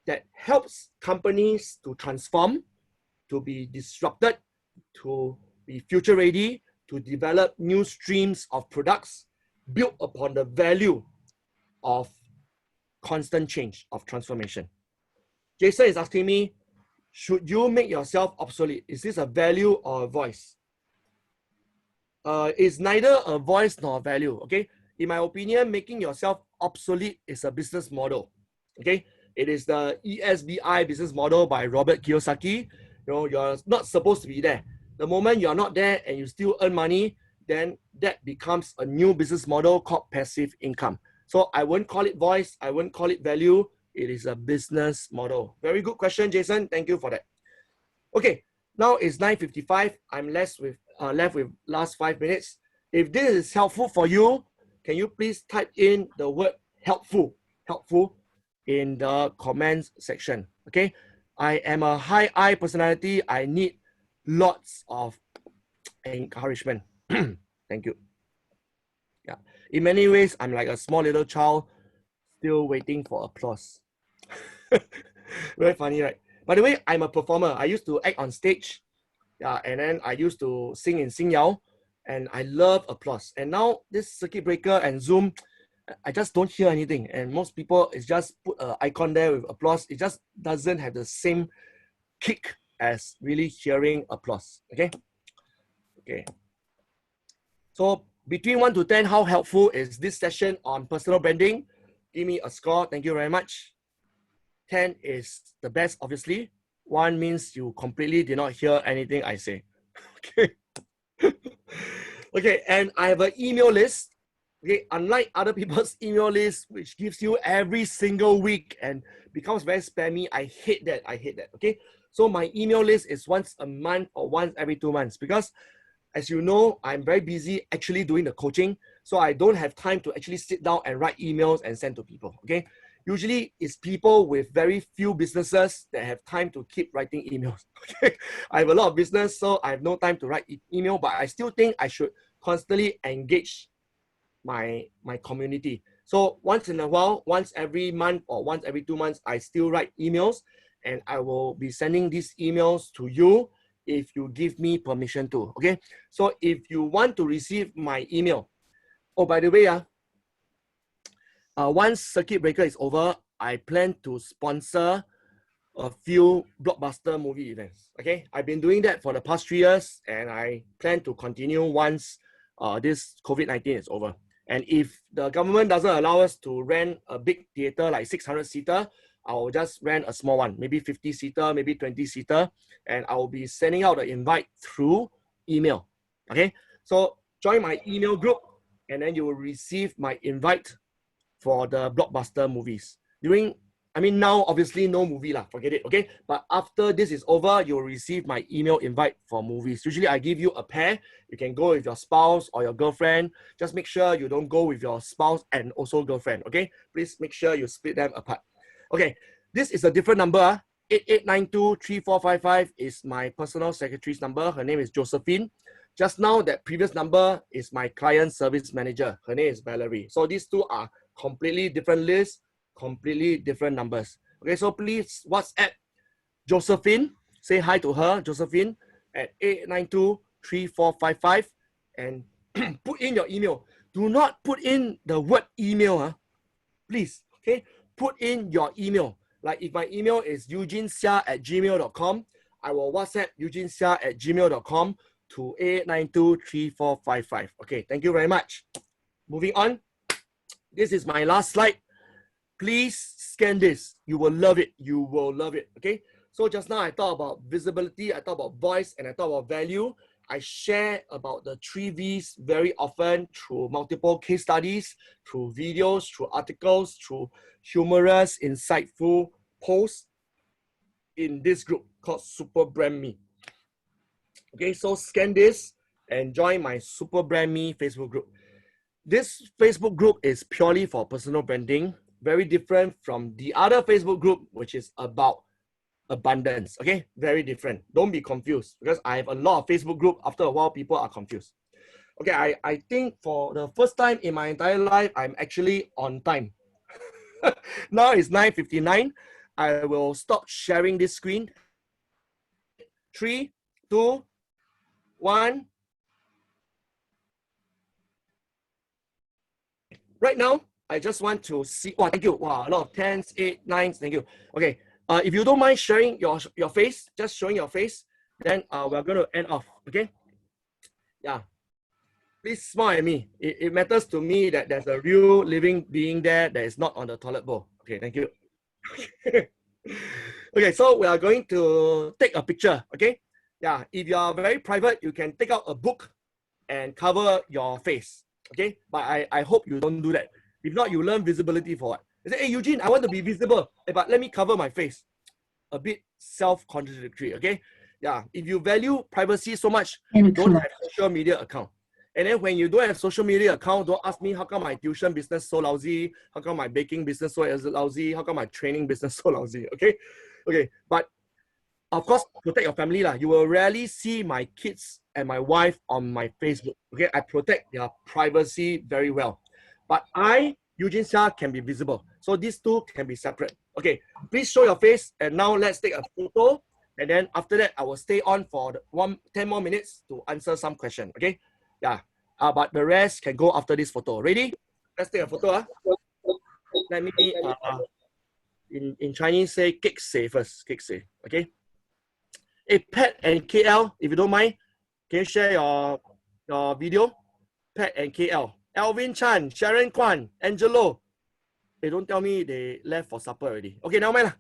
that helps companies to transform, to be disrupted, to be future ready, to develop new streams of products built upon the value of constant change, of transformation. Jason is asking me, should you make yourself obsolete? Is this a value or a voice? It's neither a voice nor a value, okay? In my opinion, making yourself obsolete is a business model, okay? It is the ESBI business model by Robert Kiyosaki. You know, you're not supposed to be there. The moment you're not there and you still earn money, then that becomes a new business model called passive income. So I won't call it voice, I won't call it value. It is a business model. Very good question, Jason. Thank you for that. Okay, now it's 9:55. I'm left with last 5 minutes. If this is helpful for you, can you please type in the word helpful in the comments section? Okay, I am a high I personality. I need lots of encouragement. Thank you. Yeah, in many ways, I'm like a small little child still waiting for applause. Very funny, right? By the way, I'm a performer. I used to act on stage. Yeah, and then I used to sing in Sing Yao, and I love applause. And now this circuit breaker and Zoom, I just don't hear anything. And most people is just put an icon there with applause. It just doesn't have the same kick as really hearing applause. Okay. Okay. So between 1 to 10, how helpful is this session on personal branding? Give me a score. Thank you very much. 10 is the best, obviously. 1 means you completely did not hear anything I say. Okay. Okay, and I have an email list. Okay, unlike other people's email list, which gives you every single week and becomes very spammy, I hate that. I hate that. Okay, so my email list is once a month or once every 2 months because, as you know, I'm very busy actually doing the coaching, so I don't have time to actually sit down and write emails and send to people. Okay. Usually it's people with very few businesses that have time to keep writing emails. Okay? I have a lot of business, so I have no time to write email, but I still think I should constantly engage my community. So once in a while, once every month or once every 2 months, I still write emails, and I will be sending these emails to you if you give me permission to. Okay. So if you want to receive my email, oh, by the way, once circuit breaker is over, I plan to sponsor a few blockbuster movie events. Okay, I've been doing that for the past 3 years, and I plan to continue once this COVID-19 is over. And if the government doesn't allow us to rent a big theater like 600-seater, I'll just rent a small one, maybe 50-seater, maybe 20-seater, and I'll be sending out the invite through email. Okay, so join my email group, and then you will receive my invite for the blockbuster movies. Now obviously no movie lah, forget it, okay? But after this is over, you'll receive my email invite for movies. Usually I give you a pair. You can go with your spouse or your girlfriend. Just make sure you don't go with your spouse and also girlfriend, okay? Please make sure you split them apart. Okay, this is a different number. 8892-3455 is my personal secretary's number. Her name is Josephine. Just now, that previous number is my client service manager. Her name is Valerie. So these two are completely different lists, completely different numbers. Okay, so please WhatsApp Josephine. Say hi to her, Josephine, at 8892-3455 and put in your email. Do not put in the word email, please. Okay, put in your email. Like if my email is eugeneseah@gmail.com, I will WhatsApp eugeneseah@gmail.com to 8892-3455. Okay, thank you very much. Moving on. This is my last slide. Please scan this. You will love it. You will love it. Okay. So just now I talked about visibility, I talked about voice, and I talked about value. I share about the 3 V's very often through multiple case studies, through videos, through articles, through humorous, insightful posts in this group called Super Brand Me. Okay, so scan this and join my Super Brand Me Facebook group. This Facebook group is purely for personal branding, very different from the other Facebook group, which is about abundance. Okay, very different. Don't be confused because I have a lot of Facebook group. After a while, people are confused. Okay, I think for the first time in my entire life, I'm actually on time. Now it's 9:59. I will stop sharing this screen. 3, 2, 1. Right now, I just want to see. Wow, thank you. Wow, a lot of 10s, 8, 9s. Thank you. Okay. If you don't mind sharing your face, just showing your face, then we're going to end off. Okay. Yeah. Please smile at me. It matters to me that there's a real living being there that is not on the toilet bowl. Okay. Thank you. Okay. So we are going to take a picture. Okay. Yeah, if you are very private, you can take out a book and cover your face. Okay, but I hope you don't do that. If not, you learn visibility for what? You say, hey Eugene, I want to be visible, but let me cover my face. A bit self-contradictory. Okay, yeah. If you value privacy so much, don't have social media account. And then when you don't have social media account, don't ask me how come my tuition business so lousy, how come my baking business so lousy, how come my training business so lousy. Okay, okay. But of course, protect your family lah. You will rarely see my kids and my wife on my Facebook. Okay, I protect their privacy very well. But I, Eugene Seah, can be visible. So these two can be separate. Okay, please show your face. And now let's take a photo. And then after that, I will stay on for 10 more minutes to answer some question. Okay, yeah. But the rest can go after this photo. Ready? Let's take a photo. Let me, in Chinese, say kek say first. Kek say. Okay. Hey, Pat and KL, if you don't mind, can you share your video? Pat and KL. Alvin Chan, Sharon Kwan, Angelo. They don't tell me they left for supper already. Okay, now mind.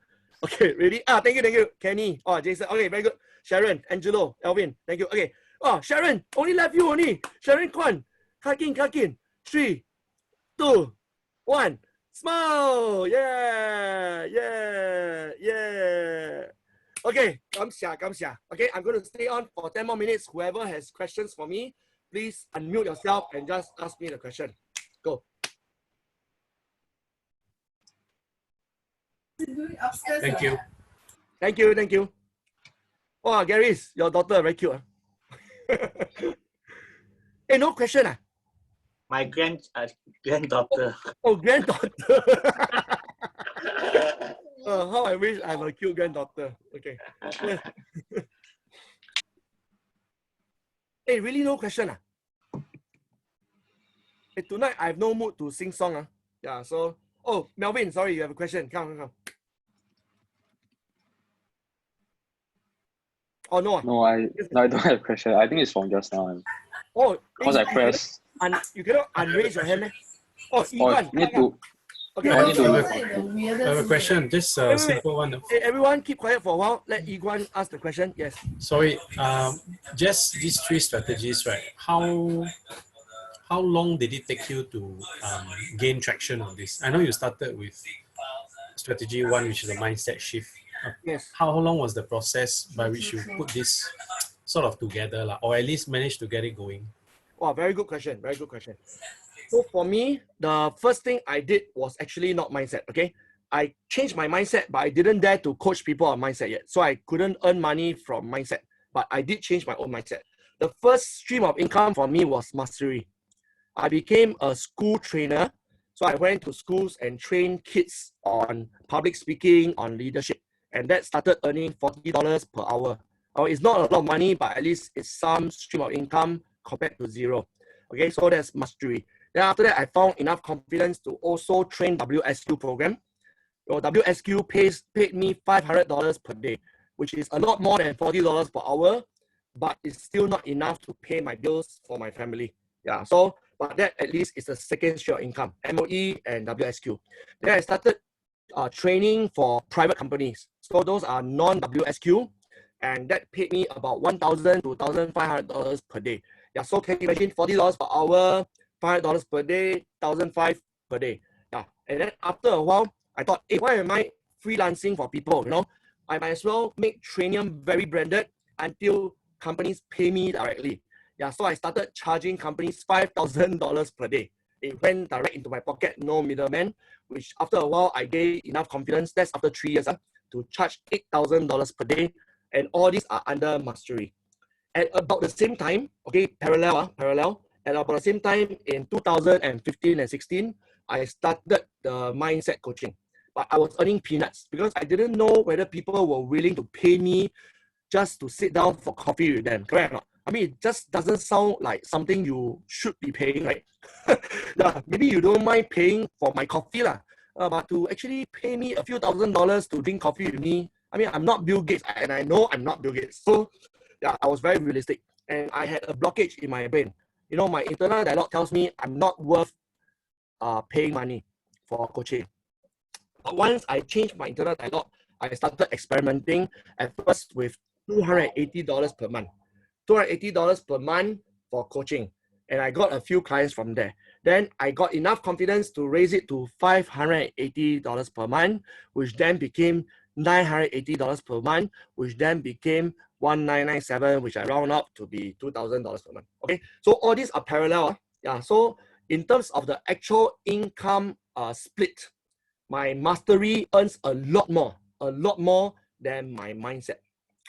Okay, ready? Thank you. Kenny. Oh, Jason. Okay, very good. Sharon, Angelo, Alvin. Thank you. Okay. Oh, Sharon, only left you only. Sharon Kwan. Kakin. 3, 2, 1. Smile. Yeah. Okay, come xia. Okay, I'm going to stay on for 10 more minutes. Whoever has questions for me, please unmute yourself and just ask me the question. Go. Thank you. Oh, Gary's, your daughter, very cute. Hey, no question. My granddaughter. Oh, granddaughter. How I wish I have a cute granddaughter. Okay. Hey, really no question. Hey, tonight I have no mood to sing song. Yeah, so, oh, Melvin, sorry, you have a question. Come. Oh, no. No, I don't have a question. I think it's from just now. Oh, Because I pressed. You cannot unraise your hand. Oh, Oh, Ivan. need to. Okay. I need to. I have a question, just a simple one. Hey, everyone keep quiet for a while. Let Iguan ask the question. Yes. Sorry, just these 3 strategies, right? How long did it take you to gain traction on this? I know you started with strategy 1, which is a mindset shift. Yes. How long was the process by which you put this sort of together, or at least managed to get it going? Wow, very good question. So for me, the first thing I did was actually not mindset, okay? I changed my mindset, but I didn't dare to coach people on mindset yet. So I couldn't earn money from mindset, but I did change my own mindset. The first stream of income for me was mastery. I became a school trainer. So I went to schools and trained kids on public speaking, on leadership. And that started earning $40 per hour. It's not a lot of money, but at least it's some stream of income compared to zero. Okay, so that's mastery. Then after that, I found enough confidence to also train WSQ program. WSQ paid me $500 per day, which is a lot more than $40 per hour, but it's still not enough to pay my bills for my family. Yeah, so, but that at least is the second stream of income, MOE and WSQ. Then I started training for private companies. So those are non-WSQ, and that paid me about $1,000 to $1,500 per day. Yeah, so can you imagine $40 per hour, $500 per day, $1,500 per day. Yeah, and then after a while, I thought, hey, why am I freelancing for people? I might as well make Trainium very branded until companies pay me directly. Yeah, so I started charging companies $5,000 per day. It went direct into my pocket, no middleman, which after a while, I gained enough confidence, that's after 3 years, to charge $8,000 per day. And all these are under mastery. At about the same time, okay, parallel, at about the same time in 2015 and 16, I started the mindset coaching. But I was earning peanuts because I didn't know whether people were willing to pay me just to sit down for coffee with them, correct or not? I mean, it just doesn't sound like something you should be paying, right? Yeah, maybe you don't mind paying for my coffee, but to actually pay me a few $1,000s to drink coffee with me, I mean, I'm not Bill Gates, and I know I'm not Bill Gates. So, yeah, I was very realistic, and I had a blockage in my brain. My internal dialogue tells me I'm not worth paying money for coaching. But once I changed my internal dialogue, I started experimenting at first with $280 per month. $280 per month for coaching. And I got a few clients from there. Then I got enough confidence to raise it to $580 per month, which then became $980 per month, which then became $1,997, which I round up to be $2,000 per month. Okay, so all these are parallel. Yeah, so in terms of the actual income split, my mastery earns a lot more than my mindset.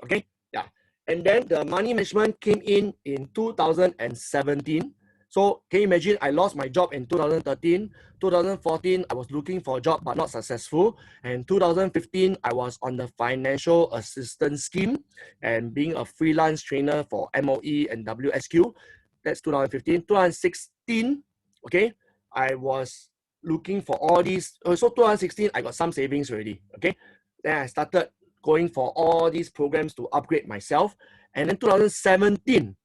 Okay, yeah. And then the money management came in 2017. So can you imagine, I lost my job in 2013. 2014, I was looking for a job but not successful. And 2015, I was on the financial assistance scheme and being a freelance trainer for MOE and WSQ. That's 2015. 2016, okay, I was looking for all these. So 2016, I got some savings already. Okay, then I started going for all these programs to upgrade myself. And then 2017,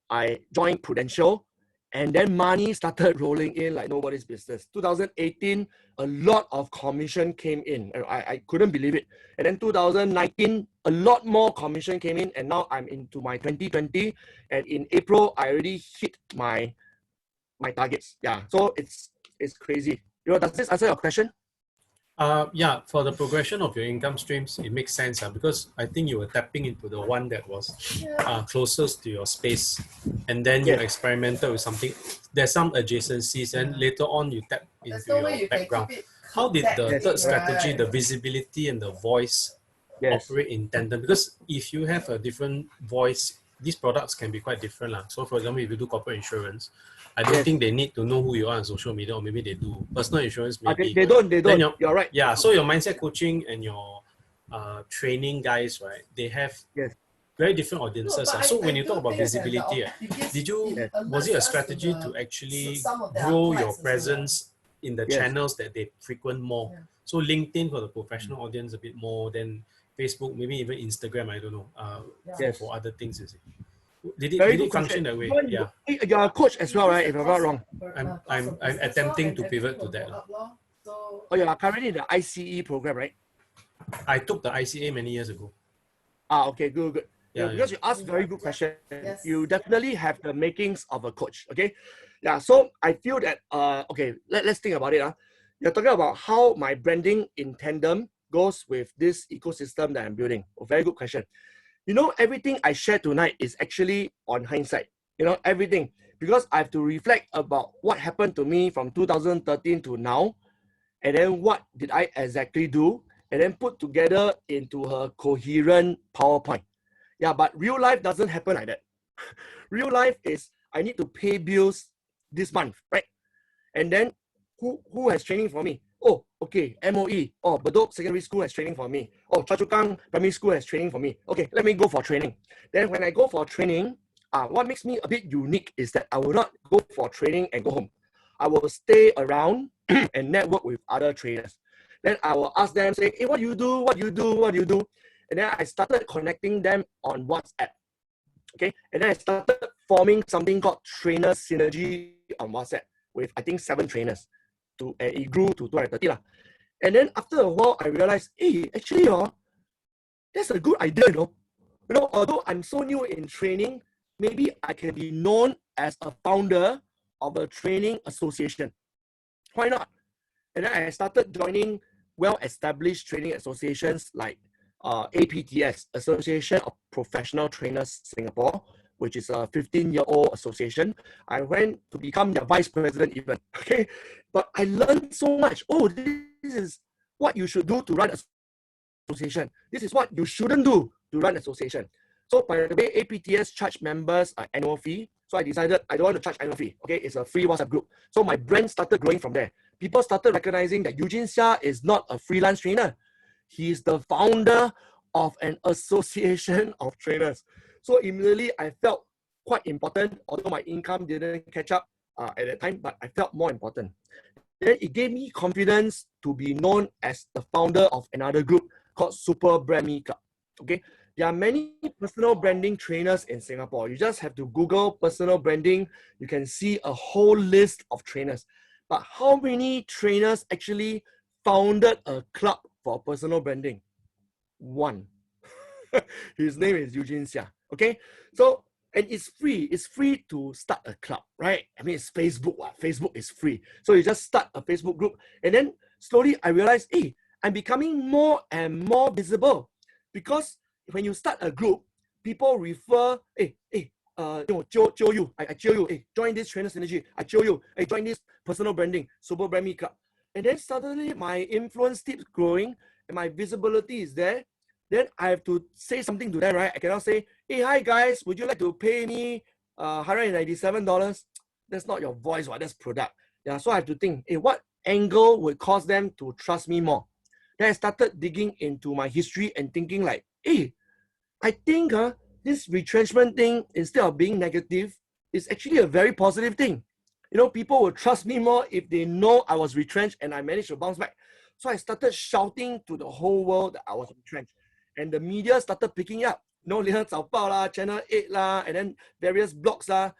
I joined Prudential, and then money started rolling in like nobody's business. 2018, a lot of commission came in. I couldn't believe it. And then 2019, a lot more commission came in, and now I'm into my 2020. And in April, I already hit my targets. Yeah, so it's crazy. Does this answer your question? Yeah, for the progression of your income streams, it makes sense because I think you were tapping into the one that was closest to your space, and then you experimented with something. There's some adjacencies, and later on you tap into your background. How did the third strategy, the visibility and the voice, operate in tandem? Because if you have a different voice, these products can be quite different. So for example, if you do corporate insurance, I don't think they need to know who you are on social media, or maybe they do. Personal insurance, maybe. They don't. You're right. Yeah, so your mindset coaching and your training guys, right, they have very different audiences. So when you talk about visibility, was it a strategy to actually grow your presence in the channels that they frequent more? So LinkedIn for the professional audience a bit more than Facebook, maybe even Instagram, I don't know, for other things, is it? Did it function that way? Yeah. You're a coach as well, right? If I'm not wrong. I'm attempting to pivot to that. Oh, you're currently in the ICE program, right? I took the ICA many years ago. Okay, good. Yeah, because you asked very good question. You definitely have the makings of a coach. Okay. Yeah. So I feel that okay, let's think about it. You're talking about how my branding in tandem goes with this ecosystem that I'm building. Very good question. Everything I share tonight is actually on hindsight. Everything, because I have to reflect about what happened to me from 2013 to now, and then what did I exactly do, and then put together into a coherent PowerPoint. Yeah, but real life doesn't happen like that. Real life is I need to pay bills this month, right? And then who has training for me? Oh, okay, MOE. Oh, Bedok Secondary School has training for me. Oh, Choa Chu Kang Primary School has training for me. Okay, let me go for training. Then when I go for training, what makes me a bit unique is that I will not go for training and go home. I will stay around and network with other trainers. Then I will ask them, say, hey, what do you do? What do you do? What do you do? And then I started connecting them on WhatsApp. Okay, and then I started forming something called Trainer Synergy on WhatsApp with, I think, 7 trainers. And it grew to 230. And then after a while, I realized, hey, actually, that's a good idea, although I'm so new in training, maybe I can be known as a founder of a training association. Why not? And then I started joining well-established training associations like APTS, Association of Professional Trainers Singapore, which is a 15-year-old association. I went to become their vice president even, okay? But I learned so much. Oh, this is what you should do to run an association. This is what you shouldn't do to run an association. So by the way, APTS charge members an annual fee. So I decided I don't want to charge annual fee, okay? It's a free WhatsApp group. So my brand started growing from there. People started recognizing that Eugene Seah is not a freelance trainer. He's the founder of an association of trainers. So immediately I felt quite important, although my income didn't catch up at that time, but I felt more important. Then it gave me confidence to be known as the founder of another group called Super Brand Me Club. Okay, there are many personal branding trainers in Singapore. You just have to Google personal branding. You can see a whole list of trainers. But how many trainers actually founded a club for personal branding? 1. His name is Eugene Seah. Okay, so and it's free. It's free to start a club, right? I mean, it's Facebook. Facebook is free, so you just start a Facebook group, and then slowly I realized, hey, I'm becoming more and more visible, because when you start a group, people refer, hey, jio you, I jio you, hey, join this trainer synergy, I jio you, hey, join this personal branding, super brand me club. And then suddenly my influence keeps growing and my visibility is there. Then I have to say something to them, right? I cannot say, hey, hi guys, would you like to pay me $197? That's not your voice, that's product. Yeah, so I have to think, hey, what angle would cause them to trust me more? Then I started digging into my history and thinking like, hey, I think this retrenchment thing, instead of being negative, is actually a very positive thing. You know, people will trust me more if they know I was retrenched and I managed to bounce back. So I started shouting to the whole world that I was retrenched. And the media started picking up. You know, 联合早报啦, Channel 8 lah, and then various blogs lah.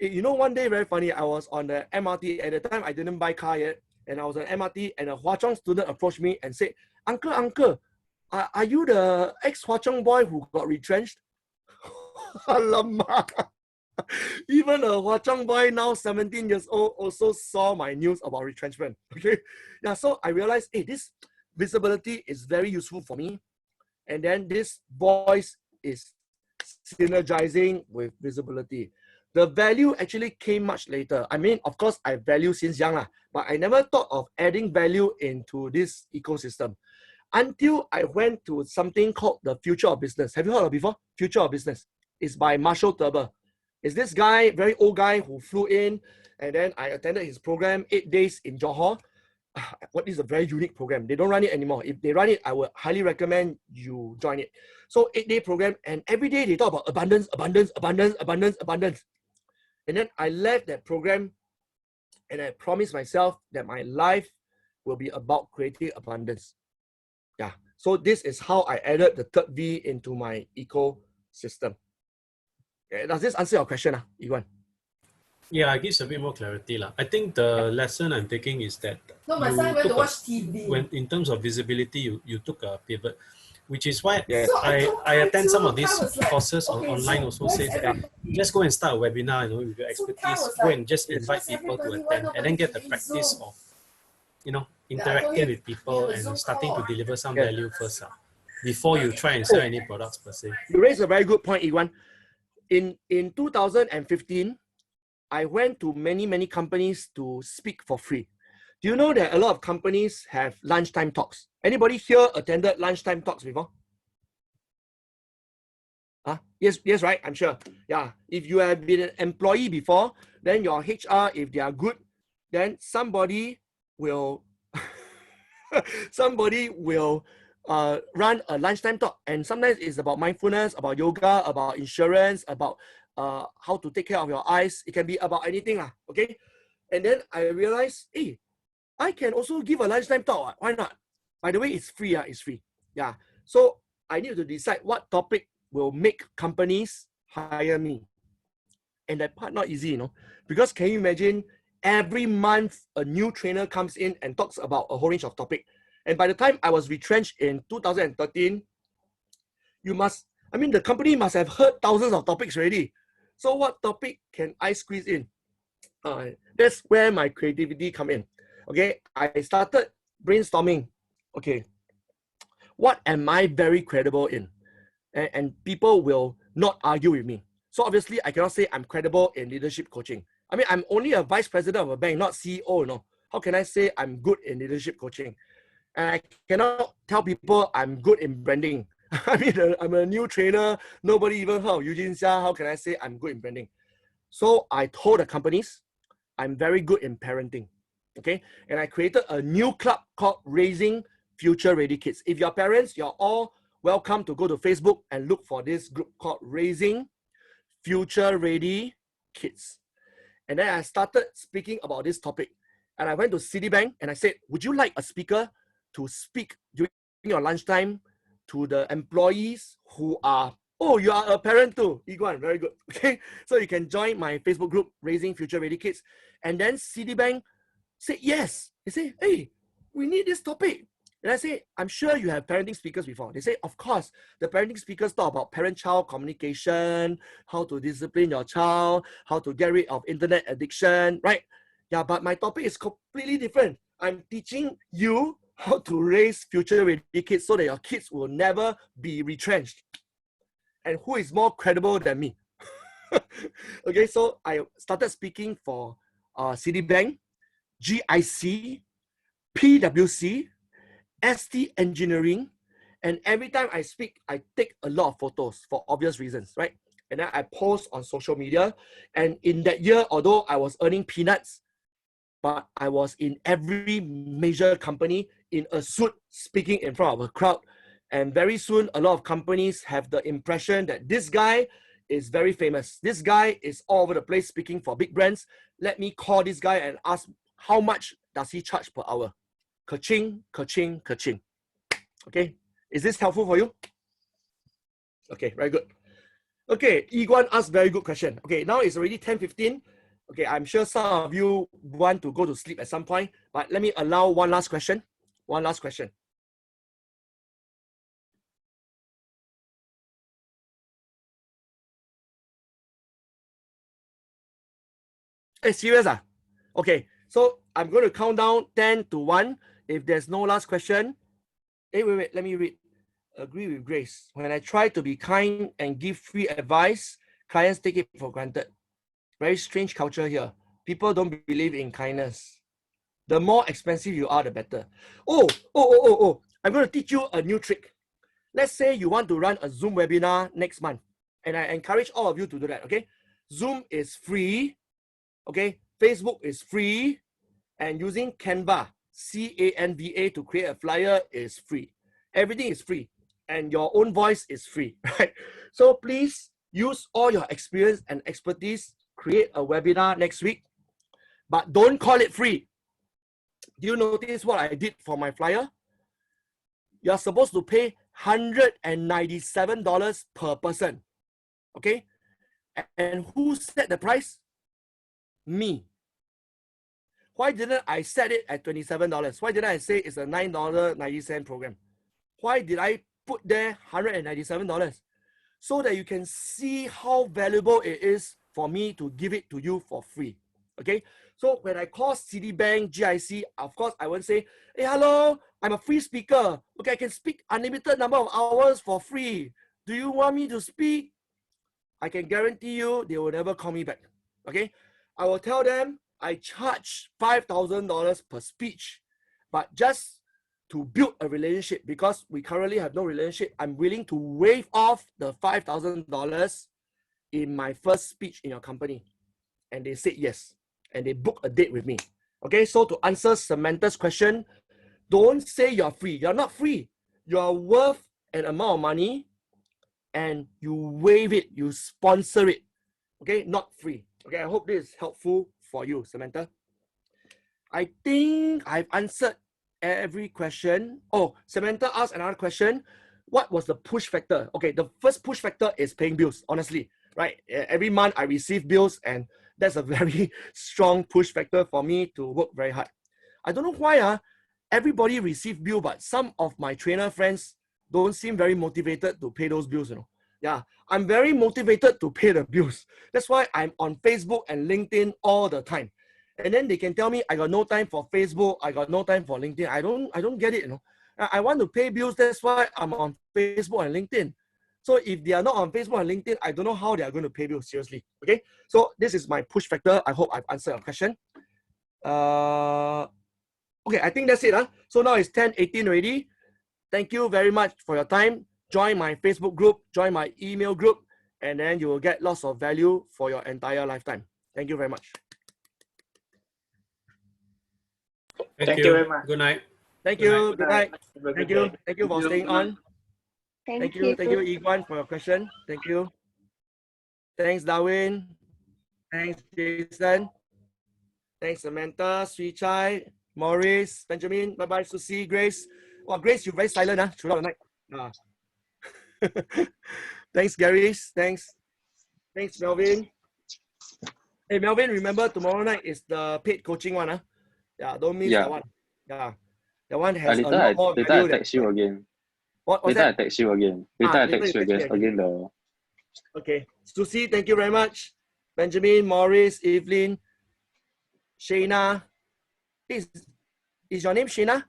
You know, one day, very funny, I was on the MRT. At the time, I didn't buy car yet. And I was on MRT, and a Hwa Chong student approached me and said, Uncle, are you the ex-Hwa Chong boy who got retrenched? Alamak. Even a Hwa Chong boy now 17 years old also saw my news about retrenchment. Okay, yeah, so I realized, hey, this visibility is very useful for me. And then this voice is synergizing with visibility. The value actually came much later. I mean, of course, I value since young, but I never thought of adding value into this ecosystem until I went to something called the Future of Business. Have you heard of it before? Future of Business. It's by Marshall Thurber. It's this guy, very old guy who flew in, and then I attended his program 8 days in Johor. What is a very unique program. They don't run it anymore. If they run it, I would highly recommend you join it. So 8-day program, and every day they talk about abundance. And then I left that program and I promised myself that my life will be about creating abundance. Yeah. So this is how I added the third V into my ecosystem. Does this answer your question, Iwan? Yeah, it gives a bit more clarity. I think the lesson I'm taking is that no, my son went to watch TV. When in terms of visibility, you took a pivot, which is why Yes. So I attend some of these like, courses okay, online so also says that just go and start a webinar, with your expertise, go and just invite people to attend and then get the practice of, interacting with people and starting to deliver some value first before you try and sell any products per se. You raised a very good point, Iwan. In 2015, I went to many companies to speak for free. Do you know that a lot of companies have lunchtime talks? Anybody here attended lunchtime talks before? Yes, right? I'm sure. Yeah. If you have been an employee before, then your HR, if they are good, then somebody will run a lunchtime talk. And sometimes it's about mindfulness, about yoga, about insurance, about how to take care of your eyes. It can be about anything, okay? And then I realized, hey, I can also give a lunchtime talk. Why not? By the way, it's free. It's free. Yeah. So I need to decide what topic will make companies hire me. And that part not easy, because can you imagine every month a new trainer comes in and talks about a whole range of topics. And by the time I was retrenched in 2013, the company must have heard thousands of topics already. So what topic can I squeeze in? That's where my creativity come in. Okay, I started brainstorming. Okay, what am I very credible in? And people will not argue with me. So obviously, I cannot say I'm credible in leadership coaching. I'm only a vice president of a bank, not CEO. How can I say I'm good in leadership coaching? And I cannot tell people I'm good in branding. I'm a new trainer. Nobody even heard of Eugene Seah. How can I say I'm good in branding? So I told the companies, I'm very good in parenting. Okay. And I created a new club called Raising Future Ready Kids. If you're parents, you're all welcome to go to Facebook and look for this group called Raising Future Ready Kids. And then I started speaking about this topic. And I went to Citibank and I said, would you like a speaker to speak during your lunchtime to the employees who are, you are a parent too, Iguan, very good. Okay, so you can join my Facebook group, Raising Future Ready Kids. And then Citibank said yes. They say, hey, we need this topic. And I say, I'm sure you have parenting speakers before. They say, of course, the parenting speakers talk about parent-child communication, how to discipline your child, how to get rid of internet addiction, right? Yeah, but my topic is completely different. I'm teaching you how to raise future-ready kids so that your kids will never be retrenched. And who is more credible than me? Okay, so I started speaking for Citibank, GIC, PwC, ST Engineering, and every time I speak, I take a lot of photos for obvious reasons, right? And then I post on social media. And in that year, although I was earning peanuts, but I was in every major company in a suit speaking in front of a crowd. And very soon, a lot of companies have the impression that this guy is very famous. This guy is all over the place speaking for big brands. Let me call this guy and ask how much does he charge per hour? Ka-ching, ka-ching, ka-ching. Okay, is this helpful for you? Okay, very good. Okay, Iguan asked very good question. Okay, now it's already 10:15. Okay, I'm sure some of you want to go to sleep at some point, but let me allow one last question. One last question. Hey, serious ah? Okay, so I'm going to count down 10 to 1. If there's no last question, hey, wait, let me read. Agree with Grace. When I try to be kind and give free advice, clients take it for granted. Very strange culture here. People don't believe in kindness. The more expensive you are, the better. Oh. I'm going to teach you a new trick. Let's say you want to run a Zoom webinar next month, and I encourage all of you to do that, okay? Zoom is free, okay? Facebook is free, and using Canva, C-A-N-V-A, to create a flyer is free. Everything is free, and your own voice is free, right? So please use all your experience and expertise, create a webinar next week, but don't call it free. Do you notice what I did for my flyer? You're supposed to pay $197 per person, okay? And who set the price? Me. Why didn't I set it at $27? Why didn't I say it's a $9.90 program? Why did I put there $197? So that you can see how valuable it is for me to give it to you for free, okay? So when I call Citibank, GIC, of course, I won't say, hey, hello, I'm a free speaker. Okay, I can speak unlimited number of hours for free. Do you want me to speak? I can guarantee you they will never call me back, okay? I will tell them I charge $5,000 per speech, but just to build a relationship, because we currently have no relationship, I'm willing to waive off the $5,000 in my first speech in your company. And they said yes, and they booked a date with me. Okay, so to answer Samantha's question, don't say you're free. You're not free. You're worth an amount of money, and you waive it, you sponsor it. Okay, not free. Okay, I hope this is helpful for you, Samantha. I think I've answered every question. Oh, Samantha asked another question. What was the push factor? Okay, the first push factor is paying bills, honestly, right? Every month I receive bills, and that's a very strong push factor for me to work very hard. I don't know why everybody receive bill, but some of my trainer friends don't seem very motivated to pay those bills, you know. Yeah, I'm very motivated to pay the bills. That's why I'm on Facebook and LinkedIn all the time. And then they can tell me I got no time for Facebook, I got no time for LinkedIn. I don't get it, you know. I want to pay bills, that's why I'm on Facebook and LinkedIn. So if they are not on Facebook and LinkedIn, I don't know how they are going to pay bills, seriously. Okay, so this is my push factor. I hope I've answered your question. Okay, I think that's it. So now it's 10:18 already. Thank you very much for your time. Join my Facebook group, join my email group, and then you will get lots of value for your entire lifetime. Thank you very much. Thank you very much. Good night. Thank Good you. Good night. Have a Thank good you. day. Thank you for staying on. Thank you. Thank you, Iguan, for your question. Thank you. Thanks, Darwin. Thanks, Jason. Thanks, Samantha, Sui Chai, Maurice, Benjamin. Bye-bye, Susie, Grace. Well, Grace, you're very silent throughout the night. Thanks, Gary. Thanks, Melvin. Hey, Melvin, remember tomorrow night is the paid coaching one. Yeah, don't miss that one. Yeah. That one has a Later lot more later I value. text you again. What was Later I that? text you again. Later I Later text you you text me again the Okay. Susie, thank you very much. Benjamin, Maurice, Evelyn, Shayna. Is your name Shayna?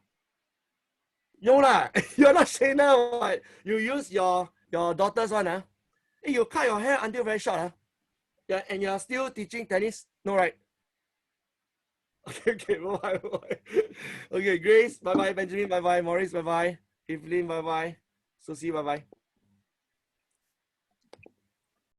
No lah. You're not Shayna. What? You use your daughter's one, huh? Hey, you cut your hair until very short, huh? Yeah, and you're still teaching tennis? No, right? Okay, bye-bye. Okay, Grace, bye-bye. Benjamin, bye-bye. Maurice, bye-bye. Evelyn, bye-bye. Susie, bye-bye.